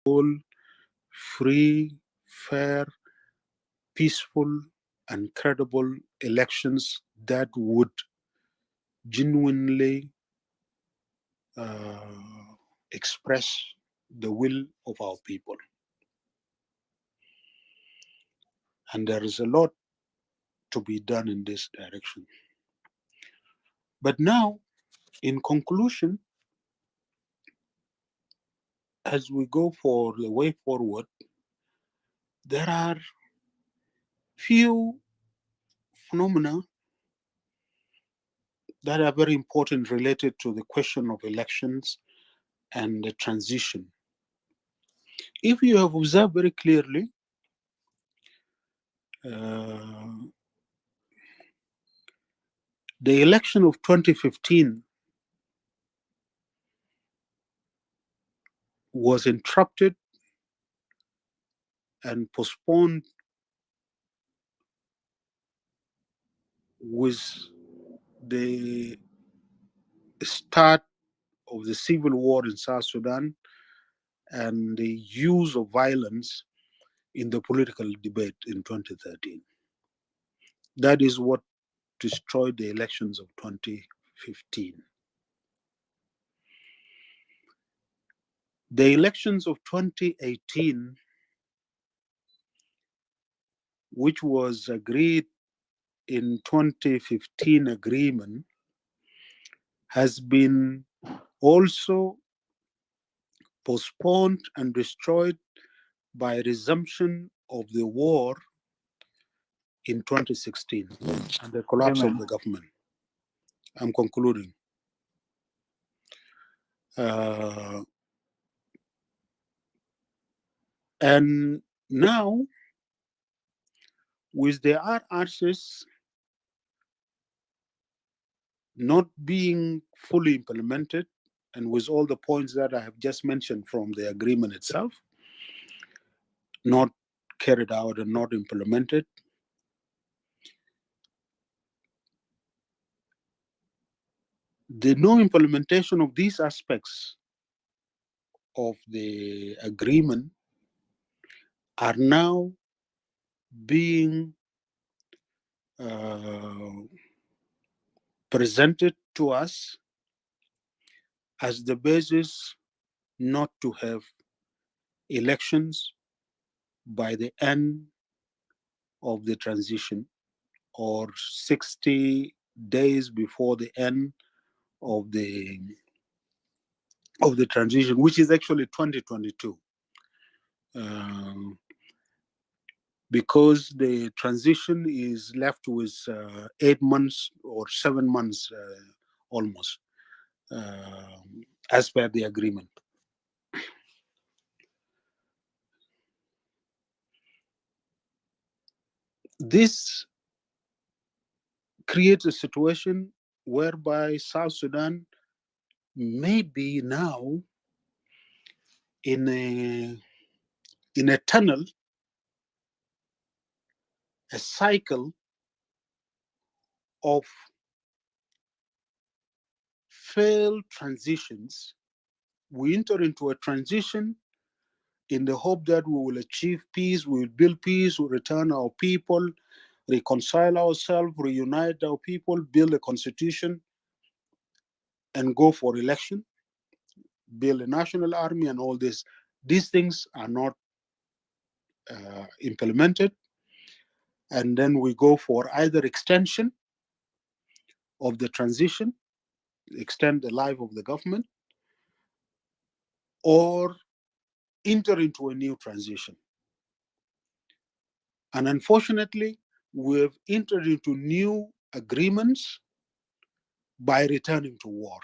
full, free, fair, peaceful, and credible elections that would genuinely uh, express the will of our people. And there is a lot to be done in this direction. But now, in conclusion, as we go for the way forward, there are few phenomena that are very important related to the question of elections and the transition. If you have observed very clearly, uh, the election of 2015 was interrupted and postponed with the start of the civil war in South Sudan and the use of violence in the political debate in 2013. That is what destroyed the elections of 2015. The elections of 2018, which was agreed in 2015 agreement, has been also postponed and destroyed by resumption of the war in 2016 and the collapse of Amen. the government. I'm concluding. Uh, and now, with the RRCs not being fully implemented, and with all the points that I have just mentioned from the agreement itself, not carried out and not implemented, the no implementation of these aspects of the agreement are now being uh, presented to us as the basis not to have elections by the end of the transition or 60 days before the end of the transition, which is actually 2022. Because the transition is left with 8 months or 7 months almost, as per the agreement. This creates a situation whereby South Sudan may be now in a tunnel, a cycle of failed transitions. We enter into a transition in the hope that we will achieve peace, we will build peace, we will return our people, reconcile ourselves, reunite our people, build a constitution, and go for election, build a national army, and all this. These things are not implemented. And then we go for either extension of the transition, extend the life of the government, or enter into a new transition. And unfortunately, we have entered into new agreements by returning to war.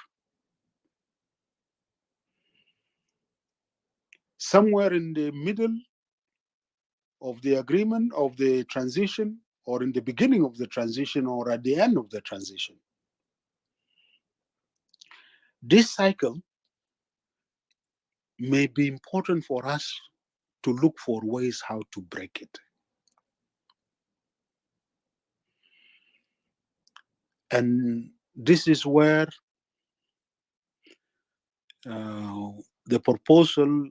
Somewhere in the middle of the agreement of the transition, or in the beginning of the transition, or at the end of the transition. This cycle may be important for us to look for ways how to break it. And this is where the proposal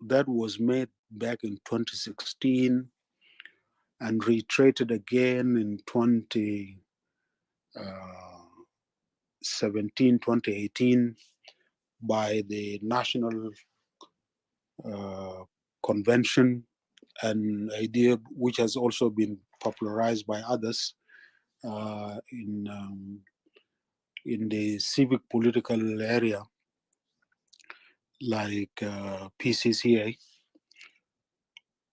that was made back in 2016 and reiterated again in 2017, 2018 by the National Convention, an idea which has also been popularized by others in the civic political area, like PCCA,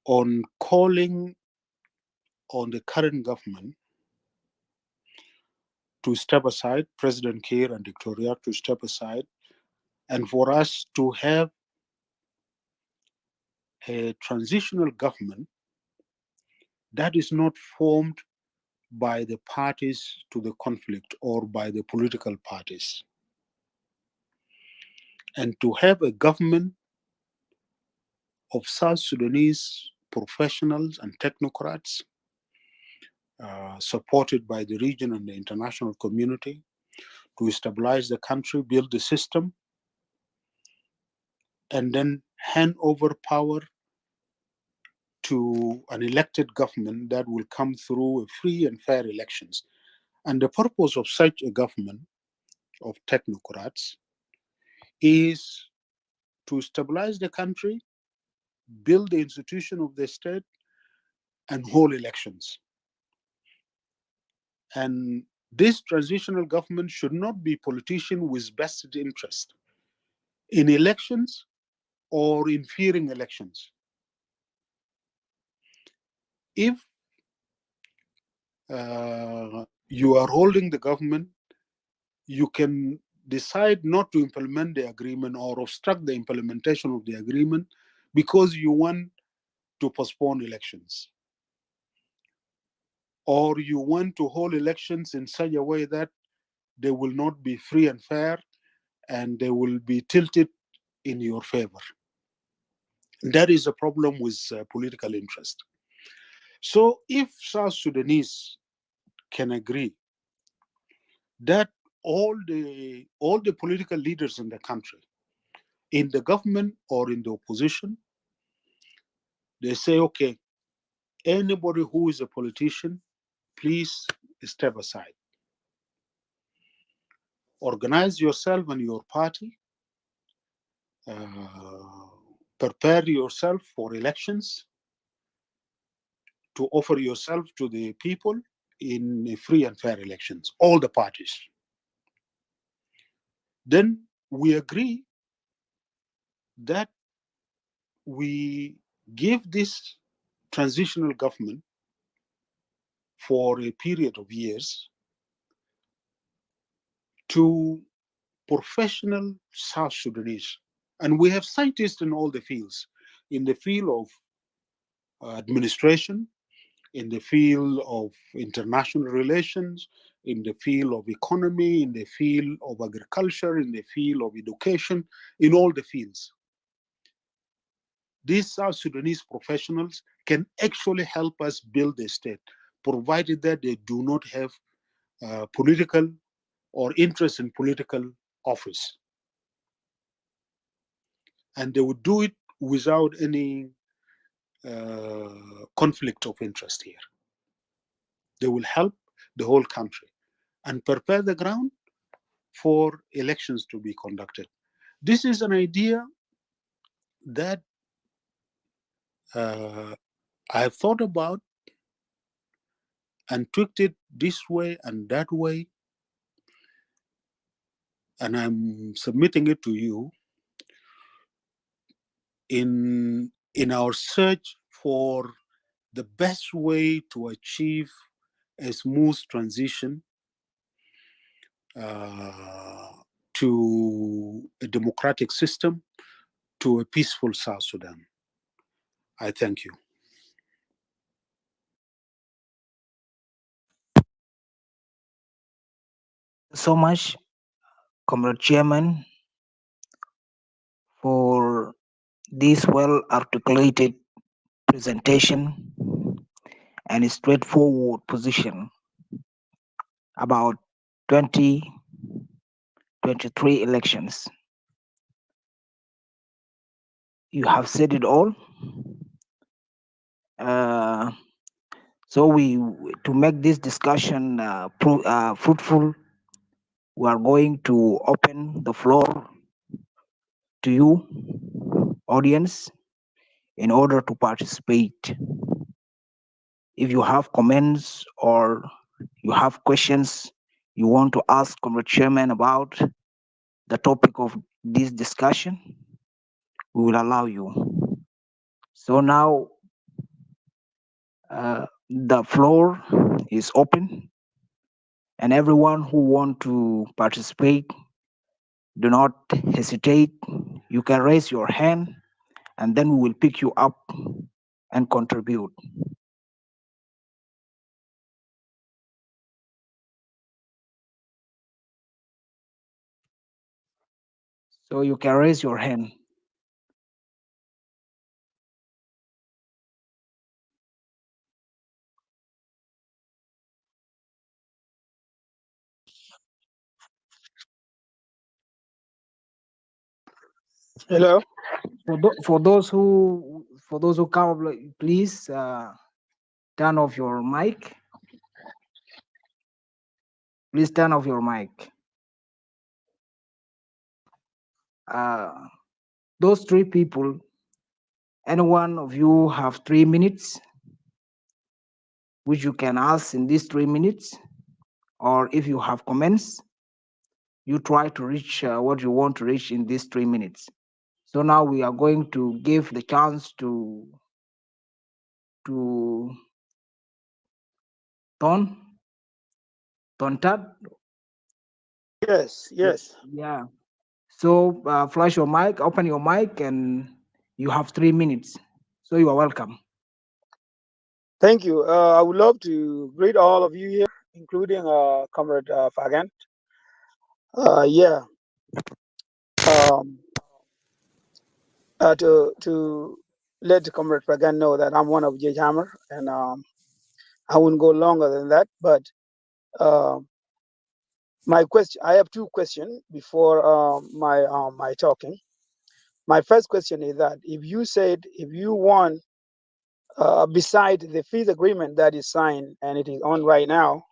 on calling on the current government to step aside, President Kiir and Dr. Riek to step aside, and for us to have a transitional government that is not formed by the parties to the conflict or by the political parties, and to have a government of South Sudanese professionals and technocrats supported by the region and the international community to stabilize the country, build the system, and then hand over power to an elected government that will come through free and fair elections. And the purpose of such a government of technocrats is to stabilize the country, build the institution of the state, and hold elections. And this transitional government should not be politicians with vested interest in elections or in fearing elections. If you are holding the government, you can decide not to implement the agreement or obstruct the implementation of the agreement because you want to postpone elections, or you want to hold elections in such a way that they will not be free and fair and they will be tilted in your favor. That is a problem with political interest. So if South Sudanese can agree that all the political leaders in the country, in the government or in the opposition, they say, okay, anybody who is a politician, please step aside. Organize yourself and your party. Prepare yourself for elections to offer yourself to the people in free and fair elections, all the parties. Then we agree that we give this transitional government for a period of years to professional South Sudanese. And we have scientists in all the fields, in the field of administration, in the field of international relations, in the field of economy, in the field of agriculture, in the field of education, in all the fields. These South Sudanese professionals can actually help us build the state, provided that they do not have political or interest in political office. And they would do it without any conflict of interest here. They will help the whole country and prepare the ground for elections to be conducted. This is an idea that I've thought about and tweaked it this way and that way, and I'm submitting it to you in our search for the best way to achieve a smooth transition to a democratic system, to a peaceful South Sudan. I thank you. So much, Comrade Chairman, for this well articulated presentation and a straightforward position about 2023 elections. you have said it all. Uh, so we to make this discussion fruitful, we are going to open the floor to you, audience, in order to participate. If you have comments or you have questions you want to ask Comrade Chairman about the topic of this discussion, we will allow you. So now the floor is open, and everyone who want to participate, do not hesitate. You can raise your hand, and then we will pick you up and contribute. So you can raise your hand. Hello. For those who come, please turn off your mic. Please turn off your mic. Uh, those three people, any one of you have 3 minutes, which you can ask in these 3 minutes, or if you have comments, you try to reach what you want to reach in these 3 minutes. So now we are going to give the chance to Tontat. Yes, yes. Yeah. So flash your mic, open your mic, and you have 3 minutes. So you are welcome. Thank you. I would love to greet all of you here, including Comrade Fagan. Yeah. Um, to let Comrade Fagan know that I'm one of Jay Hammer, and I wouldn't go longer than that. But uh, my question, I have two questions before my talking. My first question is that if you want, beside the peace agreement that is signed and it is on right now,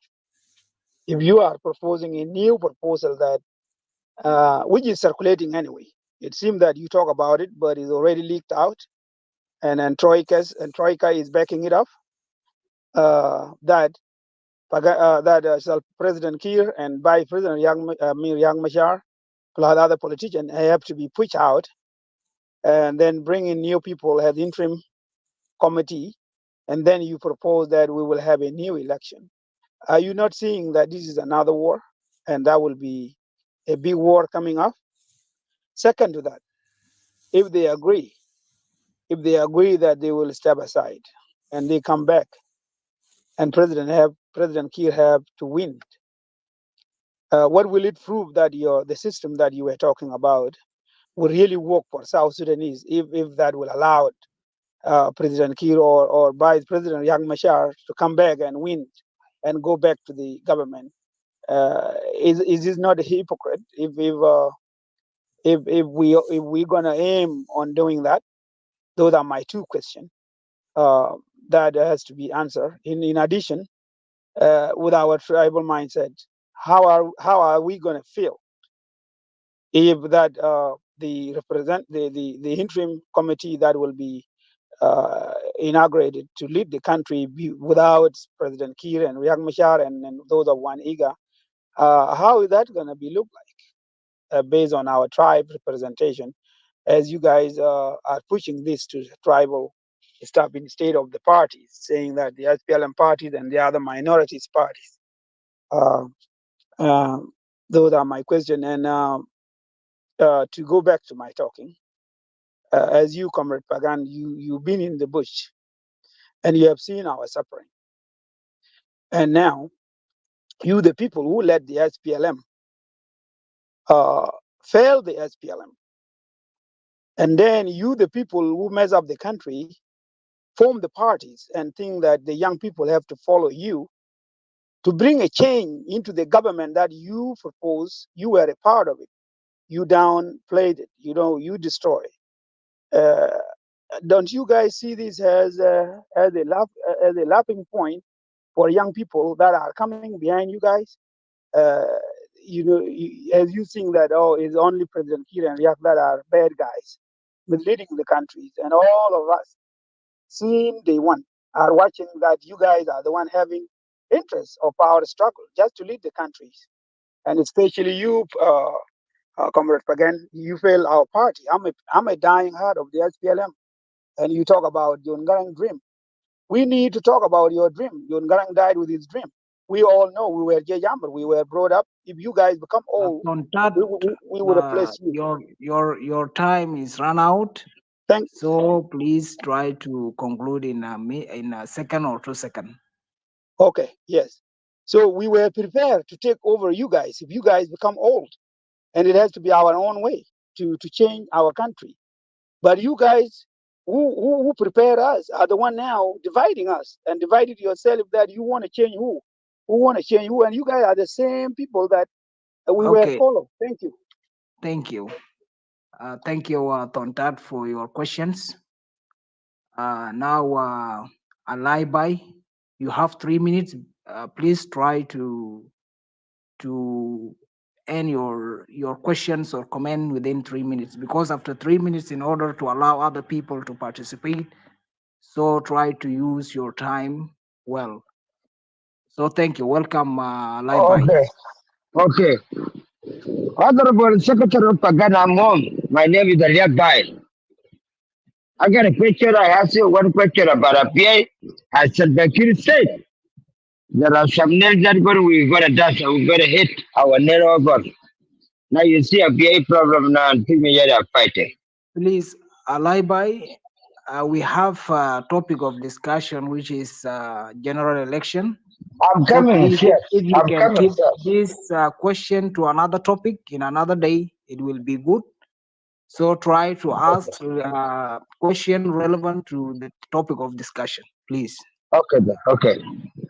if you are proposing a new proposal that which is circulating anyway, it seems that you talk about it, but it's already leaked out, and Troika is backing it up. That President Kiir and Vice President Young Machar plus other politicians have to be pushed out, and then bring in new people as interim committee, and then you propose that we will have a new election. Are you not seeing that this is another war, and that will be a big war coming up? Second to that, if they agree, that they will step aside and they come back, and President Kiir have to win, what will it prove that the system that you were talking about will really work for South Sudanese, if that will allow President Kiir or Vice President Young Machar to come back and win and go back to the government? Is this not a hypocrite if we're gonna aim on doing that? Those are my two questions uh, that has to be answered. In addition, with our tribal mindset, how are we gonna feel if that the interim committee that will be inaugurated to lead the country without President Kiir and Riek Machar and those of One Iga? How is that going to be look like based on our tribe representation, as you guys are pushing this to tribal stuff instead of the parties, saying that the SPLM parties and the other minorities parties. Uh, uh, those are my question. And to go back to my talking, as you, Comrade Pagan, you've been in the bush and you have seen our suffering. And now you, the people who led the SPLM, uh, failed the SPLM. And then you, the people who mess up the country, form the parties and think that the young people have to follow you to bring a change into the government that you propose. You were a part of it. You downplayed it. You destroy it. Uh, don't you guys see this as a laughing point for young people that are coming behind you guys? Uh, as you think that, oh, it's only President Kiir and Riek that are bad guys misleading the countries, and all of us, seeing day one, are watching that you guys are the one having interest of power struggle just to lead the countries, and especially you, Comrade Pagan, you fail our party. I'm a dying heart of the SPLM, and you talk about John Garang dream. We need to talk about your dream. John Garang died with his dream. We all know we were Jajamber. We were brought up. If you guys become old, Tontat, we would replace you. your time is run out. Thank. So please try to conclude in a second or 2 seconds. Okay, yes. So we were prepared to take over you guys if you guys become old, and it has to be our own way to change our country. But you guys who prepare us are the one now dividing us and divided yourself that you want to change who want to change who, and you guys are the same people that we were Okay, followed. Thank you. thank you. Thank you, Tontat, for your questions. Now, Alibi, you have 3 minutes. Please try to end your questions or comment within 3 minutes, because after 3 minutes, in order to allow other people to participate, so try to use your time well. So thank you. Welcome, Alibi. Okay, okay. Honorable Secretary of Pagan Amum, my name is Aliak Bai. I got a question. I ask you one question about a PA. I said, Bakir State. There are some names that we're going to dance, we're going to hit our narrow over. Now you see a PA problem now, and people here are fighting. Please, Alibi, we have a topic of discussion, which is general election. I'm So coming, please, yes. if you I'm can coming, keep sir. this question to another topic in another day, it will be good. So try to ask question relevant to the topic of discussion, please. Okay, then. Okay.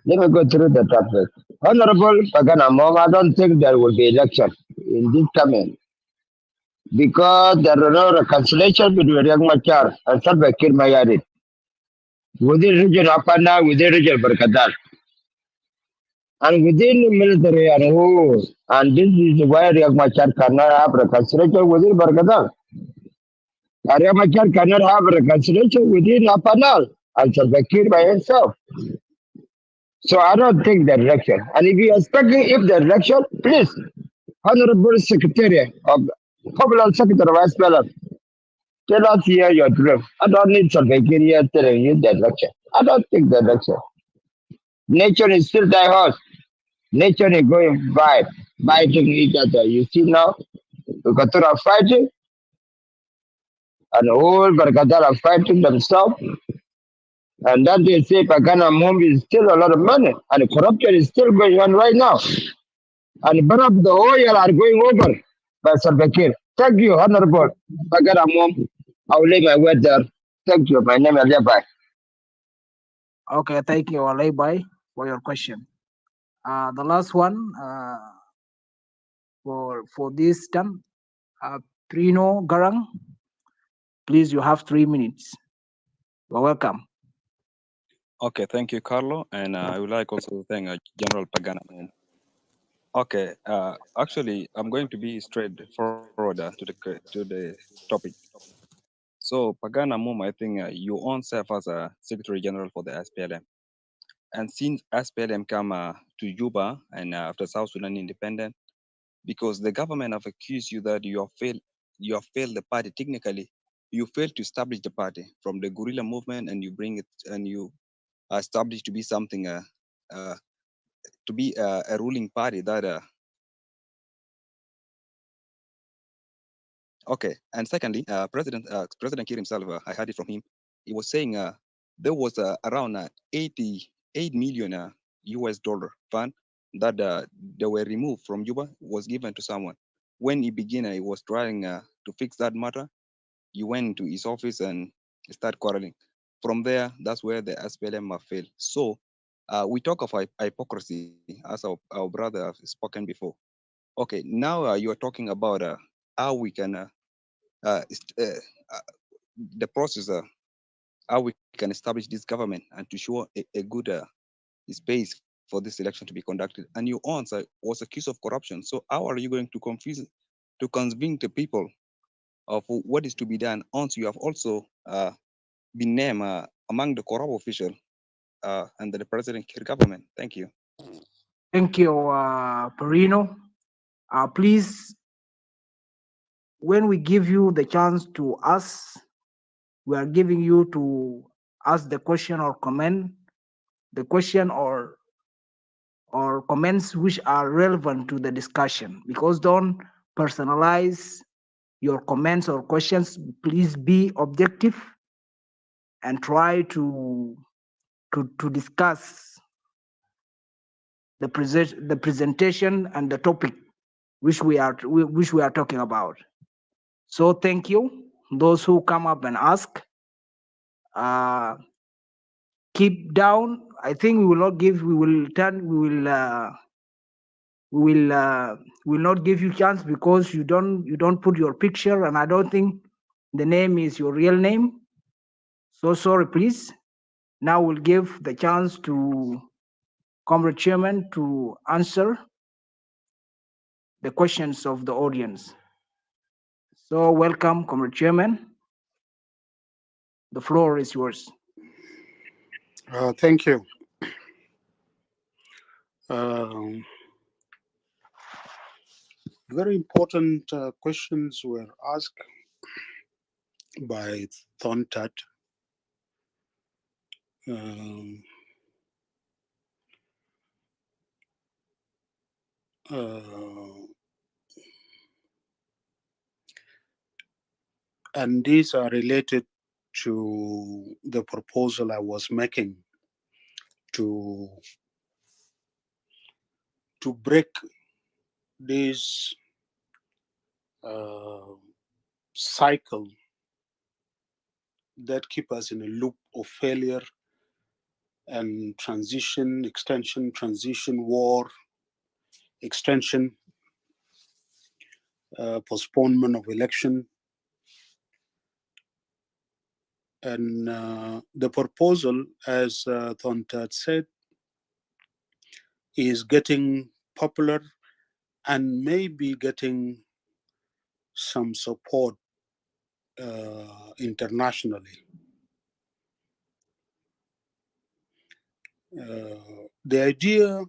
Let me go through the topic. Honorable Pagan Amum, I don't think there will be election in this coming because there are no reconciliation between Young Machar and Salva Kiir Mayadit. Within region Apana, within region Barkatal, and within the military and who, and this is why Riek Machar cannot have reconciliation within Barkatal. Riek Machar cannot have reconciliation within Apanal and Salva Kiir by himself. So I don't think the election. And if you are expecting if the election, please, Honorable Secretary of Popular Secretary of SPLM, tell us here your dream. I don't need Salva Kiir here telling you the election. I don't think the election. Nature is still die hard. Nature is going by biting each other. You see now, Ukatura are fighting, and all Bargadar are fighting themselves. And then they say Pagana Mom is still a lot of money, and corruption is still going on right now. And but of the oil are going over by Salva Kiir. Thank you, Honorable Pagana Mom. I will leave my word there. Thank you. My name is Alibi. Okay, thank you, Alibi, for your question. The last one for this term, Prino Garang, please, you have 3 minutes. You're welcome. Okay, thank you, Carlo, and I would like also to thank General Pagana. Okay, actually, I'm going to be straightforward to the topic. So, Pagana Mum, I think you own serve as a Secretary General for the SPLM, and since SPLM come to Juba and after South Sudan independent, because the government have accused you that you have failed the party technically. You failed to establish the party from the guerrilla movement, and you bring it and you establish to be something to be a ruling party that okay. And secondly, President Kiir himself, I heard it from him. He was saying there was around 88 million US dollar fund that they were removed from Juba, was given to someone. When he began, he was trying to fix that matter. He went to his office and started quarreling. From there, that's where the SPLM failed. So we talk of hypocrisy, as our brother have spoken before. Okay, now you are talking about how we can uh, st- uh, the process, how we can establish this government and to show a good space for this election to be conducted. And your answer was accused of corruption. So how are you going to convince the people of what is to be done once you have also been named among the corrupt official under the President Kir government? Thank you. Thank you, Perino. Please, when we give you the chance to ask, we are giving you to ask the question or comment the question or comments which are relevant to the discussion, because don't personalize your comments or questions. Please be objective and try to discuss the presentation and the topic which we are talking about. So thank you. Those who come up and ask, keep down. I think we will not give. We will turn. We will. Will not give you chance because you don't put your picture, and I don't think the name is your real name. So sorry, please. Now we'll give the chance to Comrade Chairman to answer the questions of the audience. So welcome, Comrade Chairman. The floor is yours. Thank you. Um, very important questions were asked by Thontat. Um, and these are related to the proposal I was making to break this cycle that keep us in a loop of failure and transition, extension, transition, war, extension, postponement of election. And the proposal, as Thontat said, is getting popular and maybe getting some support internationally. The idea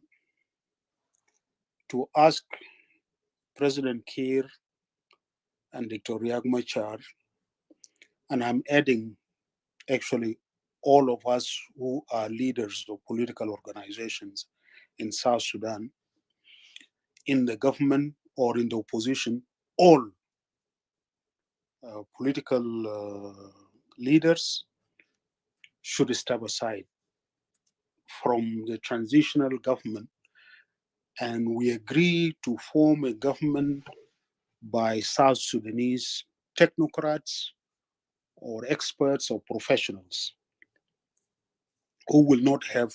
to ask President Kiir and Dr. Riek Machar, and I'm adding actually all of us who are leaders of political organizations in South Sudan, in the government or in the opposition, all political leaders should step aside from the transitional government, and we agree to form a government by South Sudanese technocrats or experts or professionals who will not have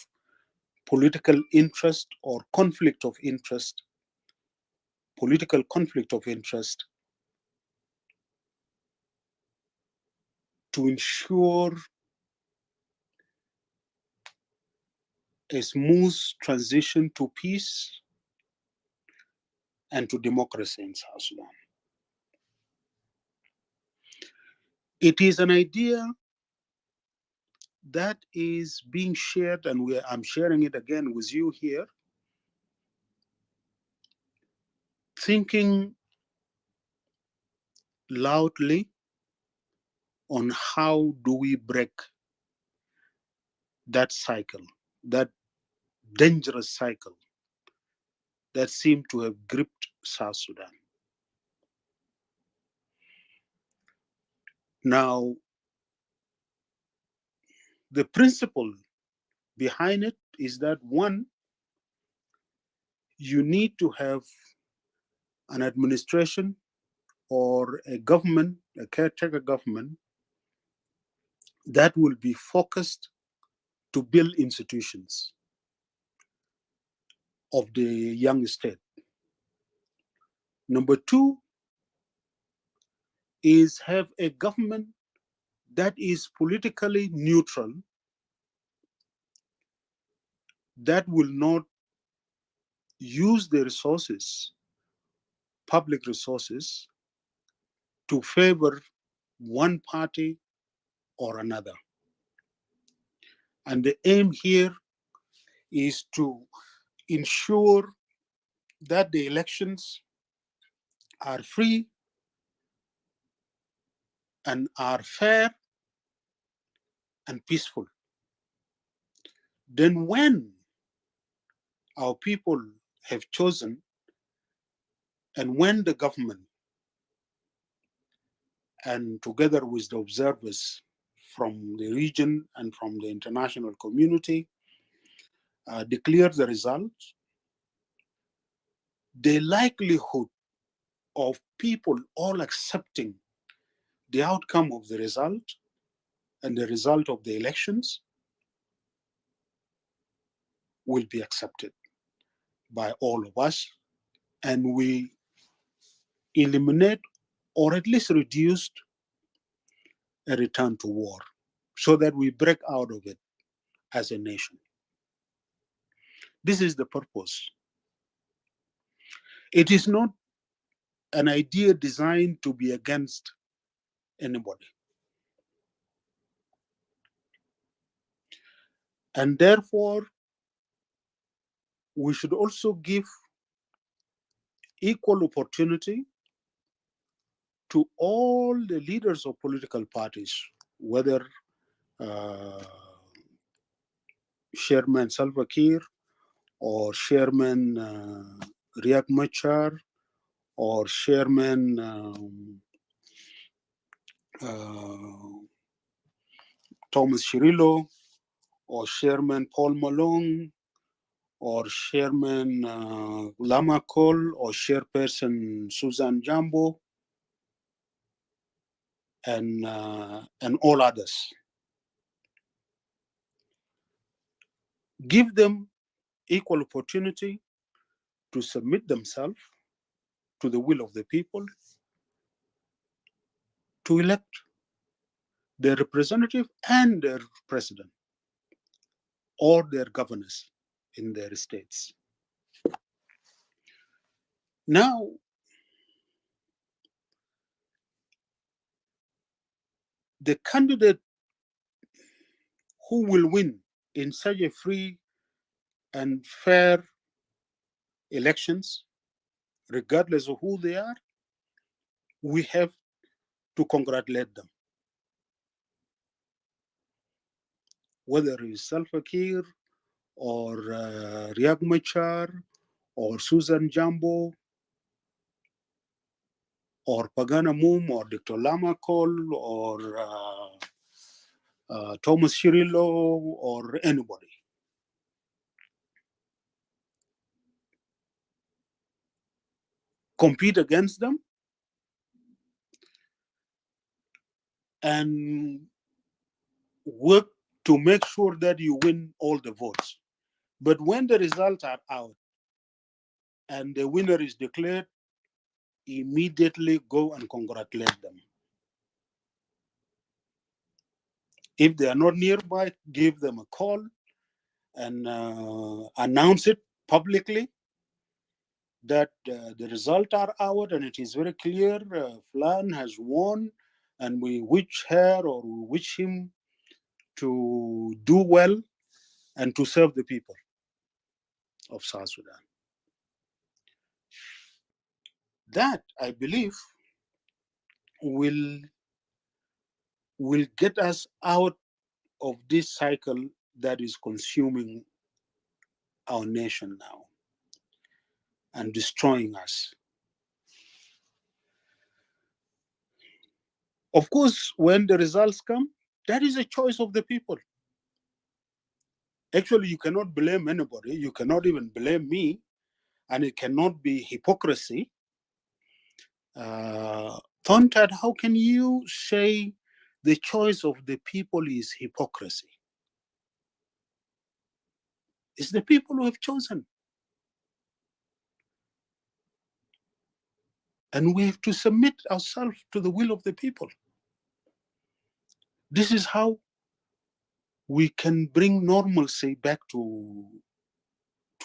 political interest or conflict of interest, political conflict of interest, to ensure a smooth transition to peace and to democracy in South Sudan. It is an idea that is being shared, and I'm sharing it again with you here, thinking loudly on how do we break that cycle, that dangerous cycle that seemed to have gripped South Sudan. Now, the principle behind it is that, one, you need to have an administration or a government, a caretaker government, that will be focused to build institutions of the young state. Number two is have a government that is politically neutral, that will not use the resources, public resources, to favor one party or another. And the aim here is to ensure that the elections are free and are fair and peaceful. Then, when our people have chosen, and when the government, and together with the observers from the region and from the international community, declare the results, the likelihood of people all accepting the outcome of the result and the result of the elections will be accepted by all of us, and we eliminate or at least reduce a return to war so that we break out of it as a nation. This is the purpose. It is not an idea designed to be against anybody. And therefore, we should also give equal opportunity to all the leaders of political parties, whether Chairman Salva Kiir or Chairman Riek Machar or Chairman Thomas Cirillo or Chairman Paul Malone or Chairman Lama Cole or Chairperson Susan Jambo and all others. Give them equal opportunity to submit themselves to the will of the people, to elect their representative and their president or their governors in their states. Now, the candidate who will win in such a free and fair elections, regardless of who they are, we have to congratulate them. Whether it's Salva Kiir or Riek Machar or Susan Jambo or Pagan Amum or Dr. Lama Cole or Thomas Cirillo or anybody. Compete against them and work to make sure that you win all the votes. But when the results are out and the winner is declared, immediately go and congratulate them. If they are not nearby, give them a call and announce it publicly that the results are out and it is very clear Flan has won, and we wish her or we wish him to do well and to serve the people of South Sudan. That, I believe, will get us out of this cycle that is consuming our nation now and destroying us. Of course, when the results come, that is a choice of the people. Actually, you cannot blame anybody. You cannot even blame me, and it cannot be hypocrisy. Tontat, how can you say the choice of the people is hypocrisy? It's the people who have chosen. And we have to submit ourselves to the will of the people. This is how we can bring normalcy back to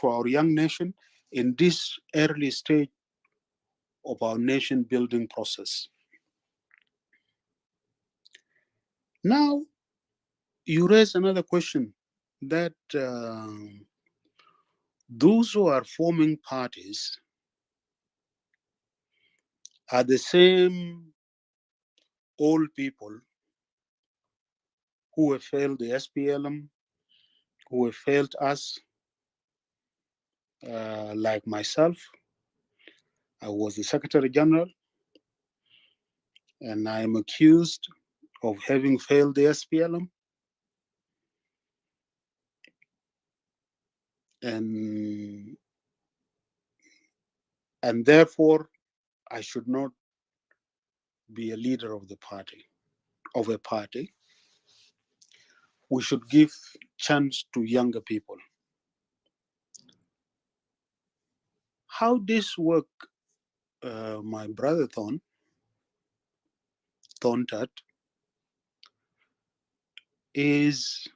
our young nation in this early stage of our nation building process. Now, you raise another question that those who are forming parties are the same old people who have failed the SPLM, who have failed us, like myself. I was the Secretary General, and I am accused of having failed the SPLM. And therefore, I should not be a leader of the party, of a party. We should give chance to younger people. How this work, my brother Tontat, is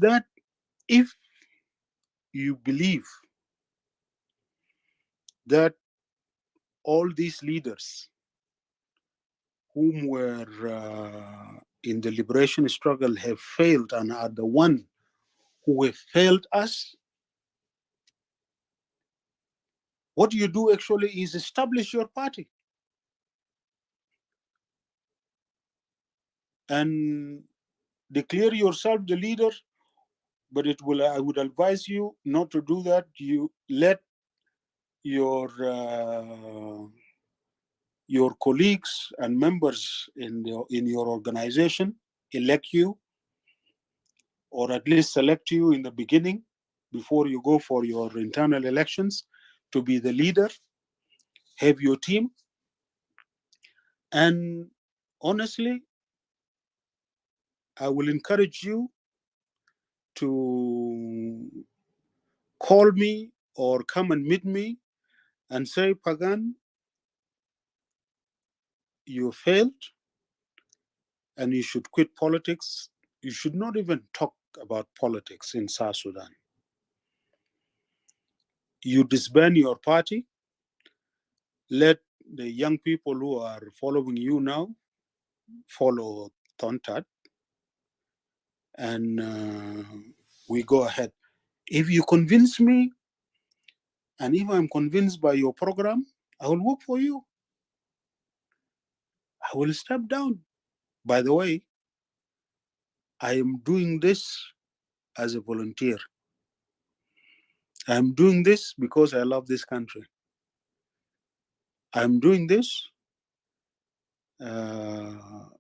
that if you believe that all these leaders whom were in the liberation struggle have failed and are the one who have failed us, what you do actually is establish your party and declare yourself the leader. But I would advise you not to do that. You let your colleagues and members in your organization elect you, or at least select you in the beginning before you go for your internal elections to be the leader. Have your team, and honestly, I will encourage you to call me or come and meet me and say, Pagan, you failed and you should quit politics. You should not even talk about politics in South Sudan. You disband your party. Let the young people who are following you now follow Tontat, and we go ahead. If you convince me, and if I'm convinced by your program, I will work for you. I will step down. By the way, I am doing this as a volunteer. I'm doing this because I love this country. I'm doing this not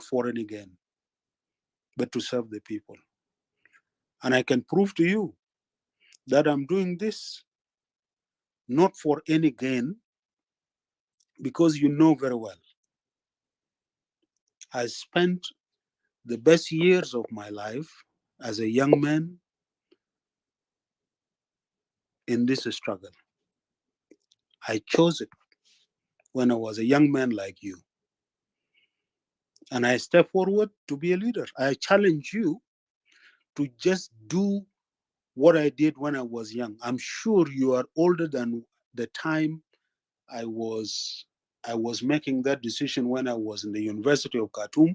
for any gain, but to serve the people. And I can prove to you that I'm doing this not for any gain, because you know very well I spent the best years of my life as a young man in this struggle. I chose it when I was a young man like you. And I step forward to be a leader. I challenge you to just do what I did when I was young. I'm sure you are older than the time I was making that decision when I was in the University of Khartoum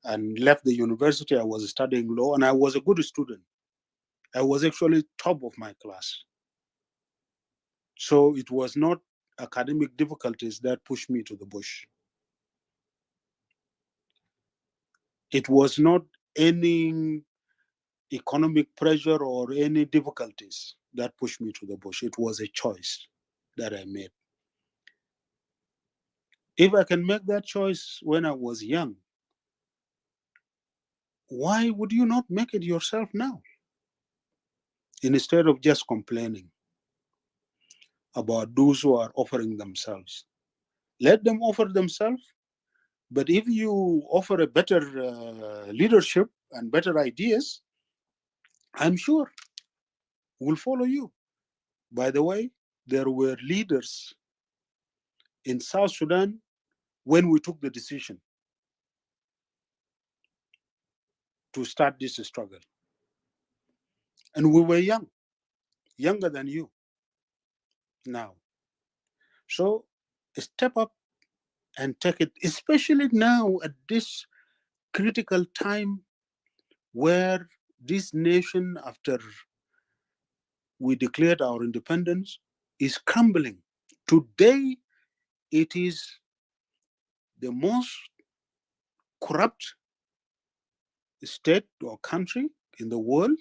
and left the university. I was studying law and I was a good student. I was actually top of my class. So it was not academic difficulties that pushed me to the bush. It was not any economic pressure or any difficulties that pushed me to the bush. It was a choice that I made. If I can make that choice when I was young, why would you not make it yourself now? Instead of just complaining about those who are offering themselves. Let them offer themselves, but if you offer a better leadership and better ideas, I'm sure we'll follow you. By the way, there were leaders in South Sudan when we took the decision to start this struggle. And we were young, younger than you now. So step up and take it, especially now at this critical time where this nation, after we declared our independence, is crumbling. Today, it is the most corrupt state or country in the world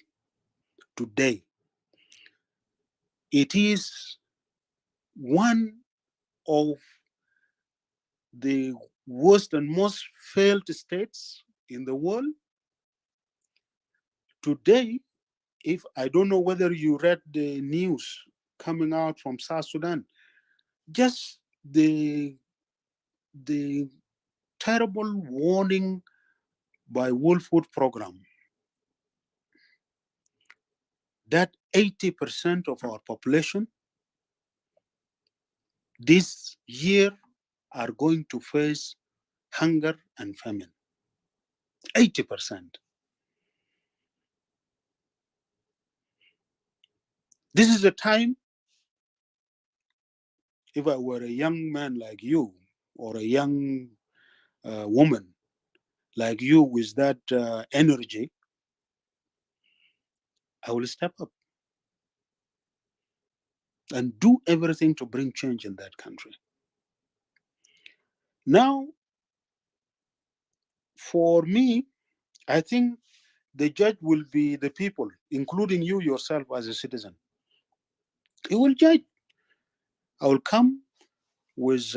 today. It is one of the worst and most failed states in the world. Today, if I don't know whether you read the news coming out from South Sudan, just the terrible warning by World Food Program that 80% of our population this year are going to face hunger and famine. 80%. This is a time, if I were a young man like you, or a young woman like you with that energy, I will step up and do everything to bring change in that country. Now, for me, I think the judge will be the people, including you yourself as a citizen. You will judge. I will come with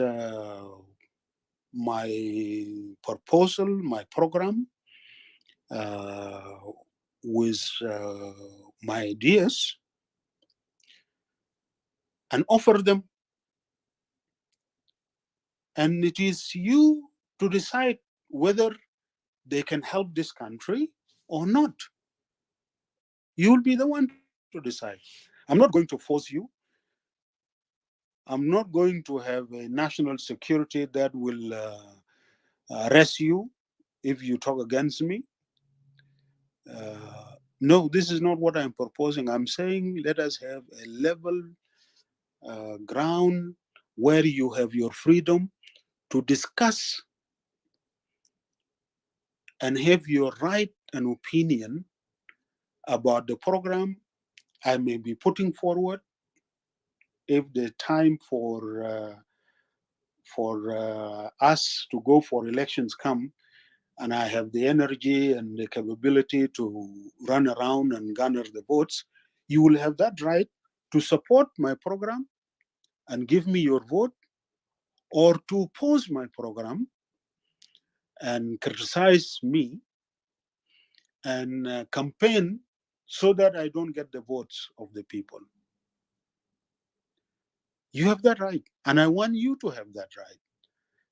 my proposal, my program, uh, with my ideas, and offer them. And it is you to decide whether they can help this country or not. You will be the one to decide. I'm not going to force you. I'm not going to have a national security that will arrest you if you talk against me. No, this is not what I'm proposing. I'm saying let us have a level ground where you have your freedom to discuss and have your right and opinion about the program I may be putting forward. If the time for us to go for elections come, and I have the energy and the capability to run around and garner the votes, you will have that right to support my program and give me your vote, or to oppose my program and criticize me and campaign so that I don't get the votes of the people. You have that right, and I want you to have that right.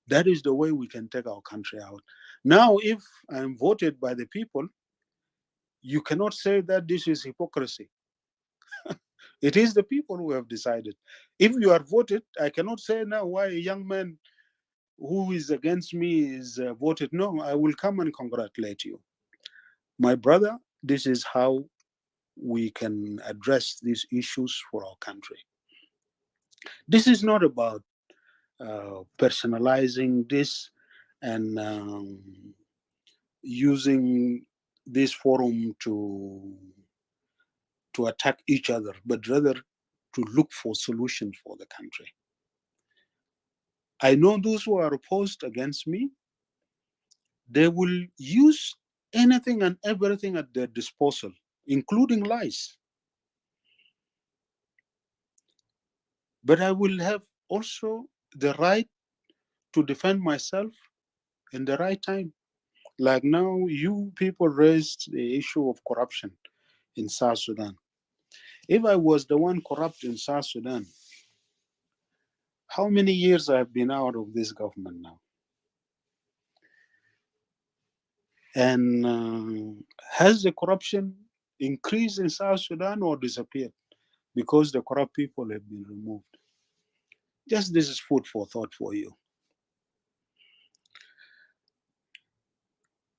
That is the way we can take our country out. Now, if I'm voted by the people, you cannot say that this is hypocrisy. It is the people who have decided. If you are voted, I cannot say now why a young man who is against me is voted. No, I will come and congratulate you. My brother, this is how we can address these issues for our country. This is not about personalizing this and using this forum to attack each other, but rather to look for solutions for the country. I know those who are opposed against me, they will use anything and everything at their disposal, including lies. But I will have also the right to defend myself in the right time. Like now, you people raised the issue of corruption in South Sudan. If I was the one corrupt in South Sudan, how many years I've been out of this government now? And has the corruption increased in South Sudan or disappeared because the corrupt people have been removed? Just this is food for thought for you.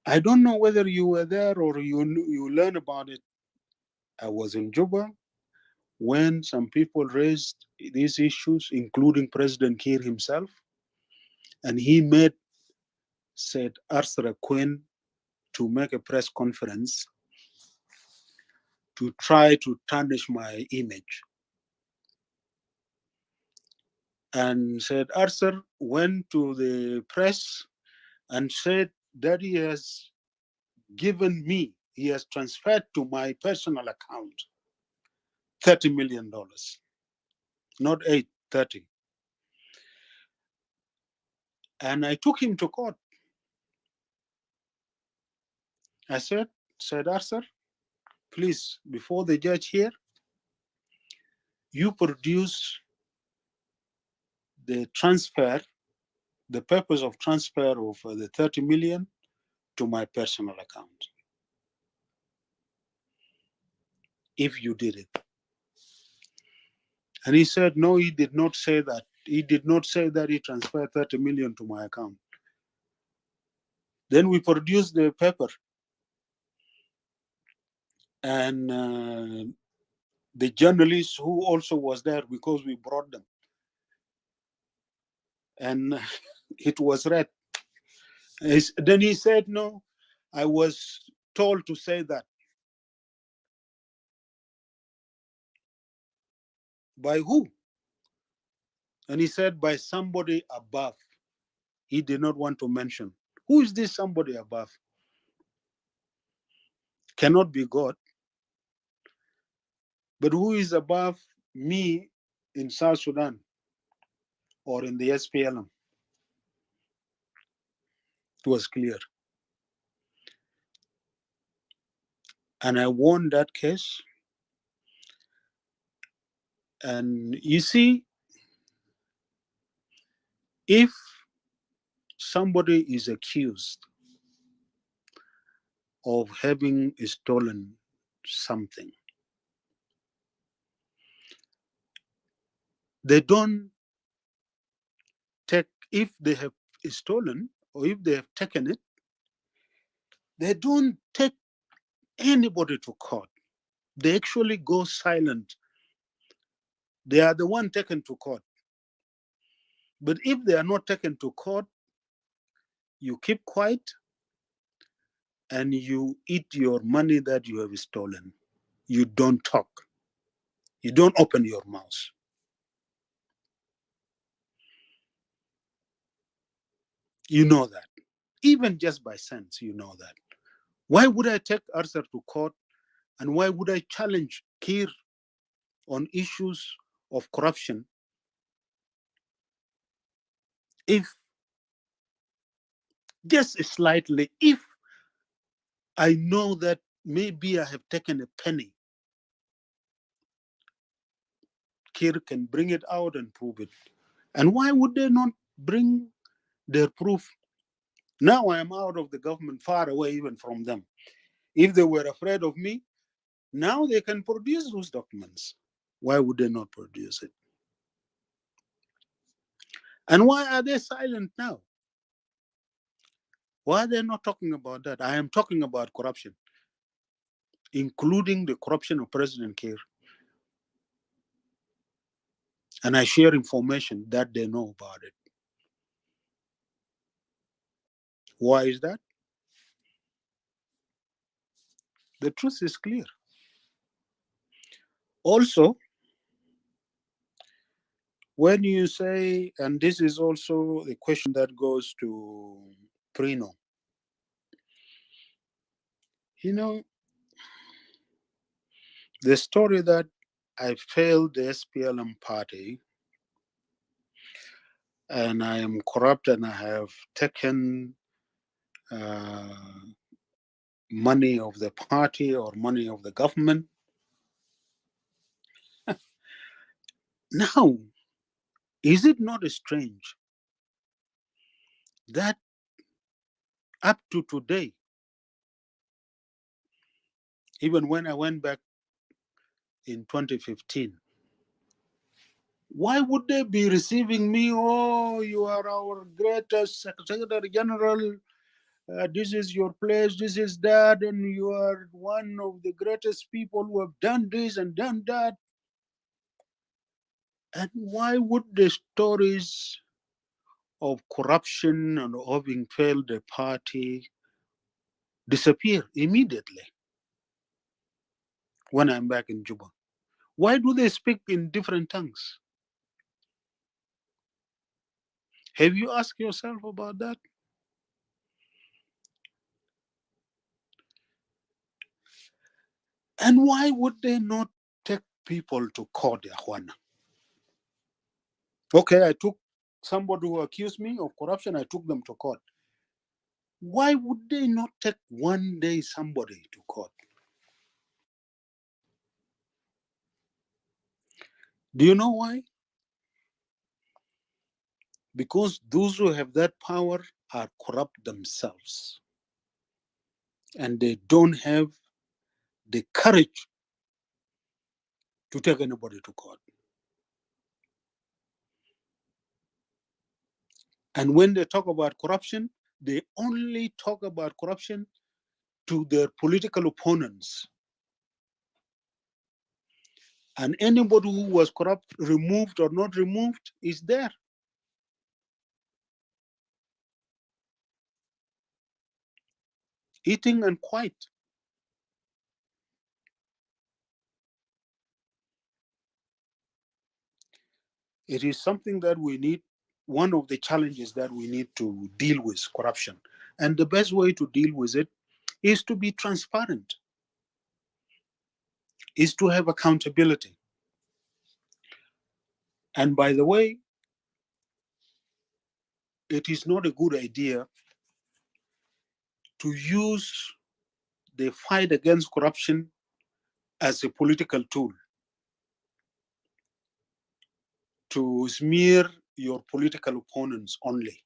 I don't know whether you were there or you learn about it. I was in Juba when some people raised these issues, including President Kiir himself, and he said Arthur Quinn to make a press conference to try to tarnish my image. And said Arthur went to the press and said that he has he has transferred to my personal account $30 million, not 30. And I took him to court. I said Arthur, please, before the judge here, you produce the purpose of transfer of the 30 million to my personal account. If you did it. And he said, no, he did not say that. He did not say that he transferred 30 million to my account. Then we produced the paper. And the journalist who also was there, because we brought them. And it was read. Then he said, no, I was told to say that. By who? And he said, by somebody above. He did not want to mention. Who is this somebody above? Cannot be God. But who is above me in South Sudan or in the SPLM? It was clear. And I won that case. And you see, if somebody is accused of having stolen something, they don't take, if they have stolen or if they have taken it, they don't take anybody to court. They actually go silent. They are the one taken to court. But if they are not taken to court, you keep quiet and you eat your money that you have stolen. You don't talk. You don't open your mouth. You know that. Even just by sense, you know that. Why would I take Arthur to court and why would I challenge Kiir on issues of corruption if just slightly, if I know that maybe I have taken a penny, Kiir can bring it out and prove it. And why would they not bring their proof? Now I am out of the government, far away even from them. If they were afraid of me, now they can produce those documents. Why would they not produce it? And why are they silent now? Why are they not talking about that? I am talking about corruption, including the corruption of President Kiir. And I share information that they know about it. Why is that? The truth is clear. Also, when you say, and this is also a question that goes to Prino, you know, the story that I failed the SPLM party and I am corrupt and I have taken money of the party or money of the government. Now, is it not strange that up to today, even when I went back in 2015, why would they be receiving me? Oh, you are our greatest Secretary General. This is your place, this is that, and you are one of the greatest people who have done this and done that. And why would the stories of corruption and having failed the party disappear immediately when I'm back in Juba? Why do they speak in different tongues? Have you asked yourself about that? And why would they not take people to court, Yahwana? Okay, I took somebody who accused me of corruption, I took them to court. Why would they not take one day somebody to court? Do you know why? Because those who have that power are corrupt themselves. And they don't have the courage to take anybody to court. And when they talk about corruption, they only talk about corruption to their political opponents. And anybody who was corrupt, removed or not removed, is there. Eating and quiet. It is something that we need, one of the challenges that we need to deal with corruption. And the best way to deal with it is to be transparent, is to have accountability. And by the way, it is not a good idea to use the fight against corruption as a political tool to smear your political opponents only,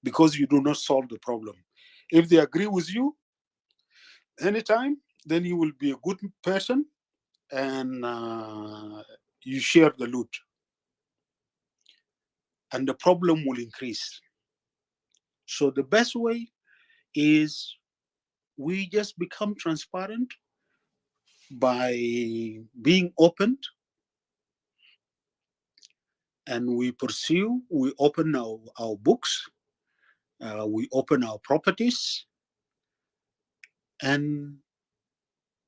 because you do not solve the problem. If they agree with you anytime, then you will be a good person, and you share the loot, and the problem will increase. So the best way is we just become transparent by being open, and we pursue, we open our books, we open our properties, and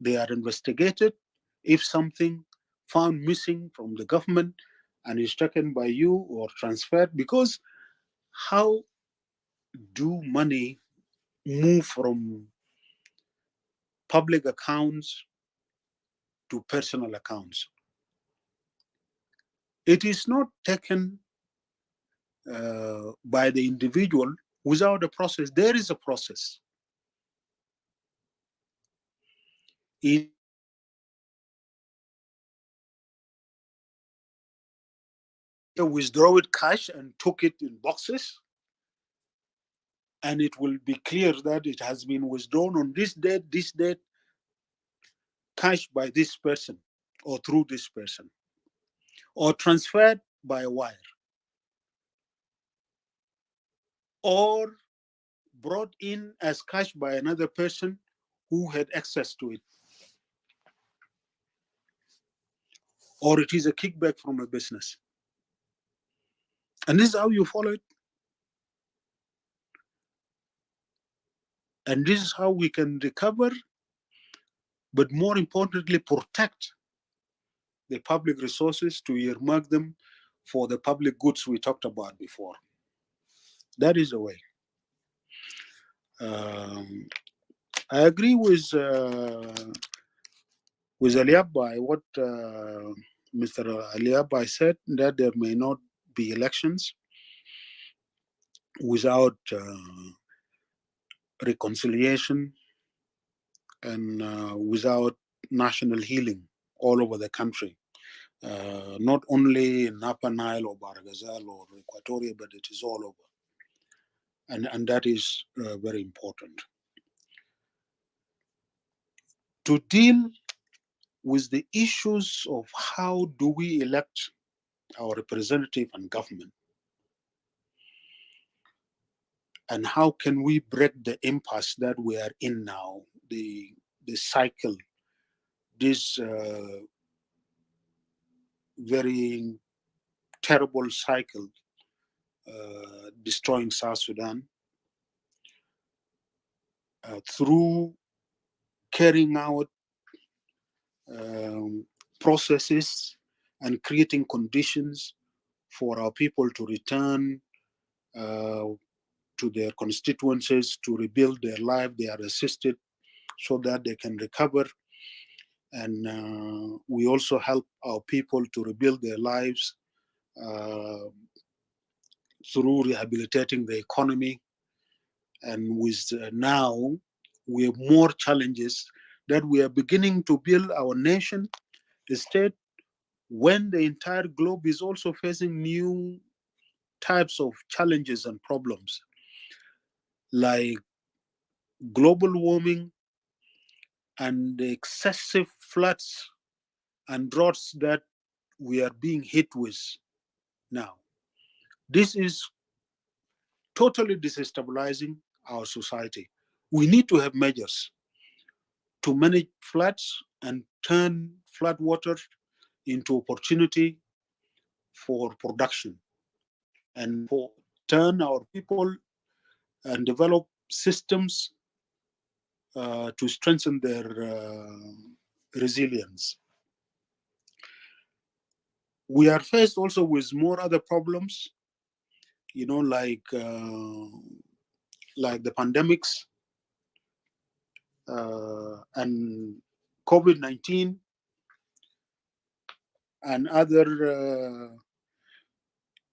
they are investigated. If something found missing from the government and is taken by you or transferred, because how do money move from public accounts to personal accounts? It is not taken by the individual without a process. There is a process. Either withdraw it cash and took it in boxes, and it will be clear that it has been withdrawn on this date, cash by this person or through this person, or transferred by a wire, or brought in as cash by another person who had access to it, or it is a kickback from a business. And this is how you follow it. And this is how we can recover, but more importantly, protect the public resources to earmark them for the public goods we talked about before. That is the way. I agree with Aliabai, what Mr. Aliabai said, that there may not be elections without reconciliation and without national healing all over the country. Not only in Upper Nile or Barghazal or Equatoria, but it is all over. And that is very important. To deal with the issues of how do we elect our representative and government, and how can we break the impasse that we are in now, the cycle, this very terrible cycle destroying South Sudan through carrying out processes and creating conditions for our people to return to their constituencies, to rebuild their life. They are assisted so that they can recover. And we also help our people to rebuild their lives uh, through rehabilitating the economy. And with now, we have more challenges that we are beginning to build our nation state when the entire globe is also facing new types of challenges and problems like global warming and the excessive floods and droughts that we are being hit with now. This is totally destabilizing our society. We need to have measures to manage floods and turn flood water into opportunity for production and for turn our people and develop systems to strengthen their resilience. We are faced also with more other problems, like the pandemics and COVID-19 and other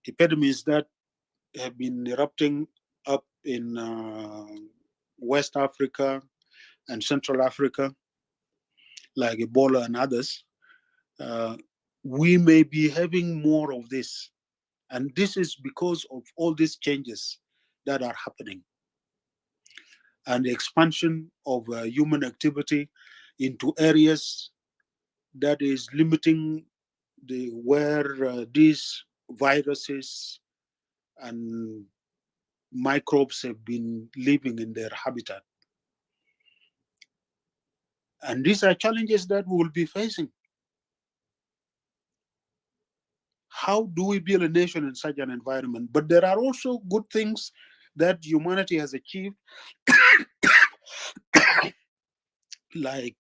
epidemics that have been erupting up in West Africa and Central Africa, like Ebola and others. We may be having more of this. And this is because of all these changes that are happening and the expansion of human activity into areas that is limiting where these viruses and microbes have been living in their habitat. And these are challenges that we will be facing. How do we build a nation in such an environment? But there are also good things that humanity has achieved, like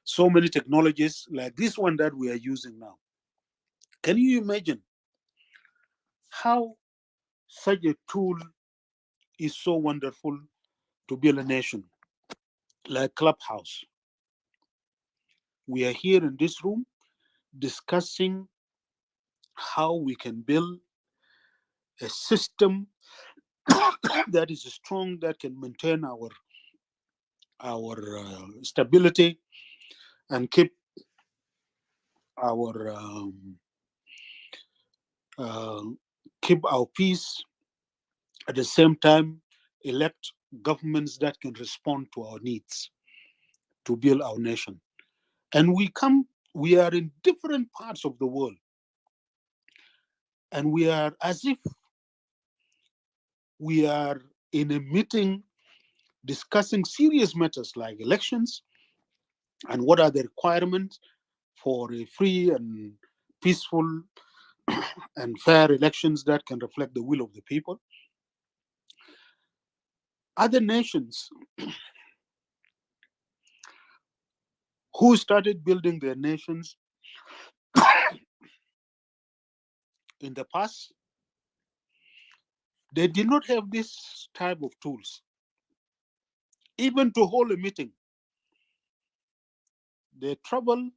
so many technologies, like this one that we are using now. Can you imagine how such a tool is so wonderful to build a nation, like Clubhouse? We are here in this room discussing how we can build a system that is strong, that can maintain our stability and our um, uh, keep our peace. At the same time, elect governments that can respond to our needs to build our nation. And we are in different parts of the world, and we are as if we are in a meeting discussing serious matters like elections and what are the requirements for a free and peaceful and fair elections that can reflect the will of the people. Other nations who started building their nations in the past, they did not have this type of tools. Even to hold a meeting, they travel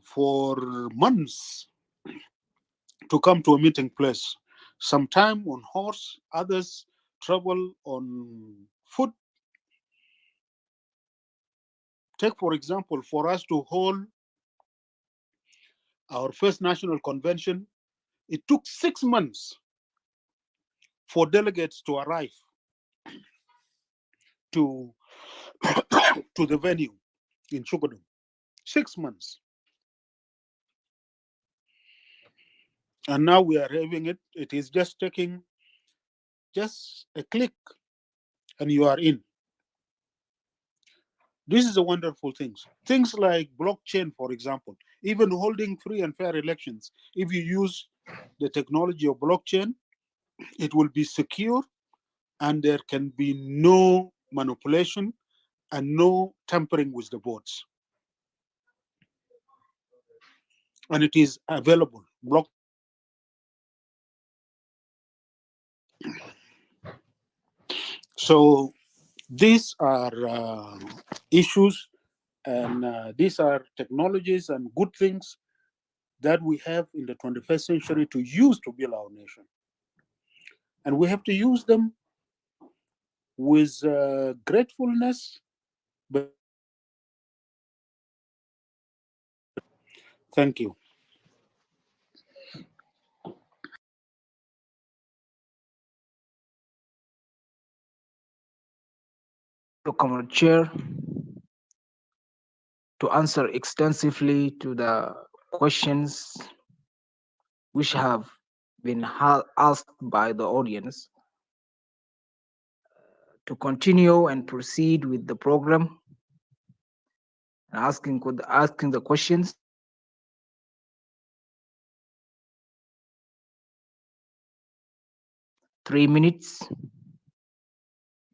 for months to come to a meeting place. Some on horse, others travel on foot. Take, for example, for us to hold our first national convention, it took 6 months for delegates to arrive to, to the venue in Chukodum. 6 months. And now we are having it. It is just taking just a click and you are in. This is a wonderful thing. Things like blockchain, for example, even holding free and fair elections. If you use the technology of blockchain, it will be secure and there can be no manipulation and no tampering with the votes. And it is available. So these are issues and these are technologies and good things that we have in the 21st century to use to build our nation. And we have to use them with gratefulness. But thank you. To Comrade Chair to answer extensively to the questions which have been asked by the audience. To continue and proceed with the program and asking the questions. 3 minutes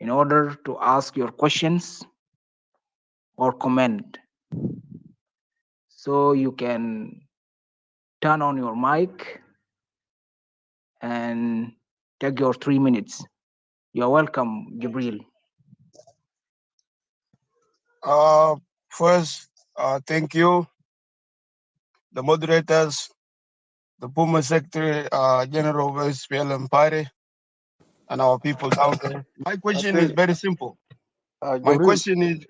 in order to ask your questions or comment. So you can turn on your mic and take your 3 minutes. You're welcome, Jibril. First, thank you, the moderators, the Puma Secretary General of SPLM Party, and our people down there. My I question is think very simple. My Gabriel, question is,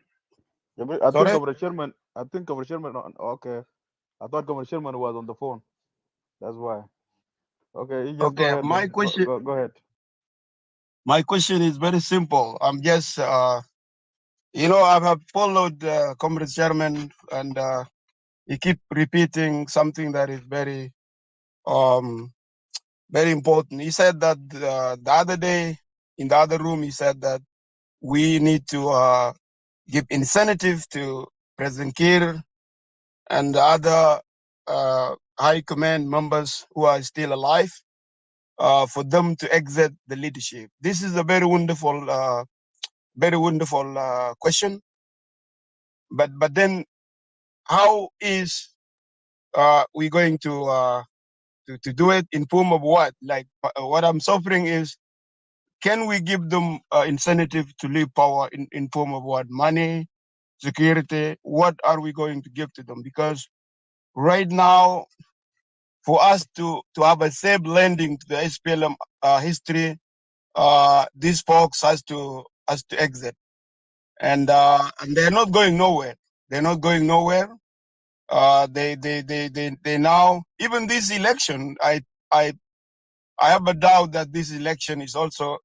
I think sorry? our chairman. I think our chairman. Okay, I thought our chairman was on the phone. That's why. Okay, you just go Okay, ahead. Then. Go ahead. my question is very simple. I'm just, I have followed Comrade Chairman, and he keep repeating something that is very, very important. He said that the other day in the other room, he said that we need to give incentive to President Kiir and the other high command members who are still alive for them to exit the leadership. This is a very wonderful question. But then, how is we going to do it in form of what? Like what I'm suffering is, can we give them incentive to leave power in form of what? Money, security? What are we going to give to them? Because right now, for us to have a safe landing to the SPLM history, these folks has to exit, and they're not going nowhere. They're not going nowhere. They now, even this election, I have a doubt that this election is also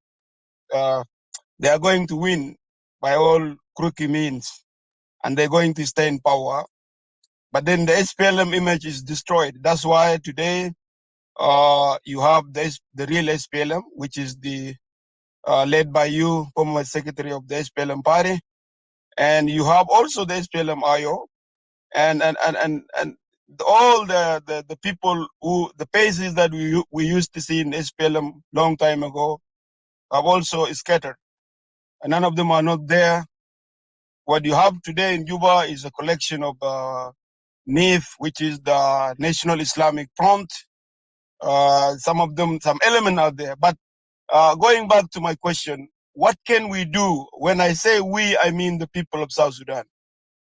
they are going to win by all crooked means, and they're going to stay in power. But then the SPLM image is destroyed. That's why today you have the real SPLM, which is the led by you, former secretary of the SPLM party, and you have also the SPLM IO, and all the people who the faces that we used to see in SPLM long time ago have also scattered, and none of them are not there. What you have today in Juba is a collection of NIF, which is the National Islamic Front. Some of them, some element out there. But going back to my question, what can we do? When I say we, I mean the people of South Sudan.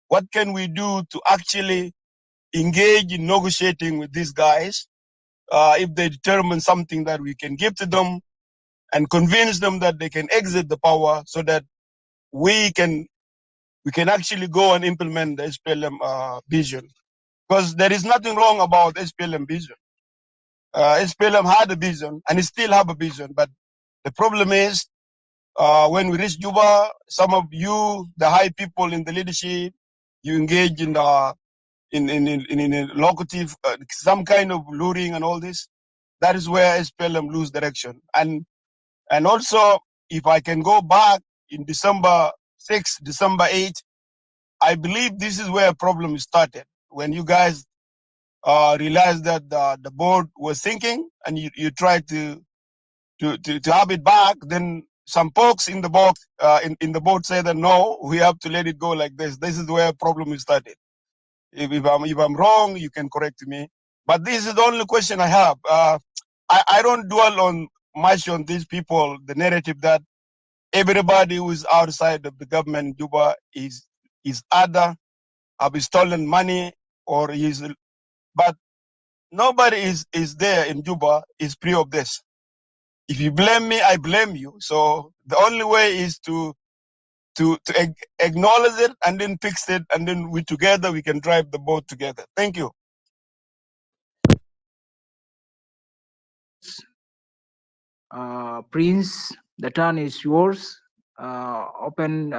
What can we do to actually engage in negotiating with these guys if they determine something that we can give to them and convince them that they can exit the power so that we can actually go and implement the SPLM vision? Because there is nothing wrong about SPLM vision. SPLM had a vision and it still have a vision, but the problem is when we reach Juba, some of you, the high people in the leadership, you engage in a locative, some kind of luring and all this. That is where SPLM lose direction. And also, if I can go back in December 6, December 8, I believe this is where a problem started. When you guys realized that the board was sinking and you tried to have it back, then some folks in the board in the board say that no, we have to let it go like this. This is where a problem started. If I'm wrong, you can correct me. But this is the only question I have. I don't dwell on much on these people. The narrative that everybody who is outside of the government, Juba, is either have stolen money or is. But nobody is there in Juba is free of this. If you blame me, I blame you. So the only way is to acknowledge it and then fix it, and then we together we can drive the boat together. Thank you. Prince, the turn is yours. Open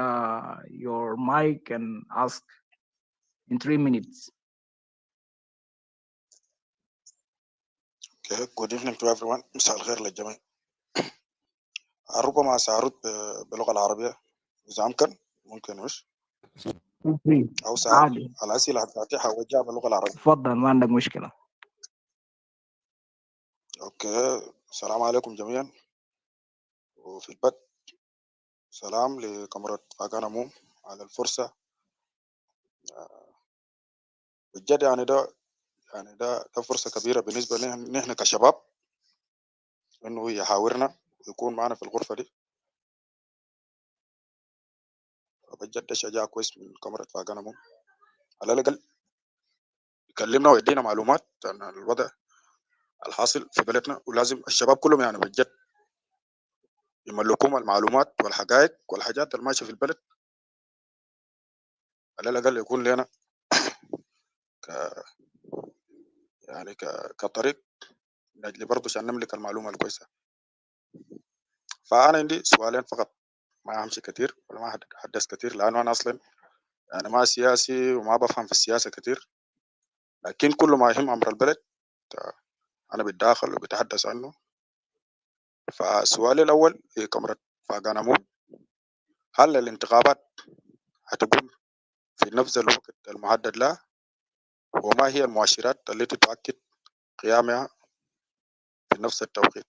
your mic and ask in 3 minutes. Okay, good evening to everyone. مساء الخير للجميع. ربما سأرد باللغة العربية إذا أمكن، ممكن مش أو عادي الأسئلة هتفتحها وجهها باللغة العربية. تفضل، ما عندك مشكلة. أوكي، السلام عليكم جميعا. وفي البدء سلام لكاميرا باغان أموم على الفرصة. بجد يعني ده فرصة كبيرة بالنسبة لنا نحن كشباب إنه يحاورنا ويكون معنا في الغرفة دي. بجد شجاعة كويس من كاميرا باغان أموم، على الأقل يكلمنا ويدينا معلومات عن الوضع الحاصل في بلدنا. ولازم الشباب كلهم يعني بجد يملكوهم المعلومات والحقائق والحاجات الماشية في البلد، على الأقل يكون لنا يعني كطريق من أجل برضه عشان نملك المعلومة الكويسة. فأنا عندي سؤالين فقط، ما همشي كتير ولا ما هتحدث كتير، لأنه أنا أصلا يعني ما سياسي وما بفهم في السياسة كتير، لكن كل ما يهم أمر البلد أنا بتداخل وبتحدث عنه. فسؤالي الأول كاميرا باغان أموم، هل الانتخابات هتكون في نفس الوقت المحدد لها؟ وما هي المؤشرات التي تؤكد قيامها في نفس التوقيت؟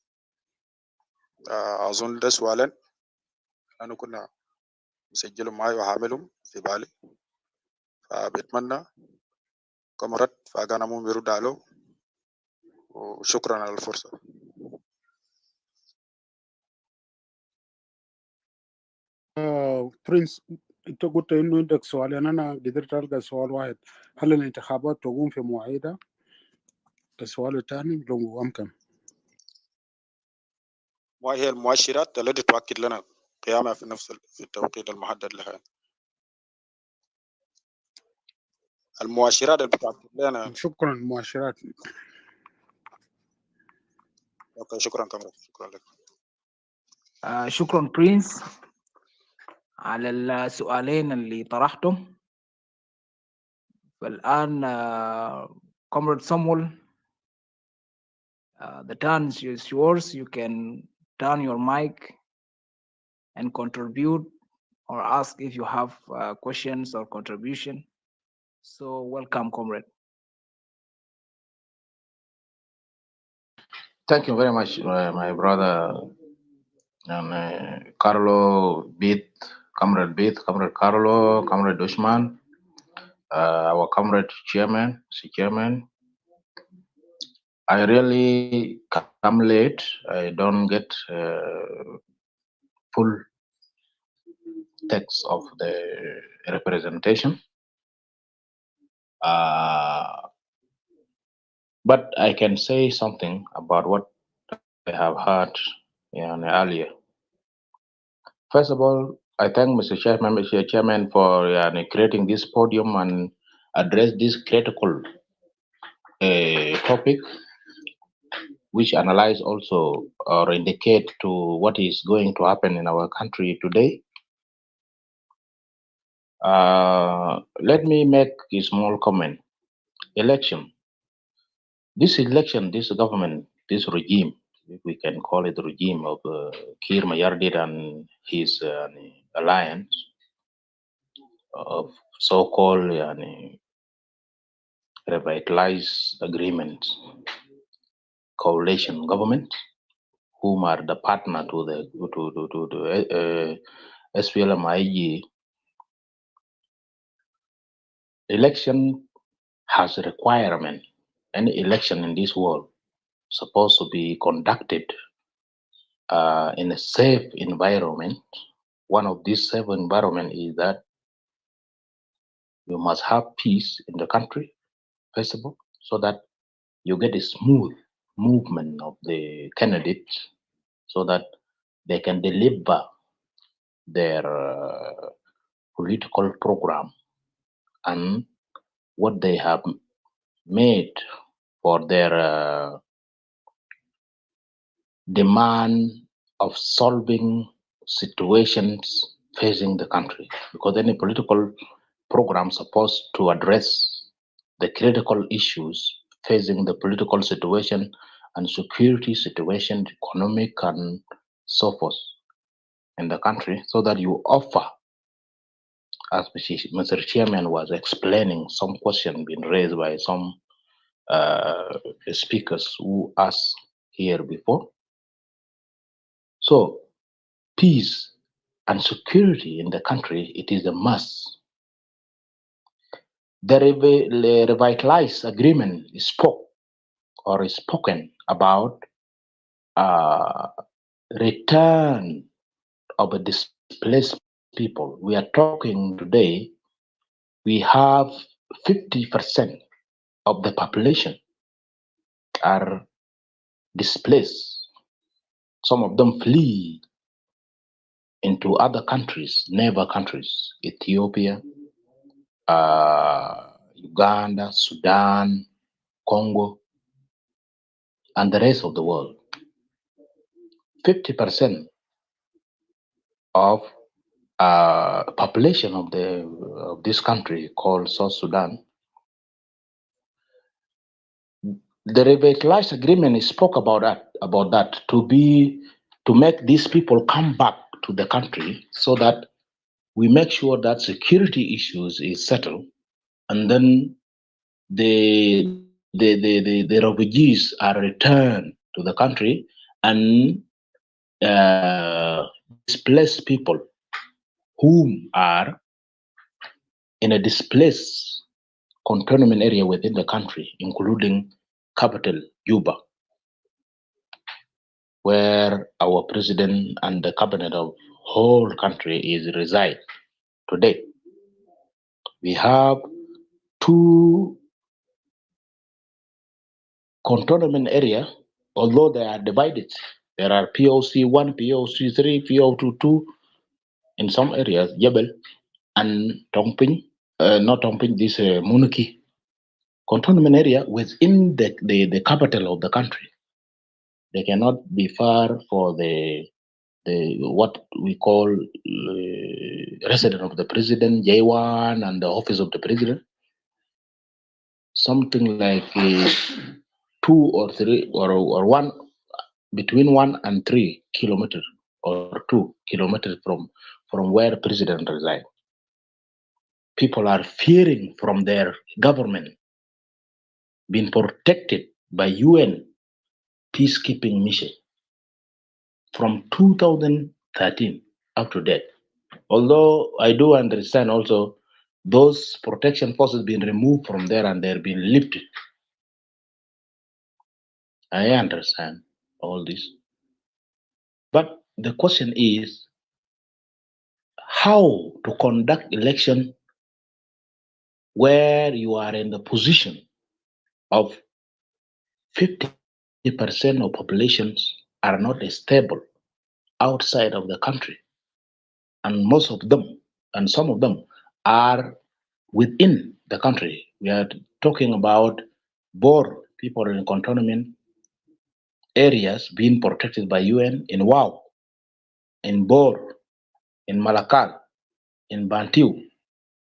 أظن ده سؤالين أنا كنا مسجلهم معي وعاملهم في بالي، فبتمنى كاميرا باغان أموم يرد عليه، وشكرا على الفرصة. برنس، انت قلت انه عندك سؤالين، انا قدرت القى سؤال واحد، هل الانتخابات تقوم في مواعيدها؟ السؤال الثاني لو امكن، ما هي المؤشرات التي تؤكد لنا قيامها في التوقيت المحدد لها؟ المؤشرات اللي بتؤكد لنا. شكرا. مؤشرات. اوكي، شكرا كاميرا، شكرا لك. شكرا برنس على السؤالين اللي طرحتم. فالآن Comrade Samuel, the turn is yours. You can turn your mic and contribute or ask if you have questions or contribution. So welcome, Comrade. Thank you very much, my brother and Carlo Beat, Comrade Carlo, Comrade Dushman, our comrade chairman, I really come late. I don't get full text of the representation. But I can say something about what I have heard earlier. First of all, I thank Mr. Chairman for creating this podium and address this critical topic, which analyze also or indicate to what is going to happen in our country today. Let me make a small comment. Election. This election, this government this regime, if we can call it the regime of Kir Mayardit and his alliance of so-called revitalized agreements, coalition government, whom are the partner to the SPLM-IG. Election has a requirement. Any election in this world supposed to be conducted in a safe environment. One of these safe environment is that you must have peace in the country, first of all, so that you get a smooth movement of the candidates so that they can deliver their political program and what they have made for their demand of solving situations facing the country. Because any political program supposed to address the critical issues facing the political situation and security situation, economic and so forth in the country, so that you offer, as Mr. Chairman was explaining, some question being raised by some speakers who asked here before. So peace and security in the country, it is a must. The revitalized agreement is spoken about return of a displaced people. We are talking today, we have 50% of the population are displaced. Some of them flee into other countries, neighbor countries, Ethiopia, Uganda, Sudan, Congo, and the rest of the world. 50% of population of this country called South Sudan. The revitalized agreement spoke about that to make these people come back to the country so that we make sure that security issues is settled, and then the refugees are returned to the country, and displaced people whom are in a displaced cantonment area within the country, including capital Juba, where our president and the cabinet of whole country is reside today. We have two cantonment area, although they are divided. There are POC 1, POC 3, POC 2 in some areas, Jebel and Tongping, not Tongping, this Munuki. Cantonment area within the capital of the country. They cannot be far for the what we call resident of the president, J1, and the office of the president. Something like 2 or 3 or 1, between 1 and 3 kilometers or 2 kilometers from where president resides. People are fearing from their government being protected by UN peacekeeping mission from 2013 up to date. Although I do understand also those protection forces being removed from there and they're being lifted. I understand all this. But the question is how to conduct election where you are in the position of 50% of populations are not stable outside of the country. And most of them, and some of them, are within the country. We are talking about Boer people in cantonment areas being protected by UN in Wau, in Bor, in Malakal, in Bantu,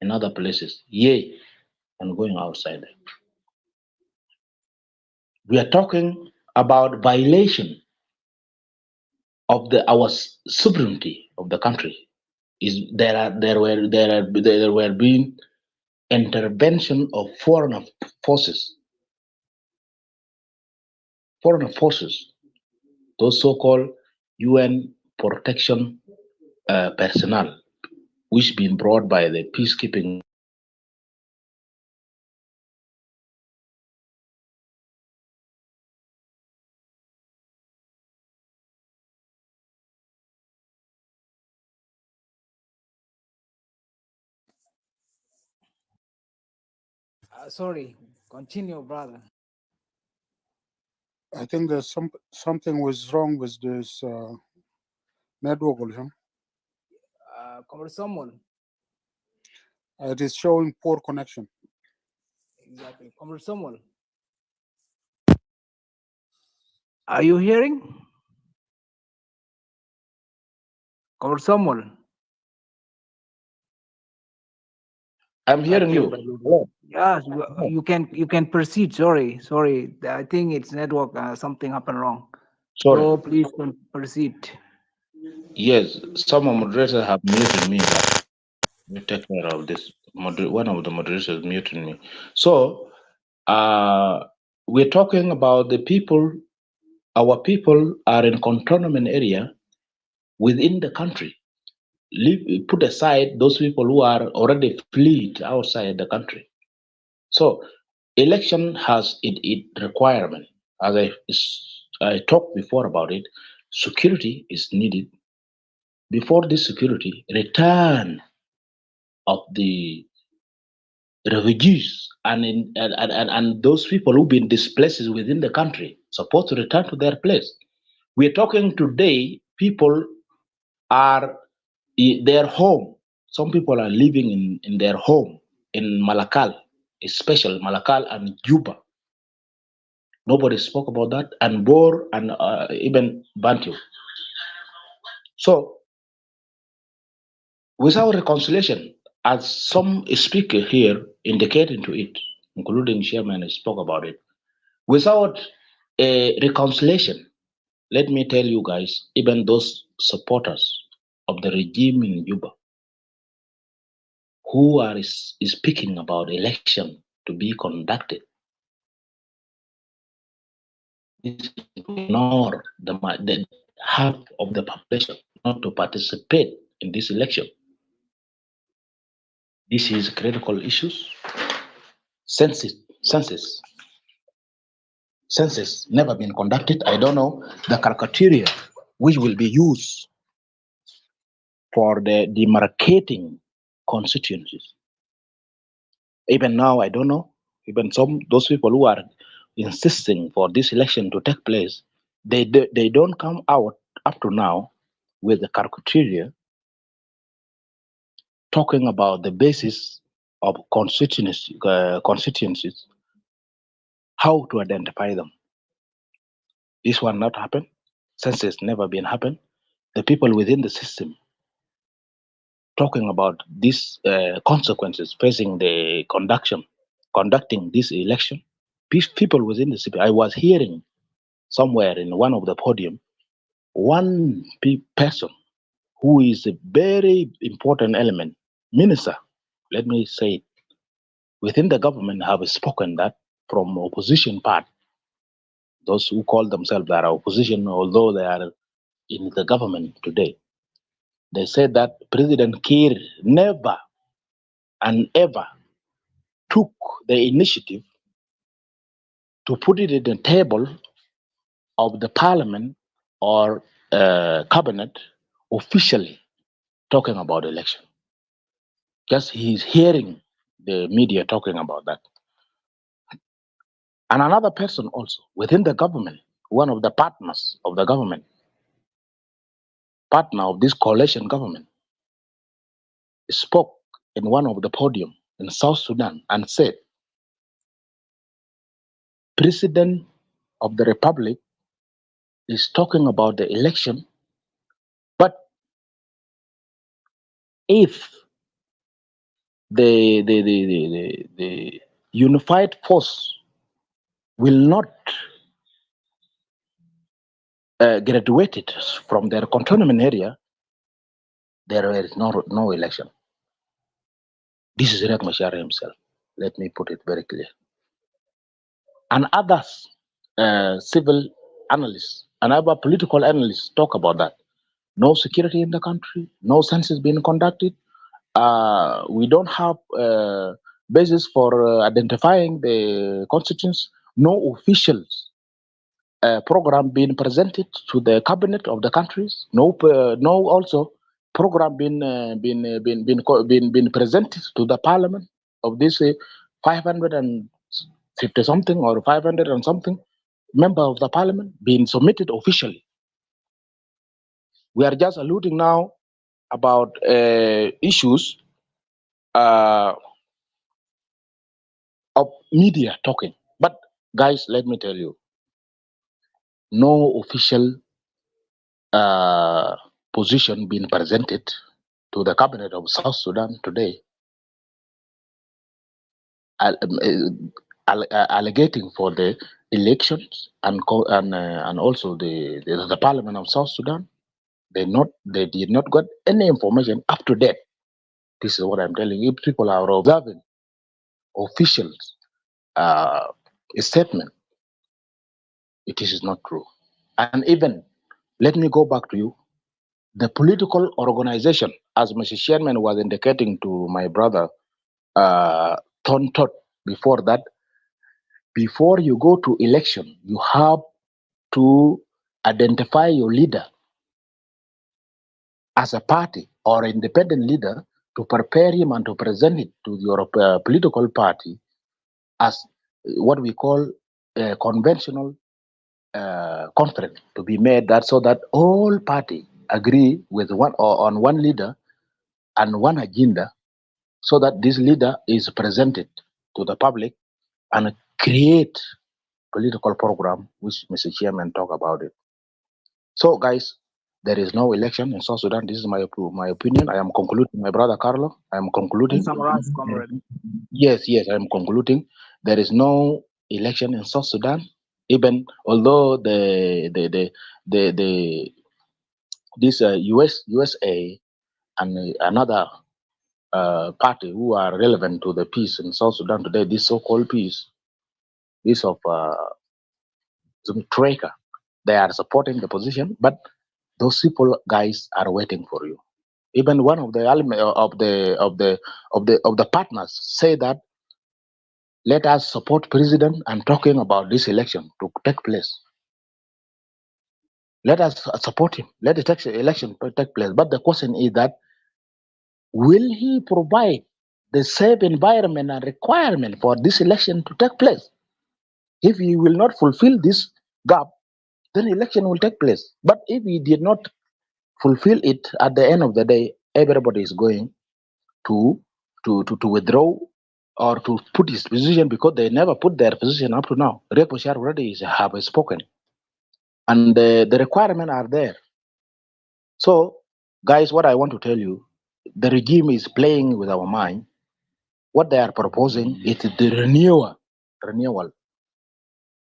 in other places, and going outside. We are talking about violation of our sovereignty of the country. Is there were being intervention of foreign forces, those so-called UN protection personnel, which been brought by the peacekeeping. Sorry, continue, brother. I think there's something was wrong with this network. Comrade Samuel, It is showing poor connection. exactly. Comrade Samuel, are you hearing? Comrade Samuel. I'm hearing Okay, you. Hello. yes, Hello. you can proceed. Sorry. I think it's network. Something happened wrong. Sorry. So please proceed. Yes, some of moderators have muted me, but we take care of this. One of the moderators muted me. So we're talking about the people. Our people are in cantonment area within the country. Put aside those people who are already fled outside the country. So election has it requirement. As I talked before about it, security is needed. Before this security, return of the refugees and those people who've been displaced within the country supposed to return to their place. We're talking today, people are their home. Some people are living in their home in Malakal, especially Malakal and Juba. Nobody spoke about that, and Bor and even Bantu. So, without reconciliation, as some speaker here indicated to it, including chairman spoke about it, without a reconciliation, let me tell you guys, even those supporters of the regime in Juba who are speaking about election to be conducted, ignore the half of the population not to participate in this election. This is critical issues. Census never been conducted. I don't know the criteria which will be used for the demarcating constituencies. Even now, I don't know. Even those people who are insisting for this election to take place, they don't come out up to now with the criteria talking about the basis of constituencies, how to identify them. This one not happen. Census never been happen. The people within the system talking about these consequences facing the conducting this election. People within the city. I was hearing somewhere in one of the podium, one person who is a very important element, minister, let me say it, within the government have spoken that from opposition part, those who call themselves that are opposition, although they are in the government today, they said that President Kiir never and ever took the initiative to put it at the table of the parliament or cabinet officially talking about election. Just he's hearing the media talking about that. And another person also within the government, one of the partners of the government, partner of this coalition government, spoke in one of the podium in South Sudan and said, President of the Republic is talking about the election, but if the unified force will not graduated from their cantonment area, there is no election. This is Riek Machar himself. Let me put it very clear. And others, civil analysts and other political analysts talk about that. No security in the country, no census being conducted. We don't have basis for identifying the constituents. No officials program being presented to the cabinet of the countries. No also program being presented to the parliament of this 550 something or 500 and something member of the parliament being submitted officially. We are just alluding now about issues uh, of media talking. But guys, let me tell you, no official uh, position being presented to the cabinet of South Sudan today, allocating for the elections and also the parliament of South Sudan. They did not get any information up to date. This is what I'm telling you. People are observing officials uh, statement. It is not true. And even let me go back to you. The political organization, as Mr. Chairman was indicating to my brother Tontot before that, before you go to election, you have to identify your leader as a party or independent leader to prepare him and to present it to your political party as what we call a conventional conference to be made that so that all party agree with one or on one leader and one agenda so that this leader is presented to the public and create political program which Mr. Chairman talk about it. So guys, there is no election in South Sudan. This is my opinion. I am concluding, my brother Carlo. I am concluding. Summarize, comrade. Yes, I am concluding. There is no election in South Sudan. Even although the this USA and another party who are relevant to the peace in South Sudan today, this so-called peace, this of Troika, they are supporting the position, but those people guys are waiting for you. Even one of the of the partners say that let us support president and talking about this election to take place. Let us support him. Let the election take place. But the question is that will he provide the safe environment and requirement for this election to take place? If he will not fulfill this gap, then election will take place. But if he did not fulfill it, at the end of the day, everybody is going to to withdraw or to put his position because they never put their position up to now. Riek Machar already have spoken, and the requirements are there. So, guys, what I want to tell you, the regime is playing with our mind. What they are proposing is the renewal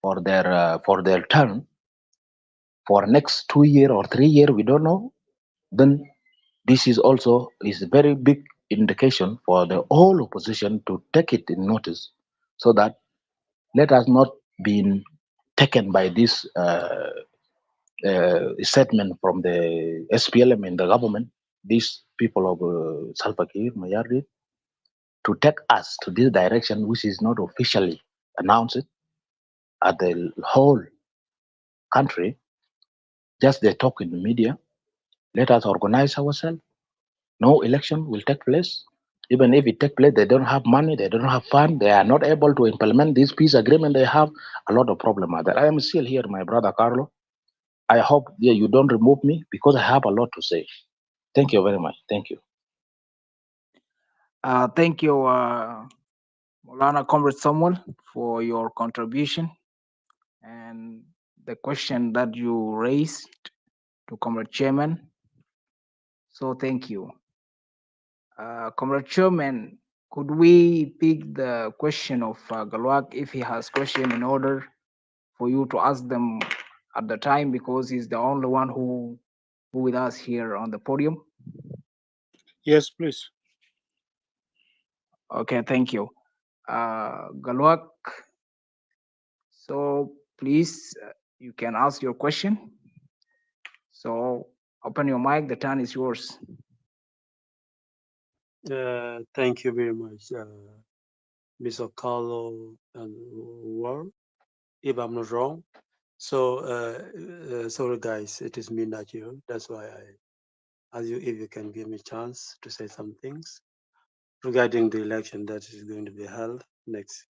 for their term for next 2 year or 3 year. We don't know. Then this is also is a very big indication for the whole opposition to take it in notice, so that let us not be taken by this statement from the SPLM in the government, these people of Salva Kiir Mayardit, to take us to this direction, which is not officially announced at the whole country. Just they talk in the media. Let us organize ourselves. No election will take place. Even if it take place, they don't have money, they don't have fund, they are not able to implement this peace agreement. They have a lot of problem with that. I am still here, my brother Carlo. I hope you don't remove me because I have a lot to say. Thank you very much. Thank you. Thank you, Molana Comrade Samuel, for your contribution and the question that you raised to Comrade Chairman. So thank you. Comrade Chairman, could we pick the question of Galwak if he has question in order for you to ask them at the time because he's the only one who with us here on the podium. Yes, please. Okay, thank you. Galwak, so please you can ask your question. So open your mic, the turn is yours. Thank you very much, Mr. Carlo and War, if I'm not wrong. So, sorry guys, it is midnight here. That's why I ask you if you can give me a chance to say some things regarding the election that is going to be held next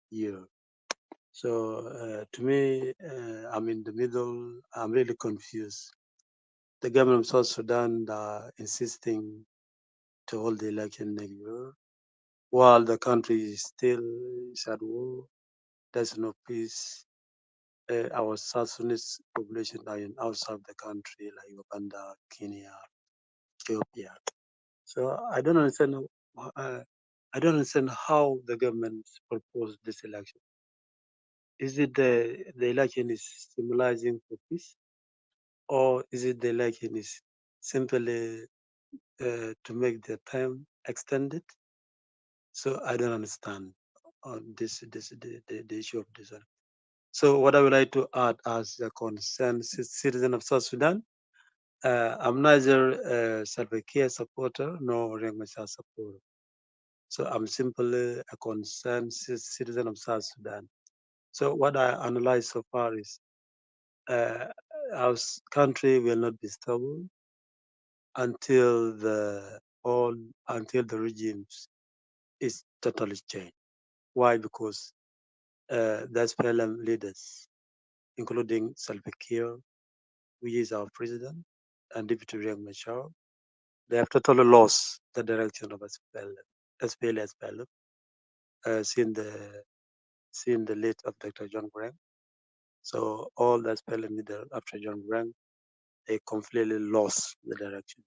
year. So, to me, I'm in the middle. I'm really confused. The government of South Sudan are insisting to hold the election next year, while the country is still at war. There's no peace. Our South Sudanese population are in outside the country, like Uganda, Kenya, Ethiopia. So I don't understand. I don't understand how the government proposed this election. Is it the election is symbolizing for peace, or is it the election is simply to make the term extended? So I don't understand on the issue of this. So what I would like to add as a concerned citizen of South Sudan, I'm neither a Salva Kiir supporter nor Riek Machar supporter. So I'm simply a concerned citizen of South Sudan. So what I analyze so far is our country will not be stable until until the regimes is totally changed. Why? Because there's PLM leaders, including Salva Kiir, who is our president, and Deputy Riek Machar. They have totally lost the direction of SPLM since the late of Dr. John Grant. So all the SPLM leaders after John Grant, they completely lost the direction.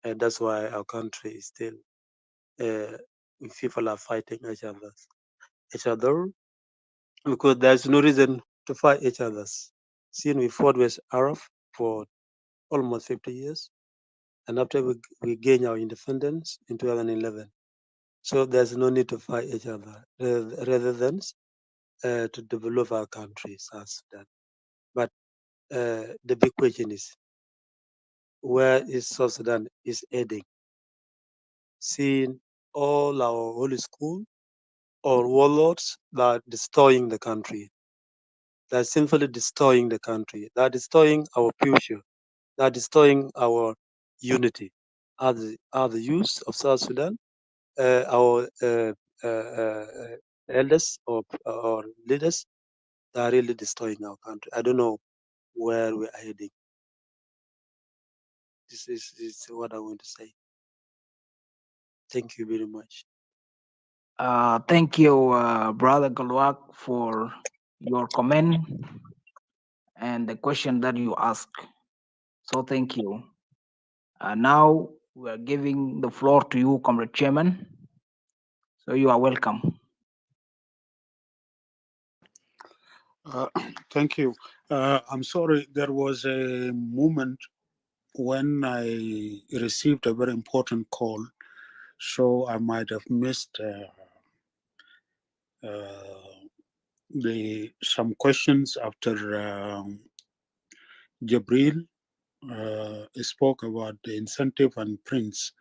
And that's why our country is still, people are fighting each other, because there's no reason to fight each other. Since we fought with Arab for almost 50 years, and after we gained our independence in 2011. So there's no need to fight each other rather than to develop our country, South Sudan. But the big question is, where is South Sudan is heading? Seeing all our holy school or warlords that are destroying the country. They're simply destroying the country. They're destroying our future. They're destroying our unity. Are the youth of South Sudan, our elders or leaders, they are really destroying our country. I don't know where we are heading. This is what I want to say. Thank you very much. Thank you, Brother Galwak, for your comment and the question that you asked. So thank you. Now we are giving the floor to you, Comrade Chairman. So you are welcome. Thank you. I'm sorry, there was a moment when I received a very important call, so I might have missed some questions after Jabril spoke about the incentive and Prince.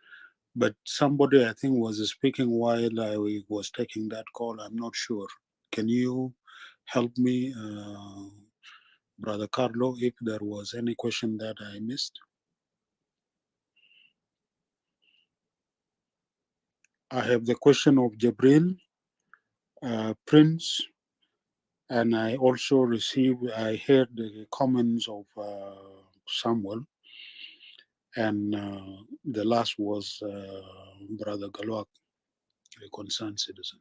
But somebody, I think, was speaking while I was taking that call. I'm not sure. Can you help me, Brother Carlo, if there was any question that I missed? I have the question of Jabril, Prince, and I also I heard the comments of Samuel, and the last was Brother Galwak, a concerned citizen.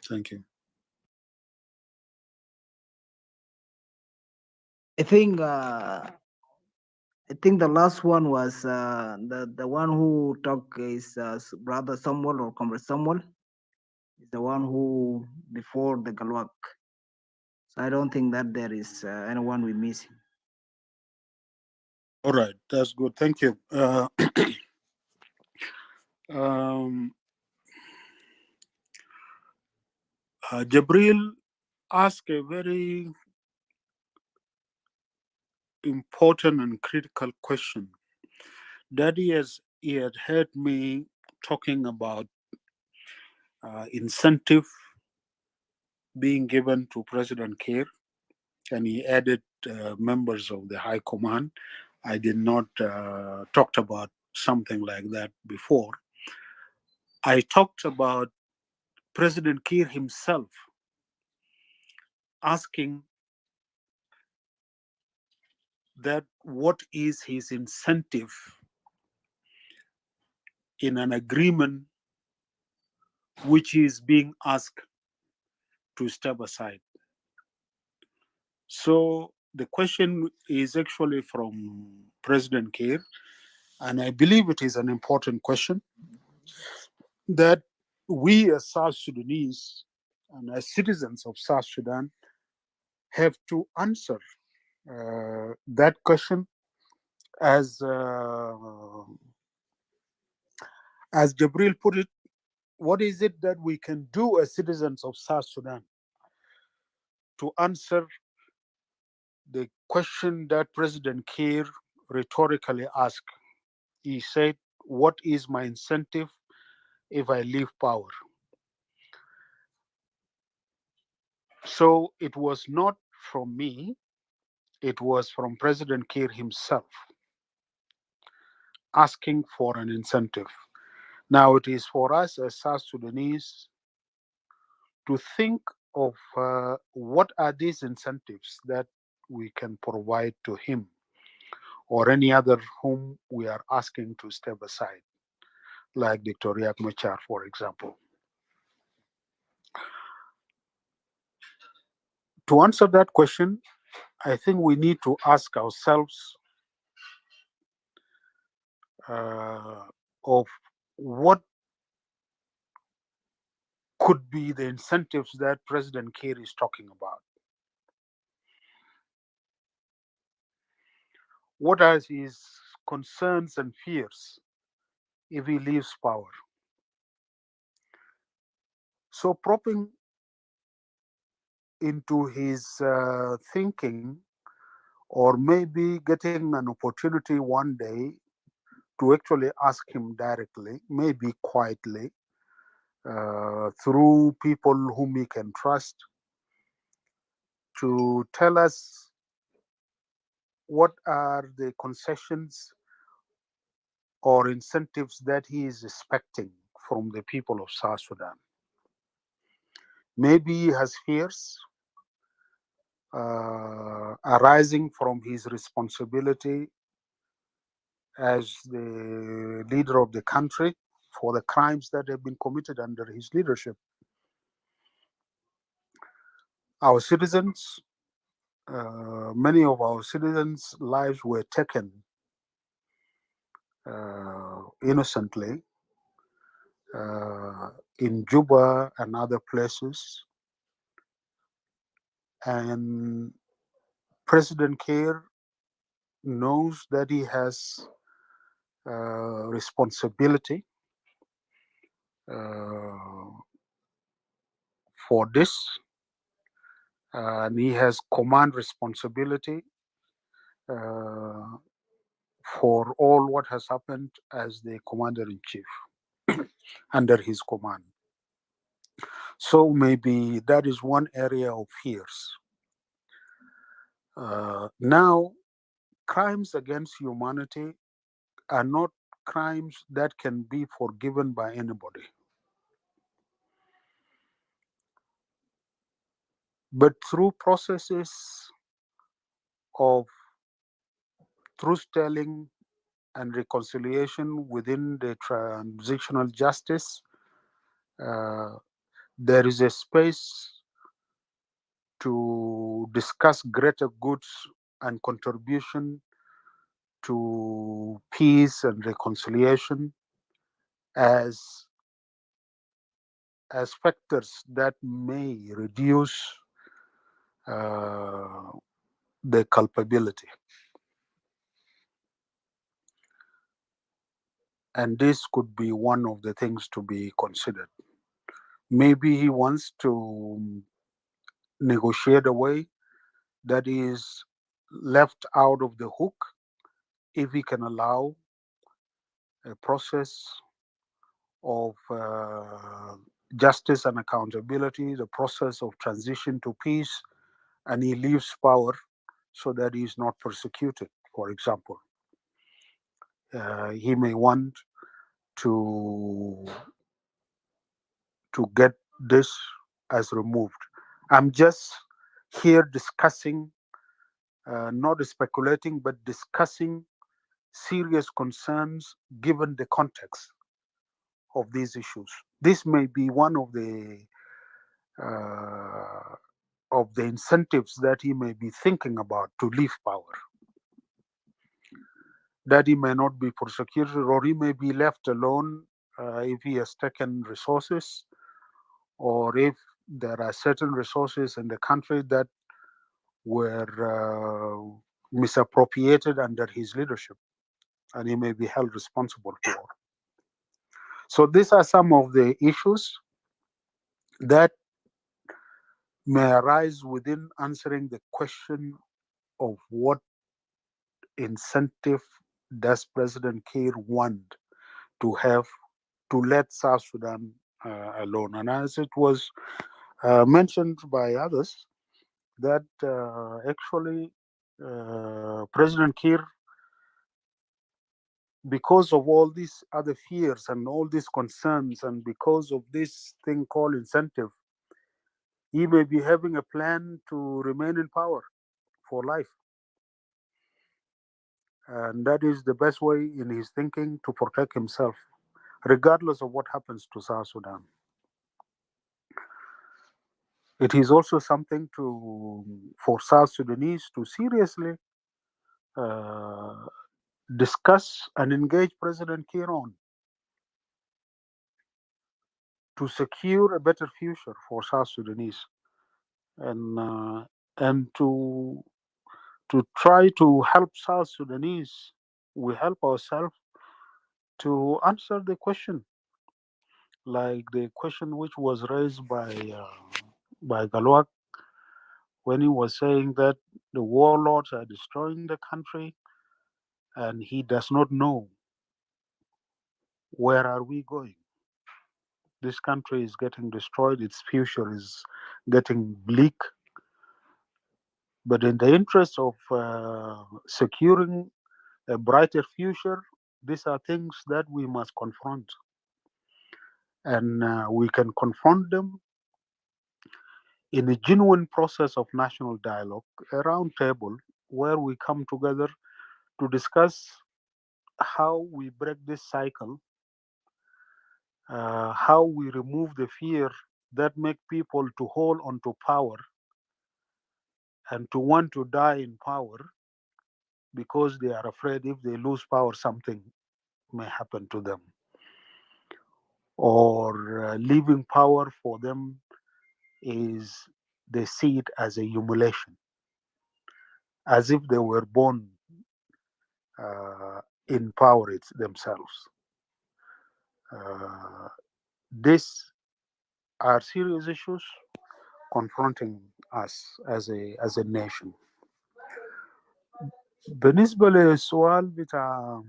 Thank you. I think the last one was the one who talked is Brother Samuel or Comrade Samuel is the one who before the Galwak. I don't think that there is anyone we miss. All right, that's good. Thank you. Um, Jabril asked a very important and critical question that he had heard me talking about incentive being given to President Kiir, and he added members of the High Command. I did not talked about something like that before. I talked about President Kiir himself asking that what is his incentive in an agreement which is being asked to step aside. So the question is actually from President Kiir, and I believe it is an important question that we as South Sudanese and as citizens of South Sudan have to answer that question as Jabril put it. What is it that we can do as citizens of South Sudan to answer the question that President Kiir rhetorically asked? He said, "What is my incentive if I leave power?" So it was not from me, it was from President Kiir himself asking for an incentive. Now it is for us as South Sudanese to think of what are these incentives that we can provide to him or any other whom we are asking to step aside, like Dr. Riek Machar, for example. To answer that question, I think we need to ask ourselves of what could be the incentives that President Kiir is talking about. What are his concerns and fears if he leaves power? So, propping into his thinking, or maybe getting an opportunity one day to actually ask him directly, maybe quietly, through people whom he can trust, to tell us what are the concessions or incentives that he is expecting from the people of South Sudan. Maybe he has fears arising from his responsibility as the leader of the country for the crimes that have been committed under his leadership. Our citizens, many of our citizens' lives were taken innocently in Juba and other places. And President Kiir knows that he has responsibility for this, and he has command responsibility for all what has happened as the commander-in-chief under his command. So maybe that is one area of fears. Now, crimes against humanity are not crimes that can be forgiven by anybody. But through processes of truth-telling and reconciliation within the transitional justice, there is a space to discuss greater goods and contribution to peace and reconciliation as factors that may reduce the culpability. And this could be one of the things to be considered. Maybe he wants to negotiate a way that is left out of the hook if he can allow a process of justice and accountability, the process of transition to peace, and he leaves power so that he is not persecuted, for example. He may want to get this as removed. I'm just here discussing, not speculating, but discussing serious concerns given the context of these issues. This may be one of the incentives that he may be thinking about to leave power. That he may not be persecuted, or he may be left alone if he has taken resources, or if there are certain resources in the country that were misappropriated under his leadership, and he may be held responsible for. So these are some of the issues that may arise within answering the question of what incentive does President Kiir want to have to let South Sudan alone. And as it was mentioned by others, that actually President Kiir, because of all these other fears and all these concerns, and because of this thing called incentive, he may be having a plan to remain in power for life. And that is the best way in his thinking to protect himself, regardless of what happens to South Sudan. It is also something for South Sudanese to seriously discuss and engage President Kiir on, to secure a better future for South Sudanese, and to try to help South Sudanese. We help ourselves to answer the question, like the question which was raised by Galwak, when he was saying that the warlords are destroying the country, and he does not know where are we going. This country is getting destroyed. Its future is getting bleak. But in the interest of securing a brighter future, these are things that we must confront. And we can confront them in a genuine process of national dialogue, a round table where we come together to discuss how we break this cycle, how we remove the fear that make people to hold onto power and to want to die in power because they are afraid if they lose power, something may happen to them. Or leaving power for them is, they see it as a humiliation, as if they were born in power themselves. These are serious issues confronting us as a nation. بالنسبة للسؤال بتاع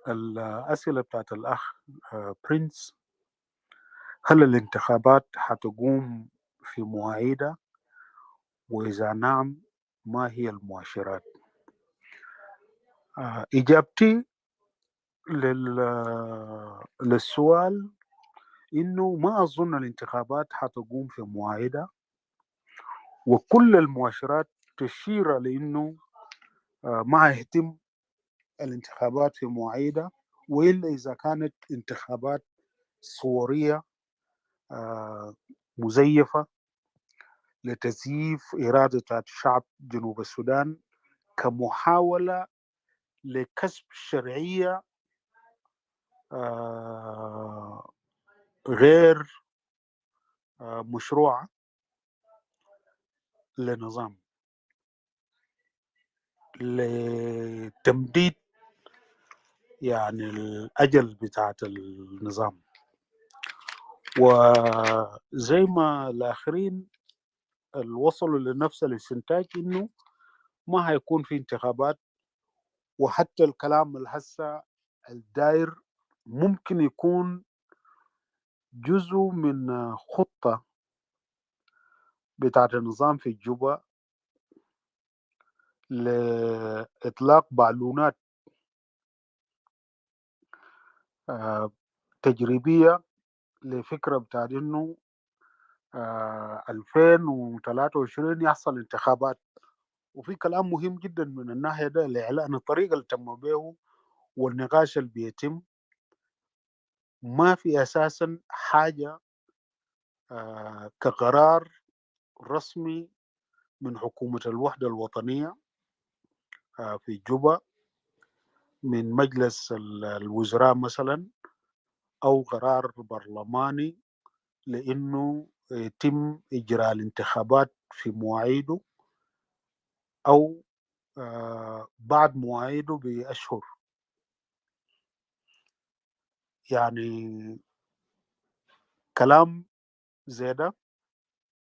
الأسئلة بتاعت الأخ برنس، هل الانتخابات حتقوم في مواعيدها؟ وإذا نعم، ما هي المؤشرات؟ إجابتي للسؤال إنه ما أظن الانتخابات حتقوم في مواعيدها، وكل المؤشرات تشير لأنه ما يتم الانتخابات في مواعيدها، وإلا إذا كانت انتخابات صورية مزيفة لتزييف إرادة شعب جنوب السودان كمحاولة لكسب شرعية غير مشروعة لنظام لتمديد يعني الأجل بتاعت النظام. وزي ما الآخرين اللي وصلوا لنفس الاستنتاج إنه ما هيكون في انتخابات، وحتى الكلام اللي هسه الداير ممكن يكون جزء من خطة بتاعت النظام في الجوبة لإطلاق بالونات تجريبية لفكرة بتاعت إنه 2023 يحصل انتخابات. وفي كلام مهم جدا من الناحية ده لإعلان الطريقة اللي تم به والنقاش اللي بيتم. ما في أساسا حاجة كقرار رسمي من حكومة الوحدة الوطنية في جوبا من مجلس الوزراء مثلا، أو قرار برلماني لأنه يتم إجراء الانتخابات في مواعيده أو بعد مواعيده بأشهر. يعني كلام زي ده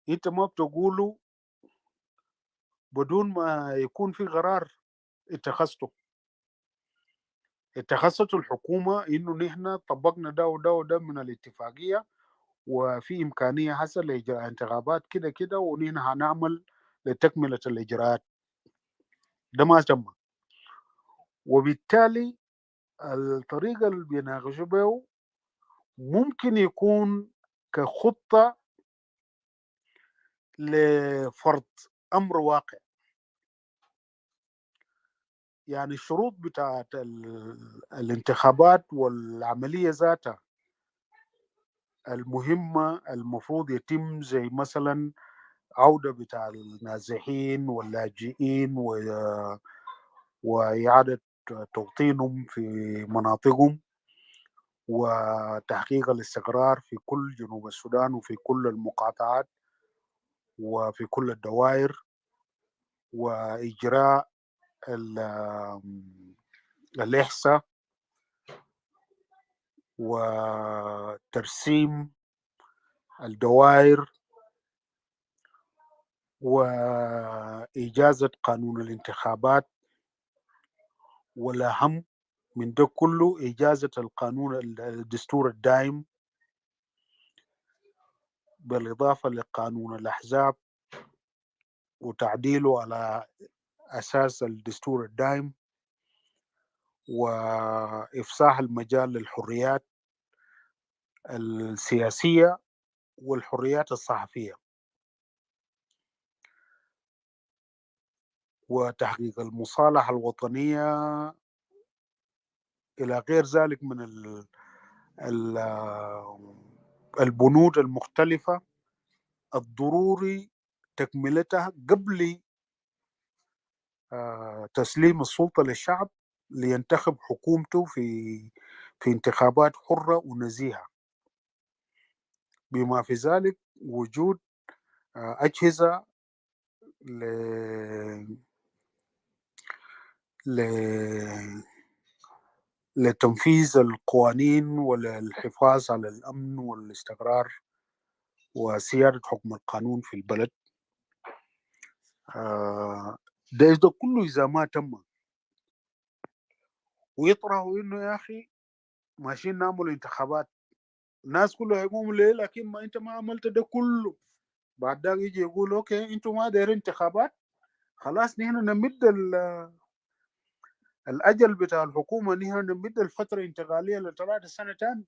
أنت ما بتقوله بدون ما يكون في قرار اتخذته الحكومة إنه نحن طبقنا ده وده وده من الاتفاقية، وفي إمكانية حصل لإجراء انتخابات كده كده، ونحن هنعمل لتكملة الإجراءات. ده ما تم. وبالتالي الطريقة اللي بيناقشوا بيه ممكن يكون كخطة لفرض أمر واقع. يعني الشروط بتاعت الانتخابات والعملية ذاتها المهمة المفروض يتم، زي مثلا عودة بتاع النازحين واللاجئين وإعادة توطينهم في مناطقهم، وتحقيق الاستقرار في كل جنوب السودان وفي كل المقاطعات وفي كل الدوائر، وإجراء الإحصاء وترسيم الدوائر وإجازة قانون الانتخابات، والأهم من ده كله إجازة القانون الدستور الدائم، بالإضافة لقانون الأحزاب وتعديله على أساس الدستور الدائم، وإفساح المجال للحريات السياسية والحريات الصحفية، وتحقيق المصالحة الوطنية إلى غير ذلك من البنود المختلفة الضروري تكملتها قبل تسليم السلطة للشعب لينتخب حكومته في انتخابات حرة ونزيهة، بما في ذلك وجود أجهزة لتنفيذ القوانين والحفاظ على الأمن والاستقرار وسيادة حكم القانون في البلد. ده كله إذا ما تم، ويطرحوا إنه يا أخي ماشيين نعمل انتخابات، الناس كلها يقوموا ليه لكن ما أنت ما عملت ده كله. بعد ذلك يجي يقول أوكي أنتوا ما دايرين انتخابات، خلاص نحن نمد الأجل بتاع الحكومة، نحن نمد الفترة الانتقالية ل3 سنة تاني.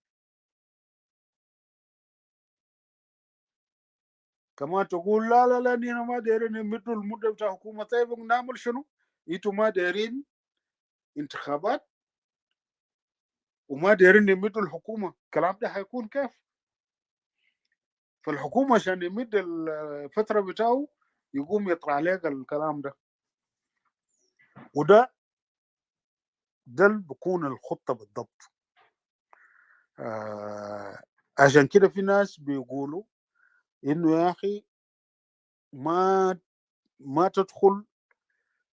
كما تقول لا لا لا نحن ما دايرين نمدوا المدة بتاع الحكومة. طيب نعمل شنو؟ انتوا ما دايرين انتخابات وما دايرين نمدوا الحكومة، الكلام ده هيكون كيف؟ فالحكومة عشان يمد الفترة بتاعه يقوم يطلع عليك الكلام ده، وده بكون الخطة بالضبط. عشان كده في ناس بيقولوا إنه يا أخي ما ما تدخل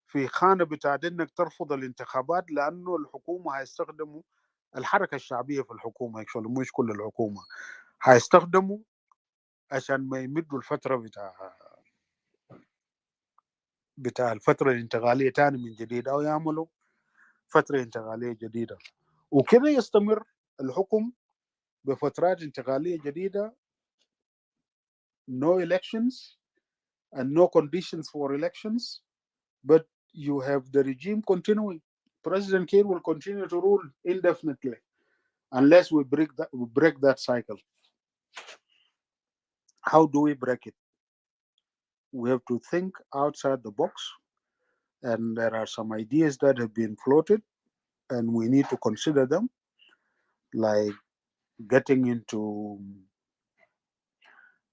في خانة بتاعت انك ترفض الانتخابات، لانه الحكومة هيستخدموا الحركة الشعبية في الحكومة، مش كل الحكومة هيستخدموا عشان ما يمدوا الفترة بتاع الفترة الانتقالية تاني من جديد، او يعملوا فترة انتقالية جديدة، وكده يستمر الحكم بفترات انتقالية جديدة. No elections and no conditions for elections, but you have the regime continuing. President Kiir will continue to rule indefinitely unless we break that cycle. How do we break it? We have to think outside the box, and there are some ideas that have been floated, and we need to consider them, like getting into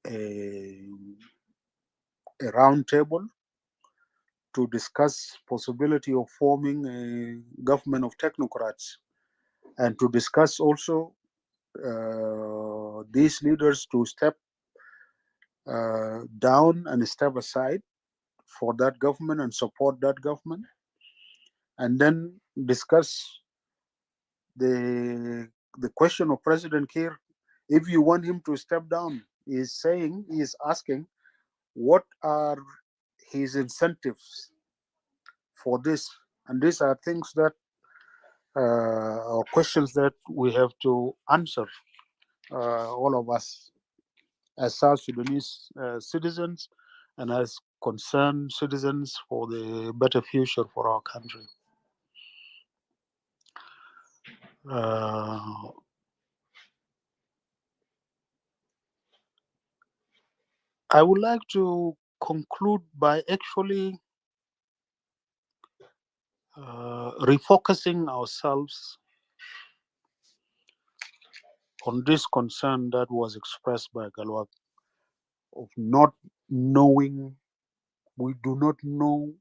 a round table to discuss possibility of forming a government of technocrats, and to discuss also these leaders to step down and step aside for that government and support that government, and then discuss the question of President Kiir. If you want him to step down, he is asking what are his incentives for this, and these are things that or questions that we have to answer, all of us as South Sudanese citizens and as concerned citizens for the better future for our country. I would like to conclude by actually refocusing ourselves on this concern that was expressed by Galwak of not knowing, we do not know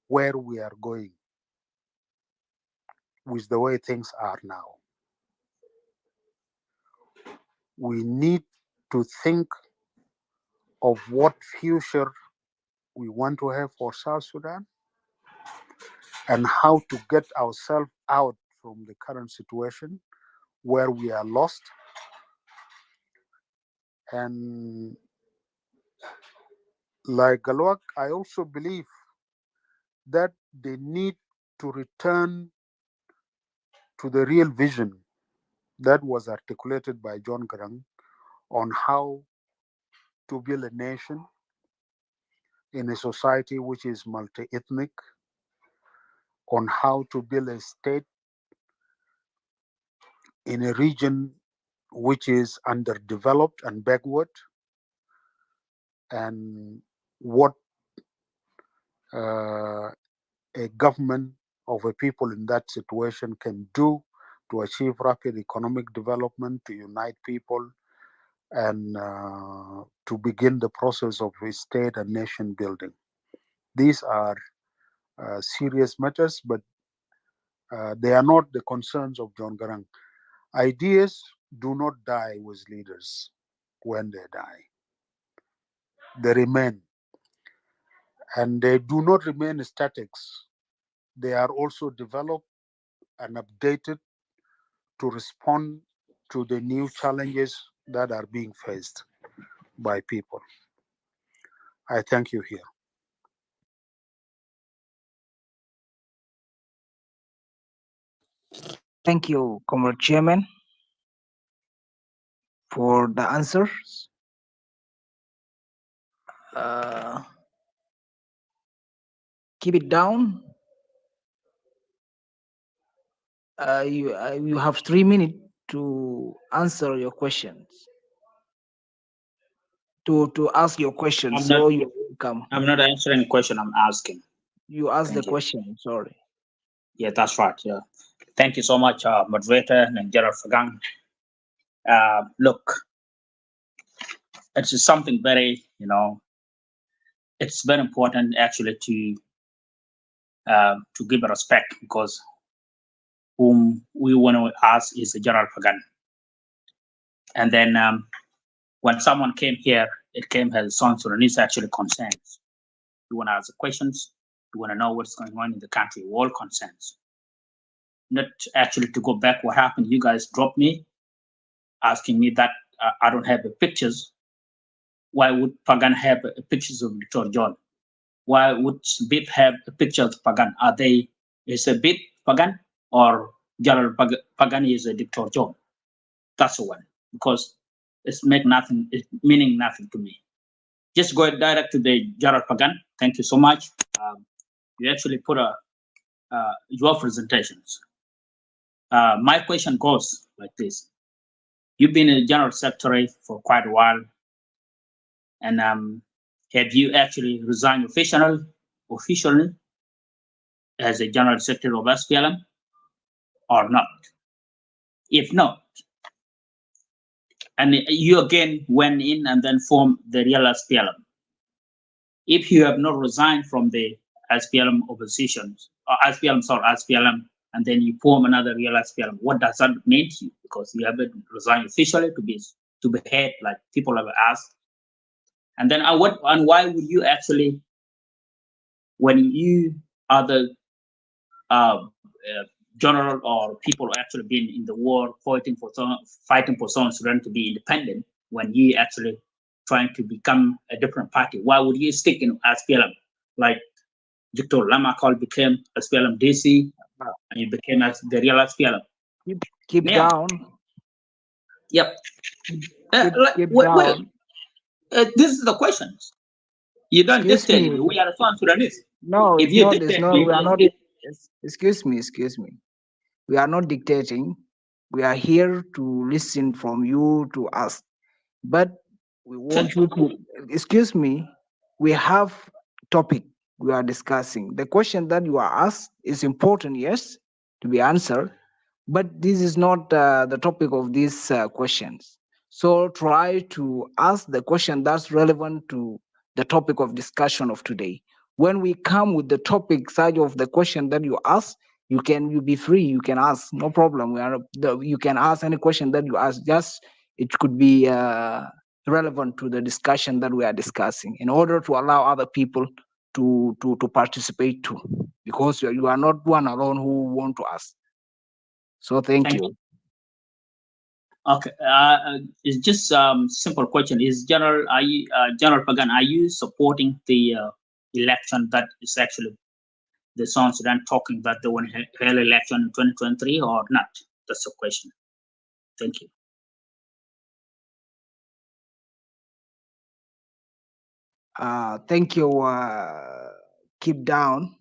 where we are going with the way things are now. We need to think of what future we want to have for South Sudan and how to get ourselves out from the current situation where we are lost. And like Galwak, I also believe that they need to return to the real vision that was articulated by John Garang on how to build a nation in a society which is multi-ethnic, on how to build a state in a region which is underdeveloped and backward, and what a government of a people in that situation can do to achieve rapid economic development, to unite people, and to begin the process of state and nation building. These are serious matters, but they are not the concerns of John Garang. Ideas do not die with leaders when they die. They remain. And they do not remain statics. They are also developed and updated to respond to the new challenges that are being faced by people. I thank you here. Thank you, Comrade Chairman, for the answers. Keep it down. You have 3 minutes to answer your questions. To ask your questions. I'm So not. you're welcome. I'm not answering the question. I'm asking. You ask the Thank you. question. Sorry. Yeah, that's right. Yeah. Thank you so much, moderator and Gerald Fagang. Look, it's something very, it's very important actually to give a respect, because whom we want to ask is Gerald Fagang. And then when someone came here, it came as South Sudanese actually concerns. We want to ask questions. We want to know what's going on in the country. All concerns. Not actually to go back. What happened? You guys dropped me, asking me that I don't have the pictures. Why would Pagan have pictures of Dr. John? Why would Bit have a picture of Pagan? Is a Bit Pagan or General Pagan is a Dr. John? That's the one, because it's meaning nothing to me. Just go direct to the General Pagan. Thank you so much. You actually put your presentations. My question goes like this. You've been a general secretary for quite a while, and have you actually resigned officially as a general secretary of SPLM or not? If not, and you again went in and then formed the real SPLM. If you have not resigned from the SPLM opposition, or SPLM, and then you form another real SPLM, what does that mean to you? Because you haven't resigned officially to be head like people have asked. And then why would you actually, when you are the general or people actually been in the war fighting for South Sudan to be independent, when you actually trying to become a different party, why would you stick in SPLM? Like Dr. Lamakol became SPLM DC, and you became the real SPLM. Keep down. Yep. Keep down. This is the question. You don't dictate me. We are South Sudanese. No, if it's you not. dictate It's not. me, We are not. Excuse me. We are not dictating. We are here to listen from you to us. But we want you to, excuse me, we have topic we are discussing. The question that you are asked is important, yes, to be answered, but this is not the topic of these questions. So try to ask the question that's relevant to the topic of discussion of today. When we come with the topic side of the question that you ask, you be free, you can ask, no problem. You can ask any question that you ask, just it could be relevant to the discussion that we are discussing, in order to allow other people to participate too, because you are not one alone who want to ask. So thank you. Okay, it's just simple question. Is General Pagan, are you supporting the election that is actually the South Sudan talking that they want to held election in 2023 or not? That's the question. Thank you. Thank you. Keep down.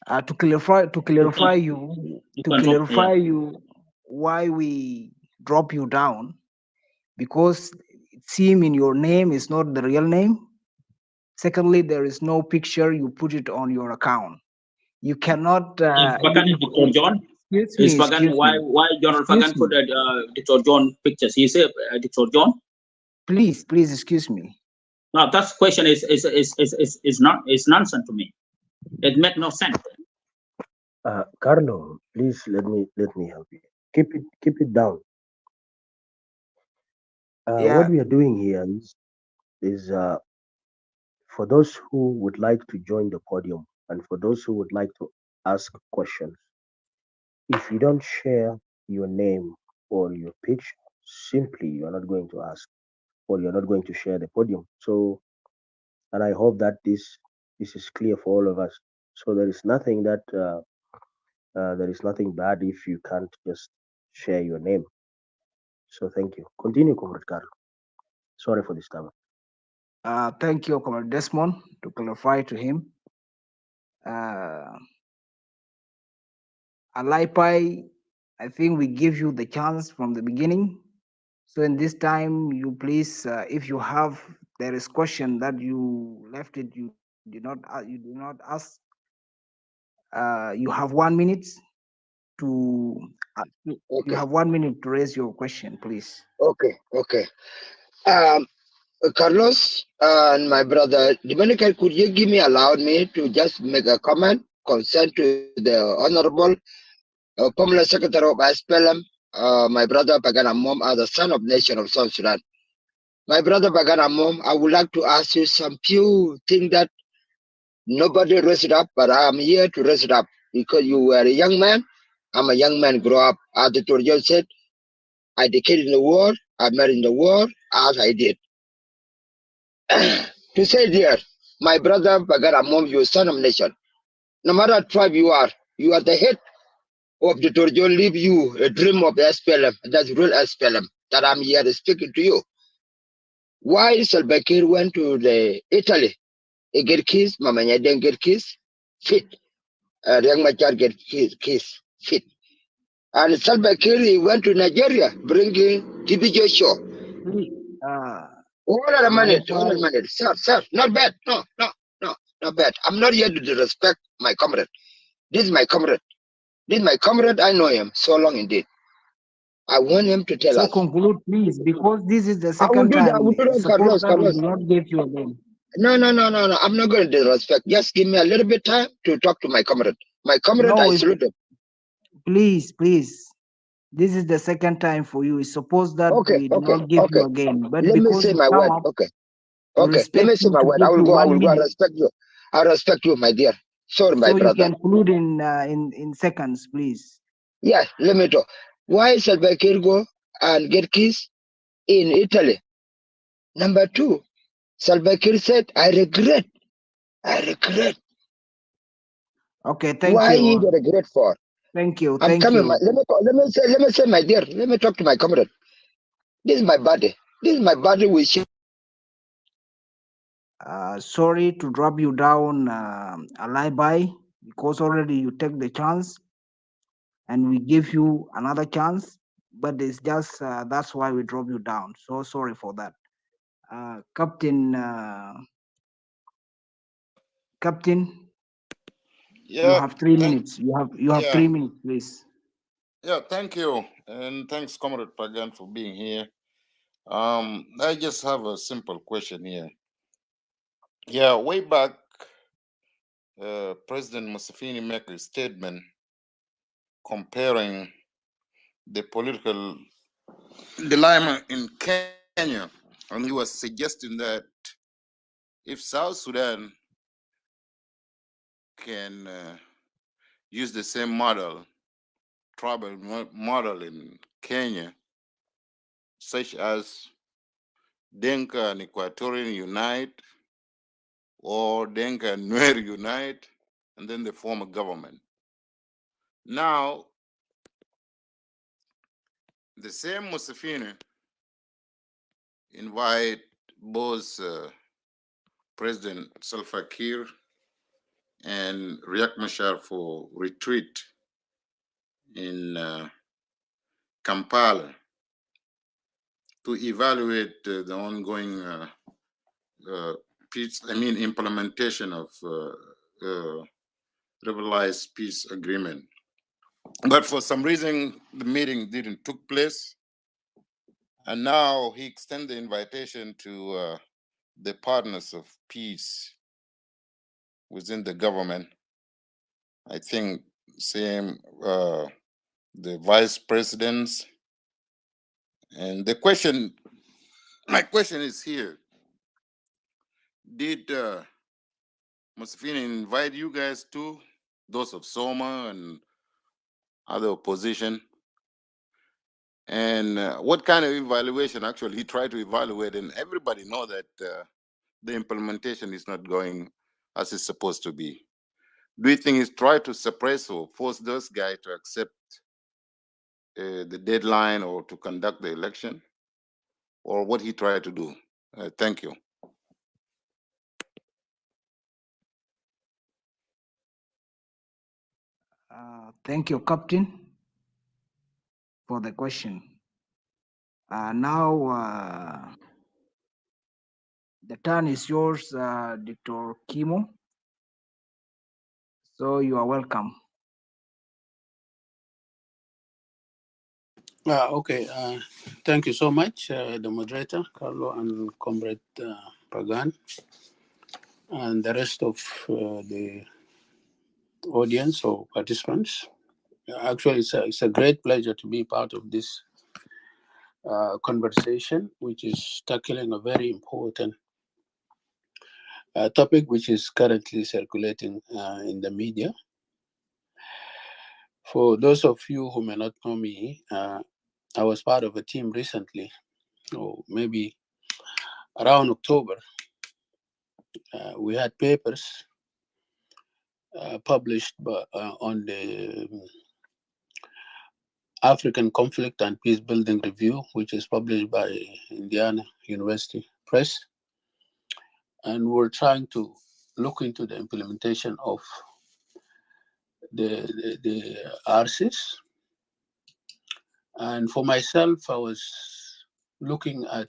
To clarify you why we drop you down, because it seems in your name is not the real name. Secondly, there is no picture you put it on your account. You cannot. Dr. John? Excuse me. Why General Pagan put Dr. John pictures? He said Dr. John. Please, excuse me. No, that question is nonsense to me. It makes no sense. Carlo, please let me help you. Keep it down. What we are doing here is for those who would like to join the podium and for those who would like to ask questions. If you don't share your name or your picture, simply you are not going to ask, or you're not going to share the podium. So, and I hope that this is clear for all of us. So there is nothing that there is nothing bad if you can't just share your name. So thank you. Continue, Comrade Carlo. Sorry for this time. Thank you, Comrade Desmond, to clarify to him. Alaipai, I think we give you the chance from the beginning. So in this time, you please, if you have, there is question that you left it, you do not ask. You have 1 minute to. Okay. You have 1 minute to raise your question, please. Okay. Carlos and my brother Dominican, could you allow me to just make a comment concern to the Honorable Permanent Secretary of SPLM, my brother Pagan Amum, as the son of nation of South Sudan. My brother Pagan Amum, I would like to ask you some few things that Nobody raised it up, but I am here to raise it up because you were a young man. I'm a young man, grow up. As the Torjol said, I educated in the war, I married in the war, as I did. To say dear, my brother Bagar Amum, you son of nation. No matter what tribe you are the head of the Torjol, leave you a dream of the SPLM. That's real SPLM that I'm here speaking to you. Why Salva Kiir went to the Italy? He get kiss, Mama Nyadeng get kiss, fit. Riek Machar get kiss, fit. And Salva Kiir he went to Nigeria, bringing TB Joshua. Please, Hold on a minute, hold on a Mordecai, minute. Sir, not bad. No, not bad. I'm not here to disrespect my comrade. This is my comrade. This is my comrade. I know him so long indeed. I want him to tell so us. conclude, please, because this is the I will second do that. I time. will do that, Suppose that we Carlos. will not give you again. No. I'm not going to disrespect. Just give me a little bit time to talk to my comrade. My comrade, No, I salute him. please. This is the second time for you. Suppose that Okay. we do not give you again, but Let me because say you my come word. up, Okay. we Let respect me say you my to word. give you I 1 will go. I minute, respect you. I respect you, my dear. Sorry, my so you brother. can conclude in seconds, please. Yes, let me talk. Why Salva Kiir go and get kiss in Italy? Number two, Salva Kiir said, I regret. Okay, thank Why he you. regret for? Thank you. I'm Thank coming. you. Let me say, my dear. Let me talk to my comrade. This is my body. This is my body with shit. Sorry to drop you down a lie by, because already you take the chance and we give you another chance, but it's just that's why we drop you down. So sorry for that. Captain, you Yeah, have 3 thank, minutes. You have yeah, 3 minutes, please. yeah. Thank you, and thanks, Comrade Pagan, for being here. I just have a simple question here. Yeah, way back, President Museveni made a statement comparing the political dilemma in Kenya, and he was suggesting that if South Sudan can use the same model, tribal model in Kenya, such as Denka and Equatorian unite, or Denka and Nuer unite, and then they form a government. Now, the same Museveni invite both President Salva Kiir and Riek Machar for retreat in Kampala to evaluate the ongoing peace, implementation of revised peace agreement. But for some reason, the meeting didn't took place. And now he extended the invitation to the partners of peace within the government. I think same the vice presidents. And my question is here: did Museveni invite you guys too, those of Soma and other opposition? And what kind of evaluation actually he tried to evaluate? And everybody know that the implementation is not going as it's supposed to be. Do you think he's tried to suppress or force those guys to accept the deadline or to conduct the election, or what he tried to do? Thank you. Thank you, Captain, for the question. Now the turn is yours, Dr. Kimo. So you are welcome. Okay. Thank you so much, the moderator, Carlo, and Comrade Pagan, and the rest of the audience or participants. Actually, it's a great pleasure to be part of this conversation, which is tackling a very important a topic which is currently circulating in the media. For those of you who may not know me, I was part of a team recently, or maybe around October. We had papers published on the African Conflict and Peace Building Review, which is published by Indiana University Press. And we're trying to look into the implementation of the RCs. And for myself, I was looking at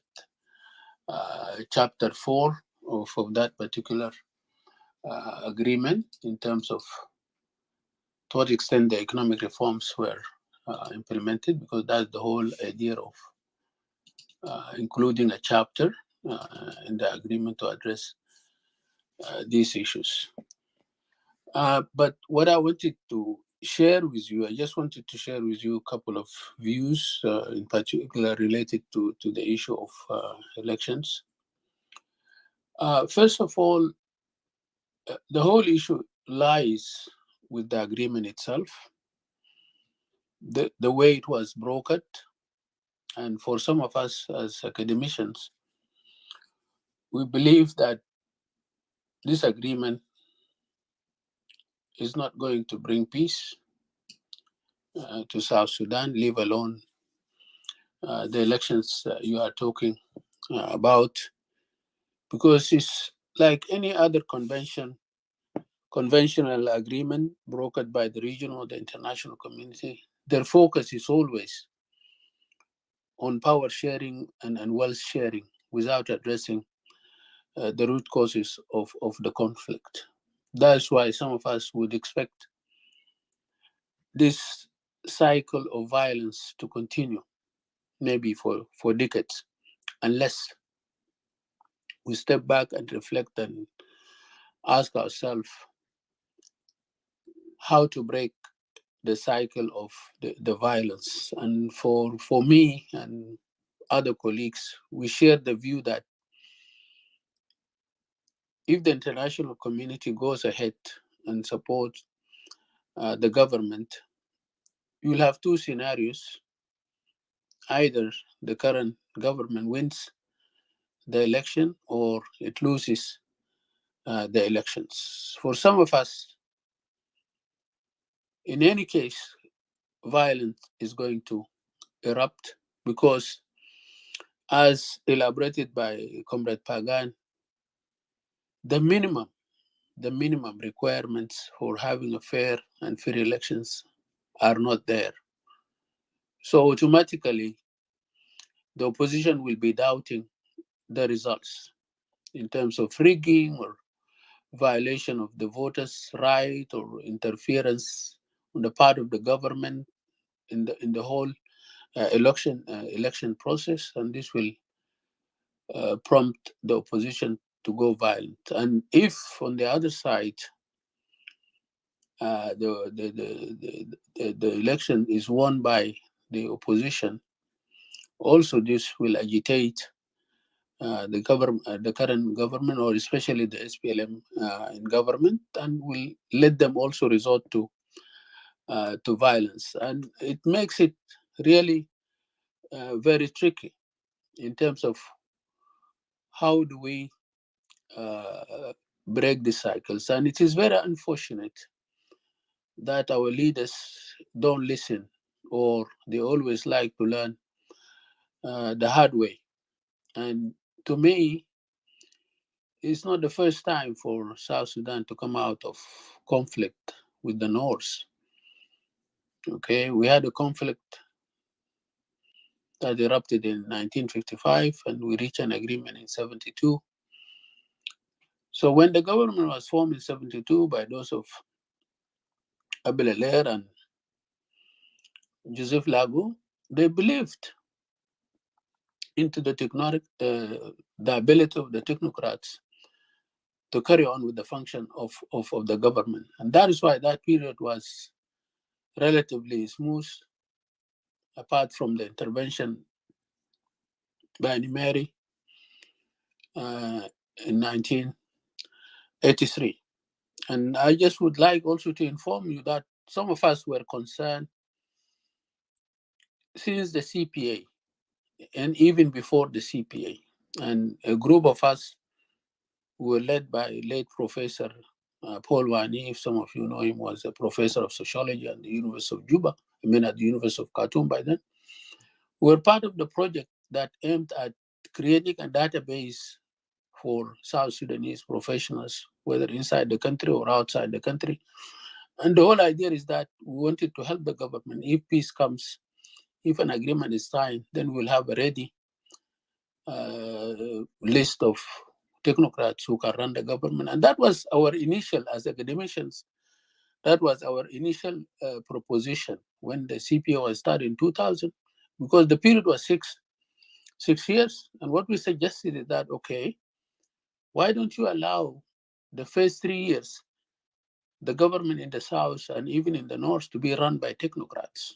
chapter 4 of that particular agreement in terms of to what extent the economic reforms were implemented, because that's the whole idea of including a chapter in the agreement to address these issues. But what I wanted to share with you, I just wanted to share with you a couple of views, in particular related to the issue of elections. First of all, the whole issue lies with the agreement itself, the way it was brokered. And for some of us as academicians, we believe that this agreement is not going to bring peace to South Sudan, leave alone the elections you are talking about, because it's like any other conventional agreement brokered by the regional or the international community. Their focus is always on power sharing and wealth sharing without addressing the root causes of the conflict. That's why some of us would expect this cycle of violence to continue, maybe for decades, unless we step back and reflect and ask ourselves how to break the cycle of the violence. And for me and other colleagues, we share the view that if the international community goes ahead and supports the government, you'll have two scenarios. Either the current government wins the election or it loses the elections. For some of us, in any case, violence is going to erupt because, as elaborated by Comrade Pagan, the minimum requirements for having a fair and free elections are not there. So automatically, the opposition will be doubting the results in terms of rigging or violation of the voters' right or interference on the part of the government in the whole election process, and this will prompt the opposition to go violent. And if on the other side the election is won by the opposition, also this will agitate the current government, or especially the SPLM in government, and will let them also resort to violence. And it makes it really very tricky in terms of how do we break the cycles. And it is very unfortunate that our leaders don't listen, or they always like to learn the hard way. And to me, it's not the first time for South Sudan to come out of conflict with the North. Okay, we had a conflict that erupted in 1955, and we reached an agreement in 72. So when the government was formed in 72 by those of Abel Aller and Joseph Lagu, they believed into the ability of the technocrats to carry on with the function of the government. And that is why that period was relatively smooth, apart from the intervention by Nimeri in '83. And I just would like also to inform you that some of us were concerned since the CPA and even before the CPA. And a group of us were led by late Professor Paul Wani, if some of you know him, was a professor of sociology at the University of Juba, I mean at the University of Khartoum by then. We were part of the project that aimed at creating a database for South Sudanese professionals, whether inside the country or outside the country. And the whole idea is that we wanted to help the government. If peace comes, if an agreement is signed, then we'll have a ready list of technocrats who can run the government. And that was our initial, as academicians, that was our initial proposition when the CPO was started in 2000, because the period was six years. And what we suggested is that, okay, why don't you allow the first 3 years, the government in the South and even in the North to be run by technocrats?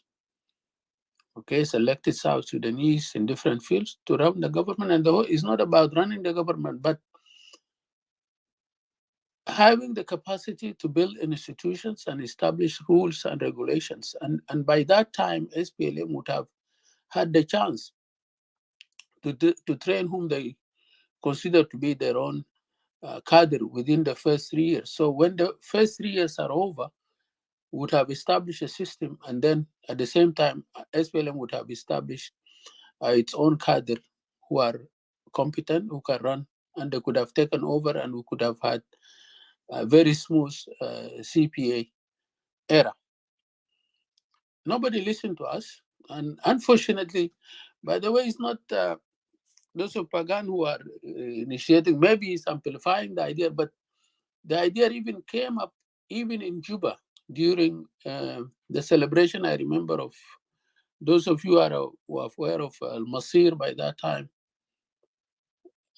Okay, selected South Sudanese in different fields to run the government. And it's not about running the government, but having the capacity to build institutions and establish rules and regulations. And by that time, SPLM would have had the chance to train whom they consider to be their own cadre within the first 3 years. So when the first 3 years are over, would have established a system, and then at the same time, SPLM would have established its own cadre who are competent, who can run, and they could have taken over, and we could have had a very smooth CPA era. Nobody listened to us, and unfortunately, by the way, it's not those of Pagan who are initiating, maybe it's amplifying the idea, but the idea even came up even in Juba during the celebration. I remember of those of you who are aware of Al-Masir by that time,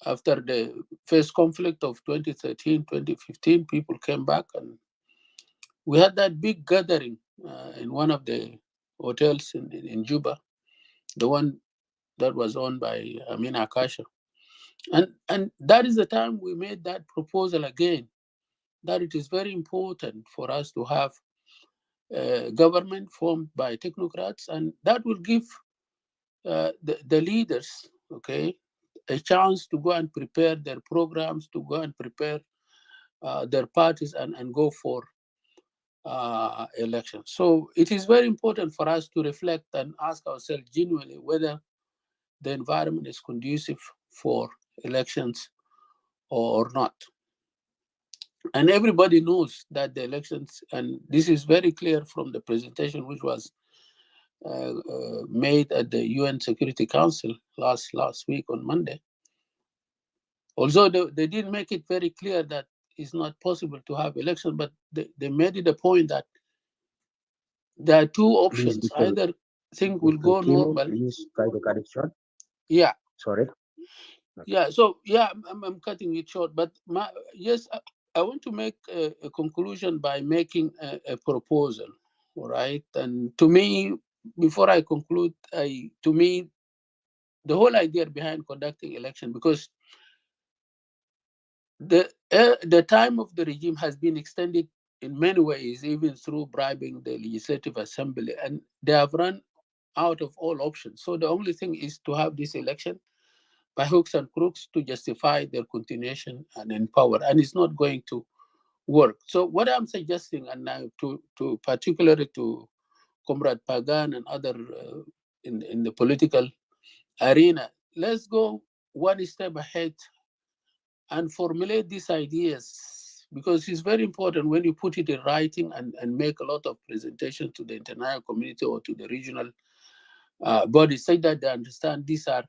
after the first conflict of 2013, 2015, people came back and we had that big gathering in one of the hotels in Juba, the one that was owned by Amin Akasha. And that is the time we made that proposal again, that it is very important for us to have a government formed by technocrats, and that will give the leaders, okay, a chance to go and prepare their programs, to go and prepare their parties and go for elections. So it is very important for us to reflect and ask ourselves genuinely whether the environment is conducive for elections or not. And everybody knows that the elections, and this is very clear from the presentation which was made at the UN Security Council last week on Monday. Although they didn't make it very clear that it's not possible to have elections, but they made it a point that there are two Please, options. Either things will go normal. please try to cut it short. Yeah. Sorry. Yeah. So yeah, I'm cutting it short. But yes, I want to make a conclusion by making a proposal. All right. And to me, before I conclude, to me, the whole idea behind conducting election, because the time of the regime has been extended in many ways, even through bribing the legislative assembly, and they have run out of all options. So the only thing is to have this election by hooks and crooks to justify their continuation and in power, and it's not going to work. So what I'm suggesting, and now to particularly to Comrade Pagan and other in the political arena, let's go one step ahead and formulate these ideas, because it's very important when you put it in writing and make a lot of presentations to the international community or to the regional bodies, so that they understand these are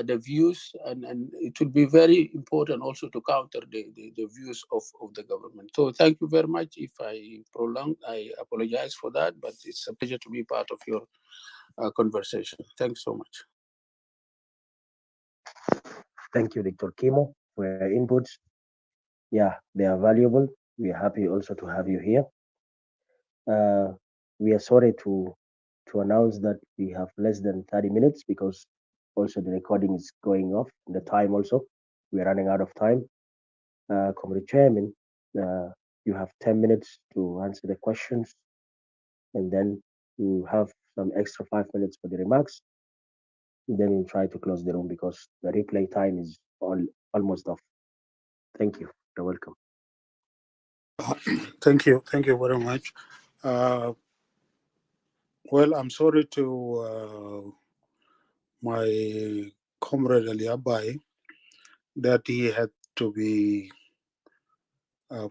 the views, and it will be very important also to counter the views of the government. So thank you very much. If I prolong, I apologize for that, but it's a pleasure to be part of your conversation. Thanks so much. Thank you, Dr. Kimo, for your inputs. Yeah, they are valuable. We are happy also to have you here. We are sorry to announce that we have less than 30 minutes because also the recording is going off. The time also, we are running out of time. Comrade Chairman, you have 10 minutes to answer the questions, and then you have some extra 5 minutes for the remarks. And then we'll try to close the room because the replay time is almost off. Thank you. You're welcome. Thank you very much. Well, I'm sorry to my comrade Ali Abai that he had to be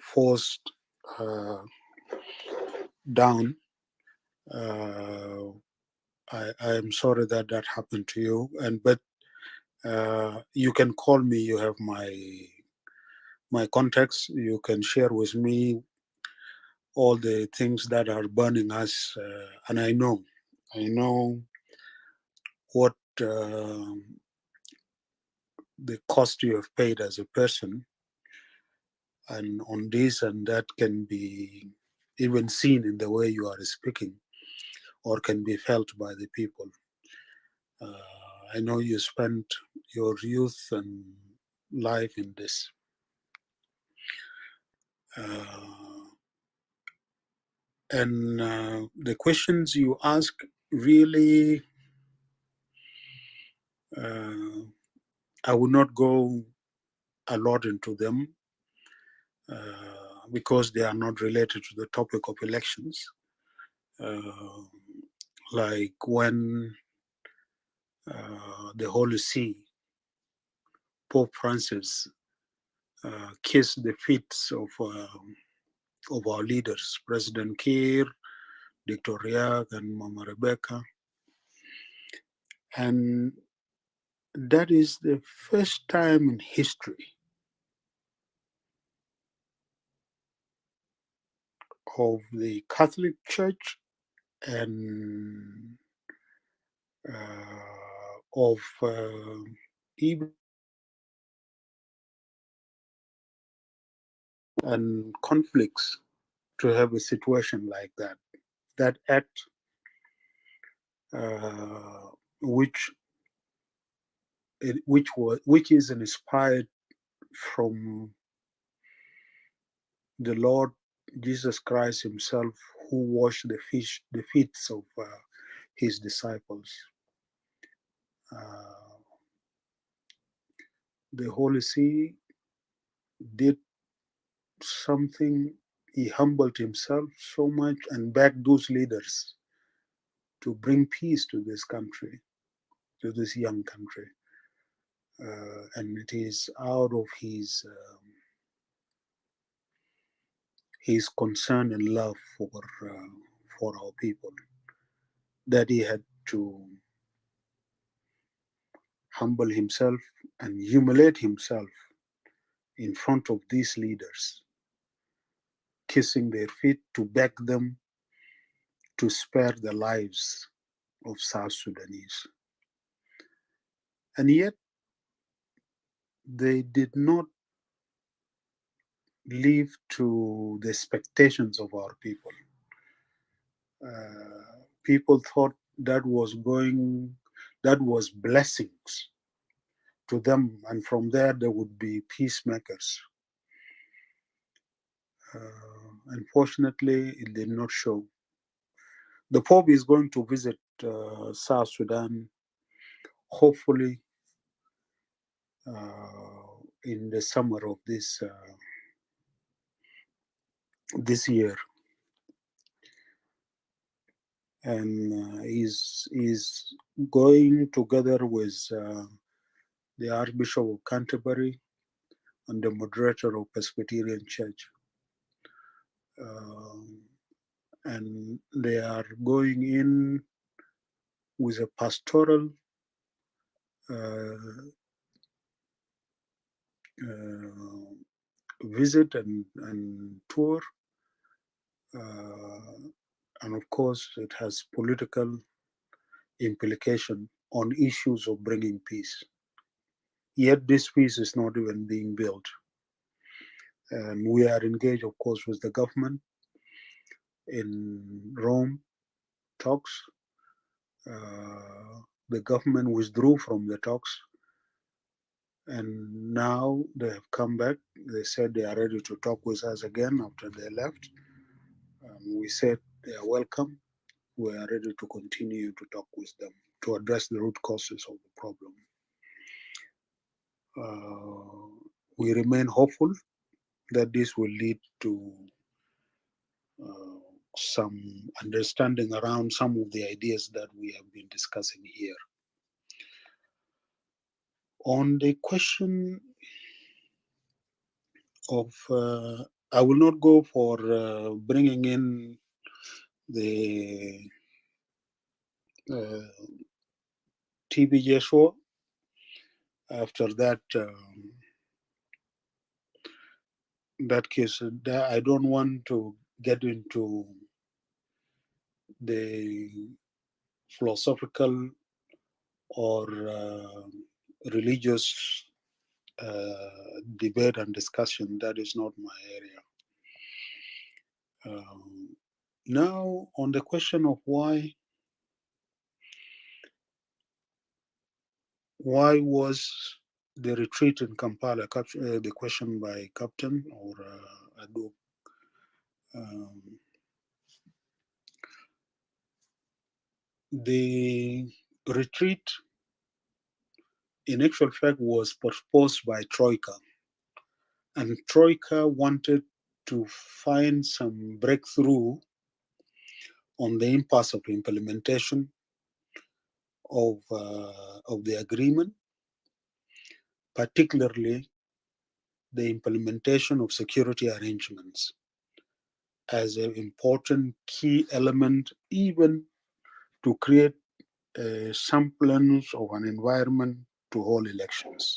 forced down. I am sorry that happened to you, but you can call me. You have my contacts. You can share with me all the things that are burning us, and I know what the cost you have paid as a person, and on this and that can be even seen in the way you are speaking, or can be felt by the people. I know you spent your youth and life in this. And the questions you ask really, I will not go a lot into them because they are not related to the topic of elections. Like when the Holy See, Pope Francis, kissed the feet of our leaders, President Kiir, Dr. Riek, and Mama Rebecca. And that is the first time in history of the Catholic Church and of even and conflicts to have a situation like that. That act, which is inspired from the Lord Jesus Christ Himself, who washed the feet of His disciples. The Holy See did something. He humbled himself so much and begged those leaders to bring peace to this country, to this young country. And it is out of his concern and love for our people that he had to humble himself and humiliate himself in front of these leaders, kissing their feet to beg them to spare the lives of South Sudanese. And yet, they did not live to the expectations of our people. People thought that was blessings to them, and from there they would be peacemakers. Unfortunately, it did not show. The Pope is going to visit South Sudan, hopefully in the summer of this year, and he's going together with the Archbishop of Canterbury and the moderator of Presbyterian Church. And they are going in with a pastoral visit and tour. And of course, it has political implication on issues of bringing peace. Yet this peace is not even being built. And we are engaged, of course, with the government in Rome talks. The government withdrew from the talks And now they have come back. They said they are ready to talk with us again after they left. We said they are welcome. We are ready to continue to talk with them to address the root causes of the problem. We remain hopeful that this will lead to some understanding around some of the ideas that we have been discussing here. On the question of, I will not go for bringing in the TB Joshua. After that, that case, I don't want to get into the philosophical or religious debate and discussion. That is not my area. Now, on the question of why was the retreat in Kampala, the question by Captain or Adu, the retreat in actual fact was proposed by Troika, and Troika wanted to find some breakthrough on the impasse of implementation of the agreement, particularly the implementation of security arrangements as an important key element, even to create a semblance of an environment to hold elections.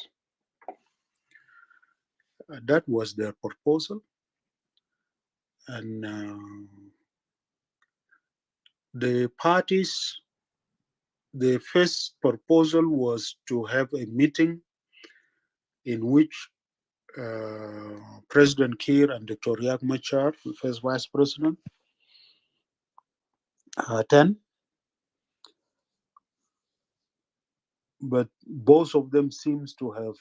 That was their proposal. And the parties, the first proposal was to have a meeting in which President Kiir and Dr. Riek Machar, the first vice president, attend. But both of them seems to have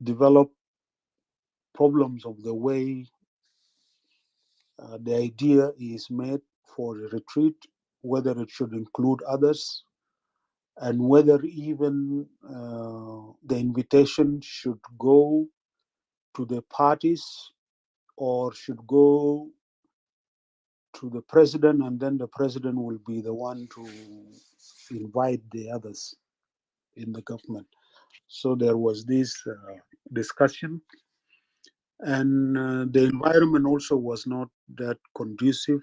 developed problems of the way the idea is made for a retreat, whether it should include others, and whether even the invitation should go to the parties or should go to the president, and then the president will be the one to invite the others in the government. So there was this discussion, and the environment also was not that conducive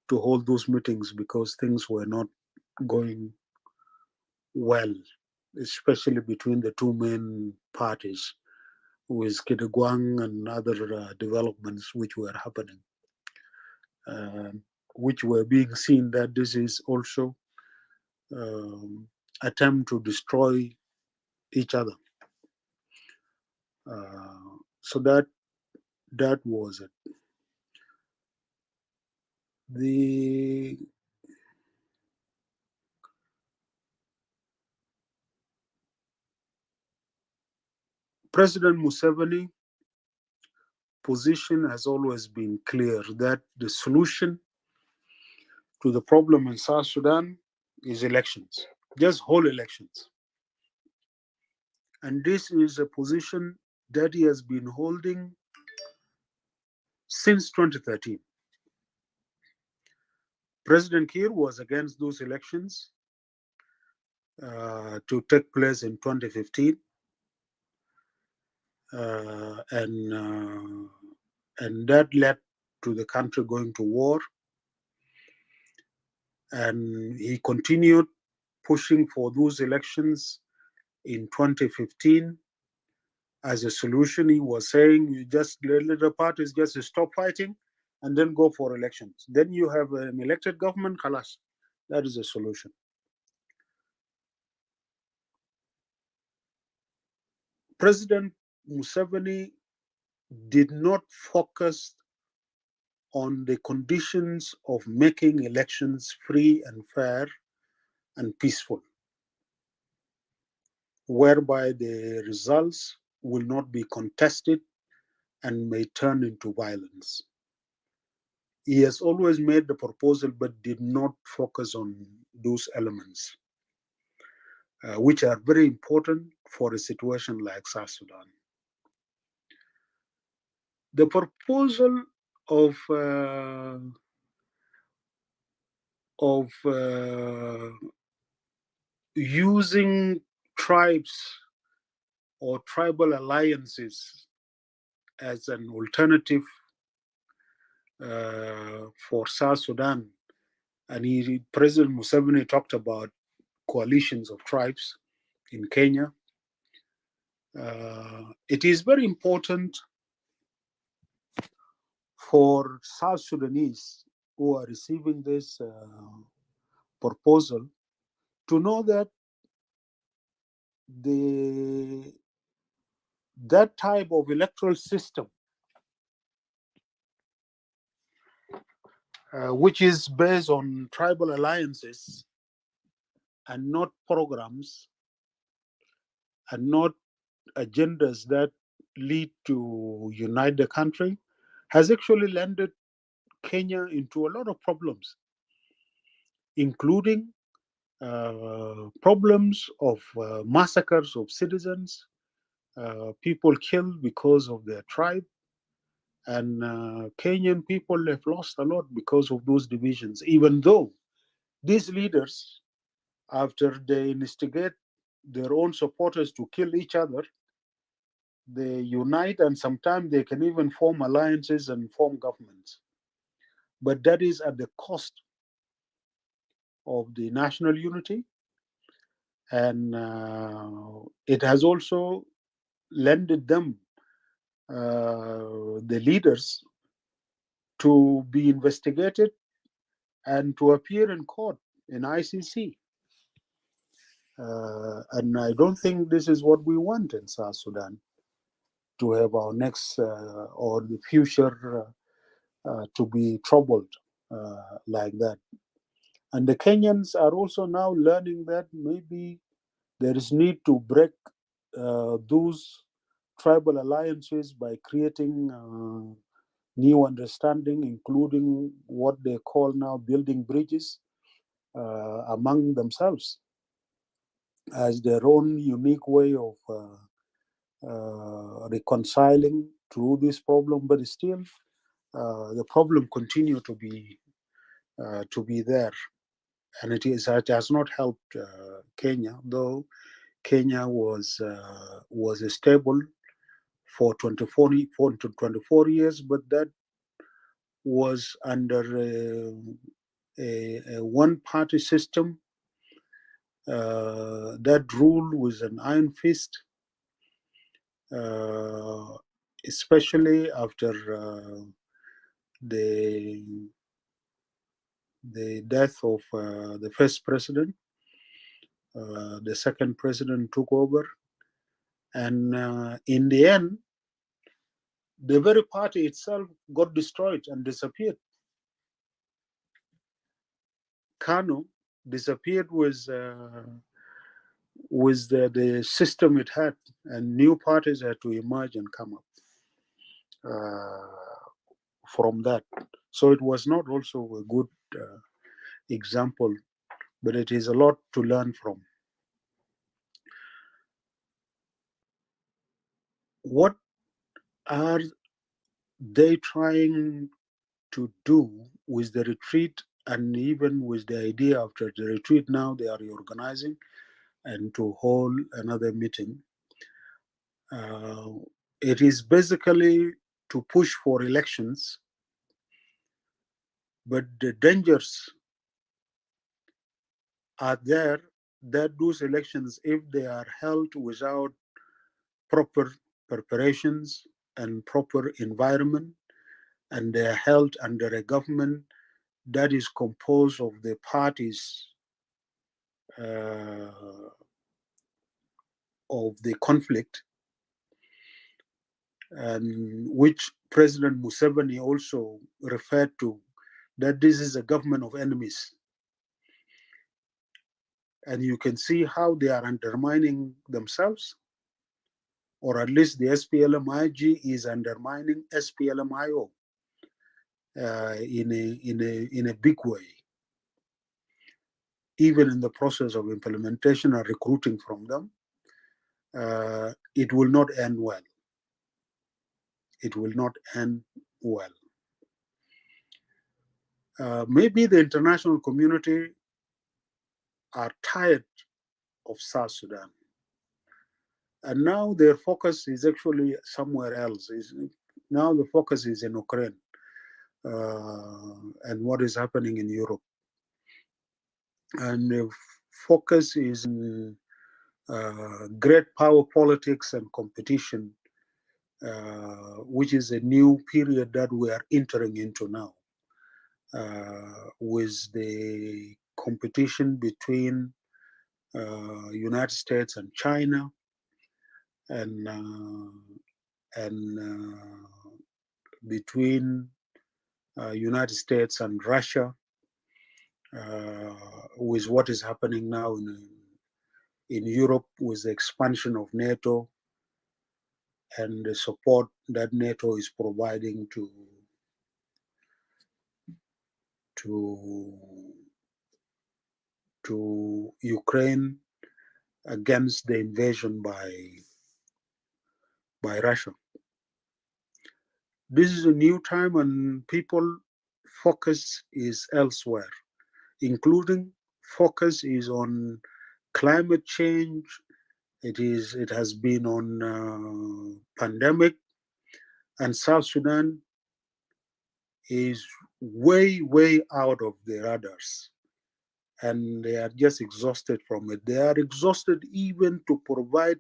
to hold those meetings because things were not going well, especially between the two main parties, with Kitagwang and other developments which were happening, which were being seen that this is also attempt to destroy each other. So that was it. The President Museveni position has always been clear that the solution to the problem in South Sudan is elections, just whole elections. And this is a position that he has been holding since 2013. President Kiir was against those elections to take place in 2015. And that led to the country going to war. And he continued pushing for those elections in 2015 as a solution. He was saying, you just let the parties just stop fighting and then go for elections. Then you have an elected government, khalas. That is a solution. President Museveni did not focus on the conditions of making elections free and fair and peaceful. whereby the results will not be contested and may turn into violence. He has always made the proposal but did not focus on those elements, which are very important for a situation like South Sudan. The proposal of using tribes or tribal alliances as an alternative for South Sudan, and President Museveni talked about coalitions of tribes in Kenya. It is very important for South Sudanese who are receiving this proposal to know that that type of electoral system, which is based on tribal alliances and not programs and not agendas that lead to unite the country, has actually landed Kenya into a lot of problems, including problems of massacres of citizens, people killed because of their tribe, and Kenyan people have lost a lot because of those divisions, even though these leaders, after they instigate their own supporters to kill each other, they unite, and sometimes they can even form alliances and form governments. But that is at the cost of the national unity, and it has also lended them, the leaders, to be investigated and to appear in court in ICC. And I don't think this is what we want in South Sudan, to have our next or the future to be troubled like that. And the Kenyans are also now learning that maybe there is need to break those tribal alliances by creating new understanding, including what they call now building bridges among themselves as their own unique way of reconciling through this problem. But still, the problem continue to be there, and it has not helped Kenya, though Kenya was stable for 24 years, but that was under a one-party system that ruled with an iron fist, especially after the death of the first president. The second president took over, and in the end, the very party itself got destroyed and disappeared. KANU disappeared with the system it had, and new parties had to emerge and come up from that. So it was not also a good example, but it is a lot to learn from. What are they trying to do with the retreat, and even with the idea after the retreat now they are reorganizing and to hold another meeting? It is basically to push for elections, but the dangers are there that those elections, if they are held without proper preparations and proper environment, and they are held under a government that is composed of the parties of the conflict, and which President Museveni also referred to, that this is a government of enemies. And you can see how they are undermining themselves, or at least the SPLM-IG is undermining SPLM-IO in a big way, even in the process of implementation and recruiting from them. It will not end well. It will not end well. Maybe the international community are tired of South Sudan, and now their focus is actually somewhere else. Now the focus is in Ukraine and what is happening in Europe, and the focus is in great power politics and competition, which is a new period that we are entering into now, with the competition between United States and China, and between United States and Russia, with what is happening now in Europe, with the expansion of NATO and the support that NATO is providing to Ukraine against the invasion by Russia. This is a new time, and people focus is elsewhere, including focus is on climate change. It has been on pandemic, and South Sudan is way out of the radars, and they are just exhausted from it. They are exhausted even to provide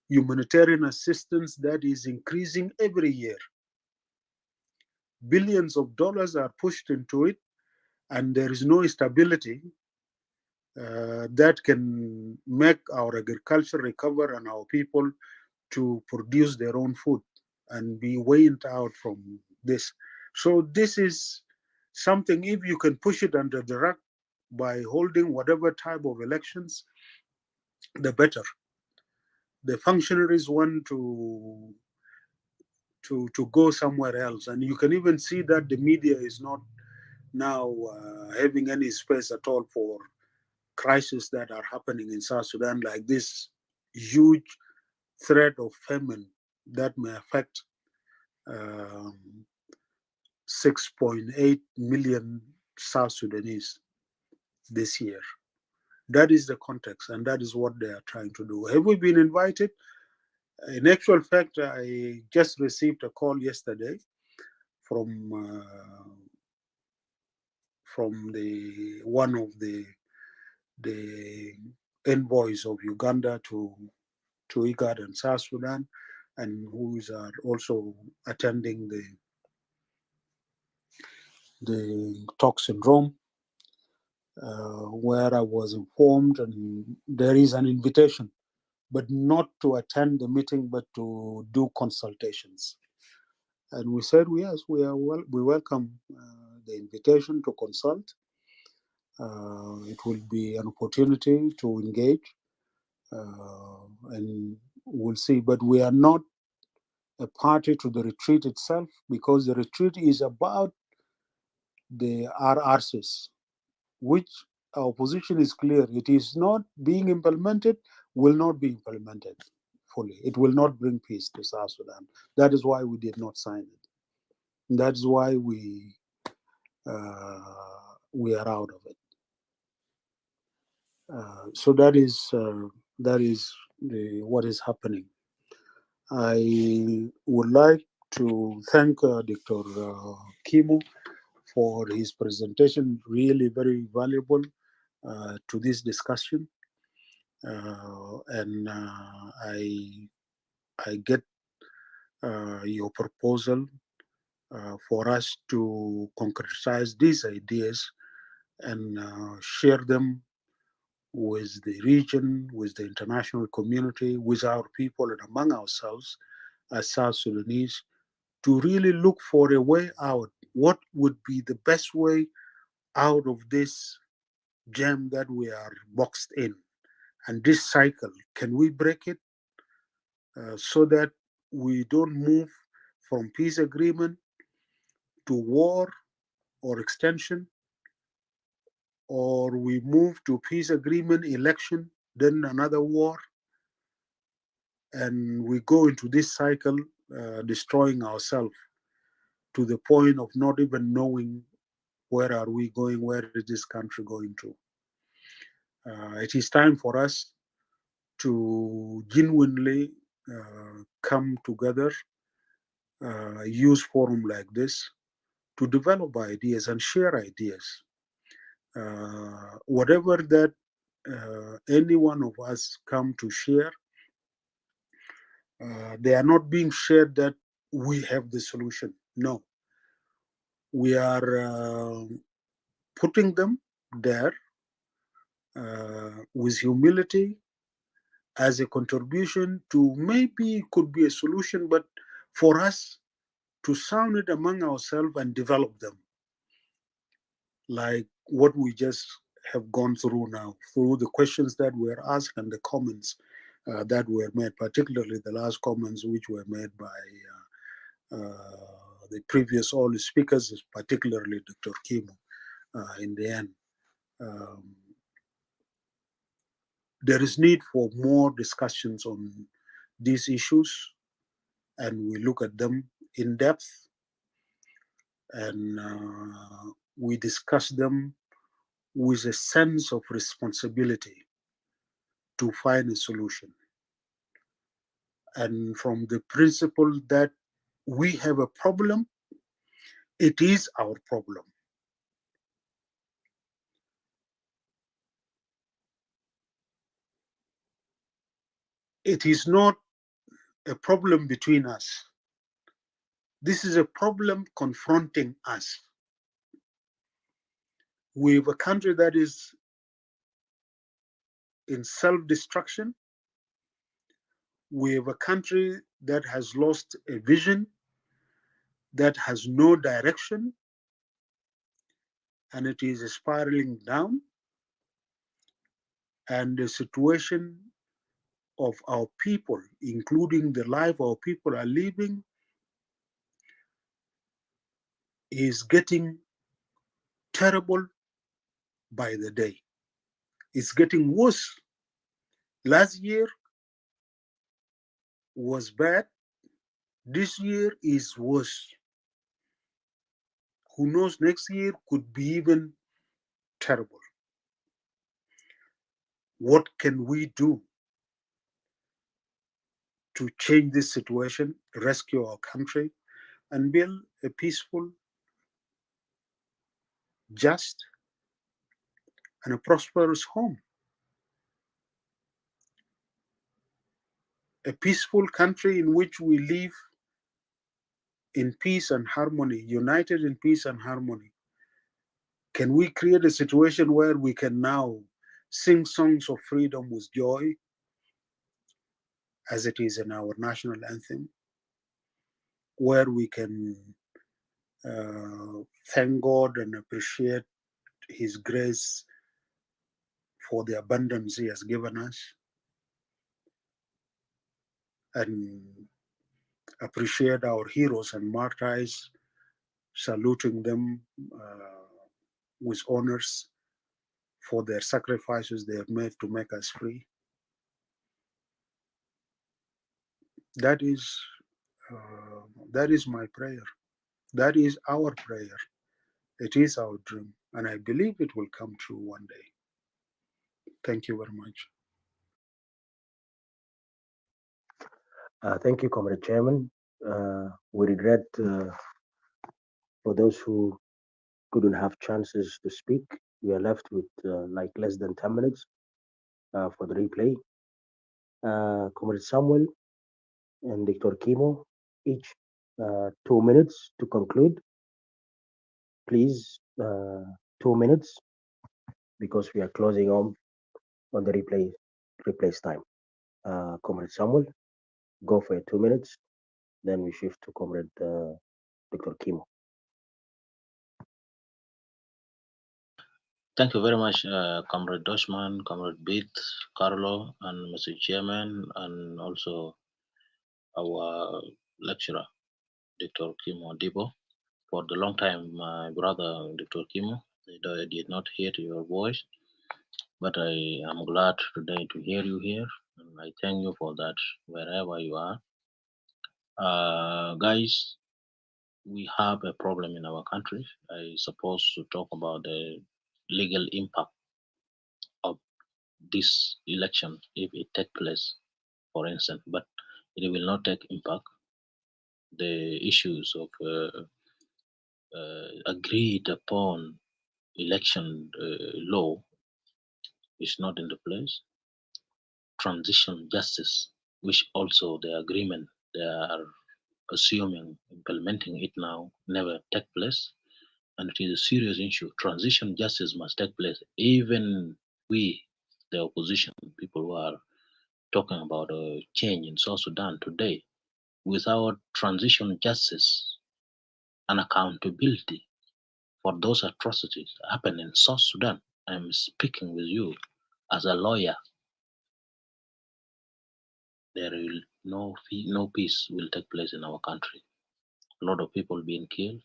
humanitarian assistance that is increasing every year. Billions of dollars are pushed into it, and there is no stability that can make our agriculture recover and our people to produce their own food and be weaned out from this. So this is something, if you can push it under the rug by holding whatever type of elections, the better. The functionaries want to go somewhere else, and you can even see that the media is not now having any space at all for crises that are happening in South Sudan, like this huge threat of famine that may affect 6.8 million South Sudanese this year. That is the context, and that is what they are trying to do. Have we been invited? In actual fact, I just received a call yesterday from one of the envoys of Uganda to IGAD and South Sudan, and who are also attending the talks in Rome, where I was informed, and there is an invitation, but not to attend the meeting, but to do consultations. And we said, yes, we welcome the invitation to consult. It will be an opportunity to engage, and we'll see. But we are not a party to the retreat itself, because the retreat is about the RRCs, which our position is clear. It is not being implemented, will not be implemented fully. It will not bring peace to South Sudan. That is why we did not sign it. That's why we are out of it. So that is what is happening. I would like to thank Dr. Kimu for his presentation, really very valuable to this discussion. And I get your proposal for us to concretize these ideas and share them with the region, with the international community, with our people, and among ourselves as South Sudanese, to really look for a way out. What would be the best way out of this jam that we are boxed in. And this cycle, can we break it so that we don't move from peace agreement to war or extension, or we move to peace agreement, election, then another war, and we go into this cycle, destroying ourselves to the point of not even knowing where are we going, where is this country going to. It is time for us to genuinely come together, use forum like this to develop ideas and share ideas. Whatever that any one of us come to share, they are not being shared that we have the solution. No, we are putting them there with humility as a contribution to maybe could be a solution, but for us to sound it among ourselves and develop them, like what we just have gone through now, through the questions that were asked and the comments that were made, particularly the last comments which were made by the previous all speakers, particularly Dr. Kimo, in the end. There is need for more discussions on these issues, and we look at them in depth, and we discuss them with a sense of responsibility to find a solution. And from the principle that we have a problem, it is our problem. It is not a problem between us. This is a problem confronting us. We have a country that is in self-destruction. We have a country that has lost a vision, that has no direction, and it is spiraling down. And the situation of our people, including the life our people are living, is getting terrible by the day. It's getting worse. Last year was bad. This year is worse. Who knows, next year could be even terrible. What can we do to change this situation, rescue our country, and build a peaceful, just, and a prosperous home? A peaceful country in which we live in peace and harmony, united in peace and harmony. Can we create a situation where we can now sing songs of freedom with joy, as it is in our national anthem, where we can thank God and appreciate His grace for the abundance He has given us, and appreciate our heroes and martyrs, saluting them with honors for their sacrifices they have made to make us free. That is my prayer. That is our prayer. It is our dream, and I believe it will come true one day. Thank you very much. Thank you, Comrade Chairman. We regret for those who couldn't have chances to speak. We are left with like less than 10 minutes for the replay. Comrade Samuel and Dr. Kimo, each 2 minutes to conclude. Please, 2 minutes, because we are closing on the replay's time. Comrade Samuel, go for your 2 minutes. Then we shift to Comrade Dr. Kimo. Thank you very much, Comrade Doshman, Comrade Bit, Carlo, and Mr. Chairman, and also our lecturer, Dr. Kimo Dibo. For the long time, my brother, Dr. Kimo, I did not hear your voice, but I am glad today to hear you here, and I thank you for that wherever you are. Guys, we have a problem in our country. I suppose to talk about the legal impact of this election if it take place, for instance, but it will not take impact. The issues of agreed upon election law is not in the place. Transition justice, which also the agreement they are assuming implementing it now, never take place, and it is a serious issue. Transition justice must take place. Even we, the opposition people who are talking about a change in South Sudan today, without transition justice and accountability for those atrocities happen in South Sudan, I'm speaking with you as a lawyer. There will no peace will take place in our country. A lot of people being killed,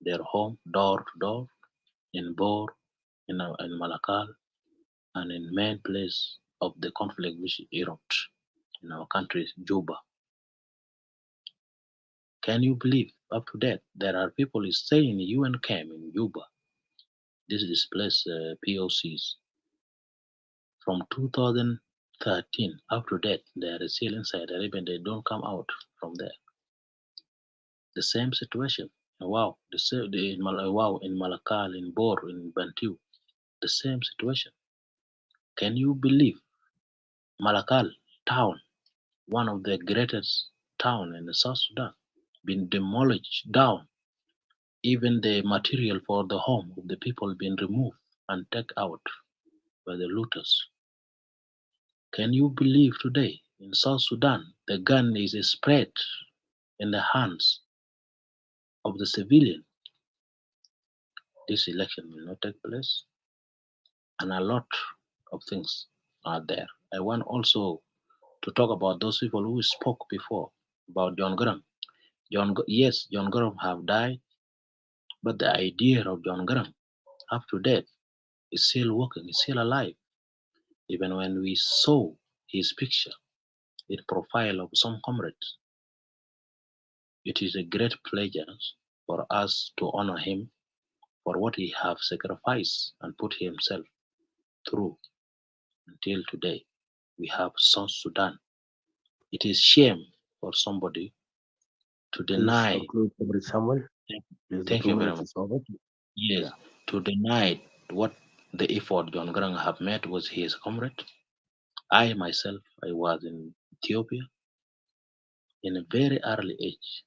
their home door to door, in Bor, in Malakal, and in main place of the conflict which erupted in our country, Juba. Can you believe up to that there are people staying in UN camp in Juba? This displaced POCs from 2013 up to date. They are still inside, and even they don't come out from there. The same situation. Wow, wow in Malakal, in Bor, in Bantu, the same situation. Can you believe Malakal town, one of the greatest town in the South Sudan, been demolished down? Even the material for the home of the people been removed and taken out by the looters. Can you believe today in South Sudan the gun is spread in the hands of the civilian? This election will not take place, and a lot of things are there. I want also to talk about those people who spoke before about John Graham. Yes, John Graham have died, but the idea of John Graham up to date is still working, is still alive. Even when we saw his picture in profile of some comrades, it is a great pleasure for us to honor him for what he have sacrificed and put himself through until today. We have South Sudan. It is shame for somebody to Please deny. conclude, Comrade Samuel. Please, the Thank 2 you very minutes much. is over. Yes, Yeah. to deny what the effort John Grant have made with his comrade. I myself, I was in Ethiopia in a very early age,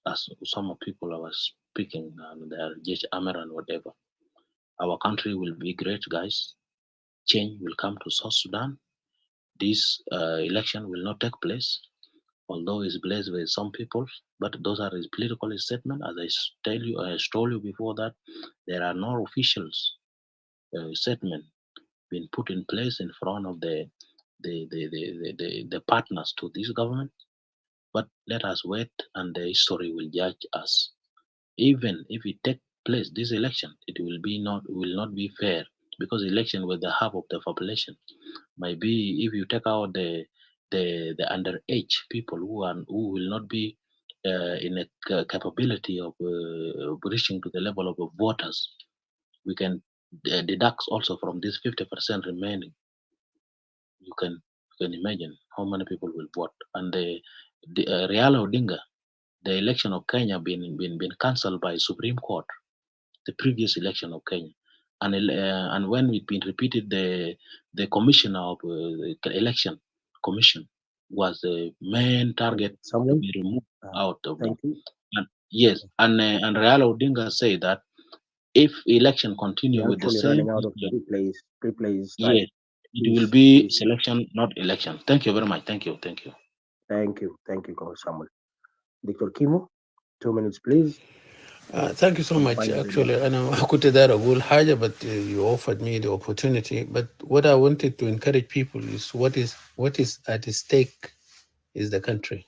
as some of people are speaking, and they are just Amer and whatever. Our country will be great, guys. Change will come to South Sudan. This election will not take place, although it's blessed with some people, but those are his political statements. As I told you before that there are no officials statement been put in place in front of the partners to this government. But let us wait, and the history will judge us. Even if it take place this election, it will not be fair, because election with the half of the population might be, if you take out the underage people who will not be in a capability of reaching to the level of voters, we can deduct also from this 50% remaining. You can imagine how many people will vote. And the Riala Odinga, the election of Kenya been cancelled by Supreme Court, the previous election of Kenya, and when it been repeated, the commissioner of the election commission was the main target to Samuel, be removed out of them. thank you. And yes, and Riala Odinga say that if election continue We're with the actually same running out of the system, replays time. yes, it will Please, be please. selection, not election. Thank you very much. Thank you. Thank you. Thank you, Comrade Samuel. Dr. Kimo, 2 minutes, please. Thank you so some much. final remarks. Actually, أنا كنت داير أقول حاجة, but you offered me the opportunity. But what I wanted to encourage people is what is at stake is the country.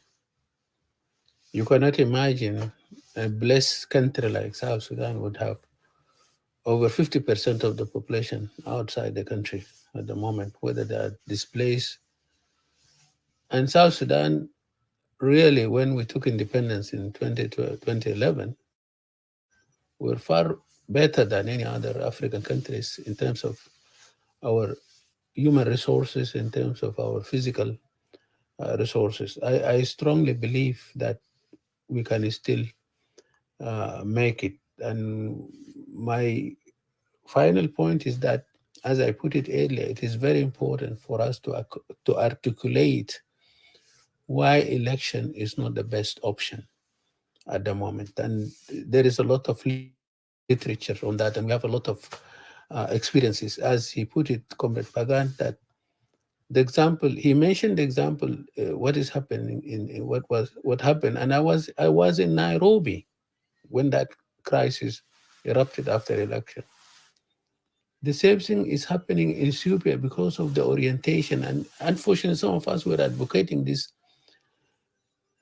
You cannot imagine a blessed country like South Sudan would have over 50% of the population outside the country at the moment, whether they are displaced. And South Sudan, really, when we took independence in 2011, were far better than any other African countries in terms of our human resources, in terms of our physical resources. I strongly believe that we can still make it. And my final point is that, as I put it earlier, it is very important for us to articulate why election is not the best option at the moment. And there is a lot of literature on that, and we have a lot of experiences. As he put it, Comrade Pagan, that the example he mentioned, the example, what is happening what happened, and I was in Nairobi when that crisis erupted after election. The same thing is happening in Ethiopia because of the orientation. And unfortunately, some of us were advocating this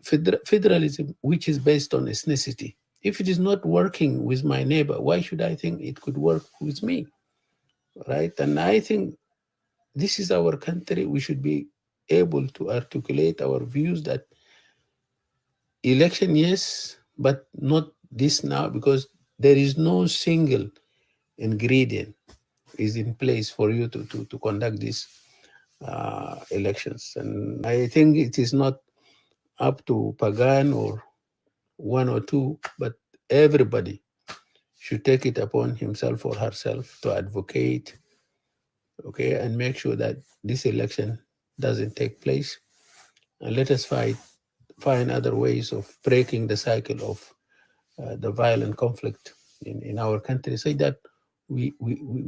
federalism, which is based on ethnicity. If it is not working with my neighbor, why should I think it could work with me? Right? And I think this is our country. We should be able to articulate our views that election, yes, but not this now, because there is no single ingredient is in place for you to conduct these elections. And I think it is not up to Pagan or one or two, but everybody should take it upon himself or herself to advocate, okay, and make sure that this election doesn't take place. And let us find other ways of breaking the cycle of the violent conflict in our country, so that we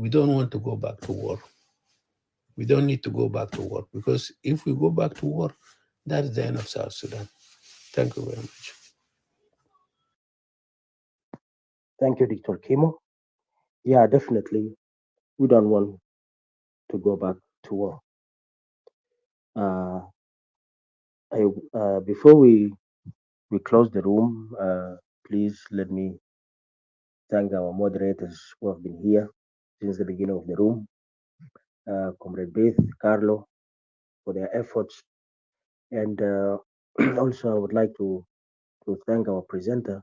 don't want to go back to war. We don't need to go back to war, because if we go back to war, that's the end of South Sudan. Thank you very much. Thank you, Dr. Kimo. Yeah, definitely. We don't want to go back to war. Uh, before we close the room, please let me thank our moderators who have been here since the beginning of the room, Comrade Beth, Carlo, for their efforts. And also, I would like to thank our presenter,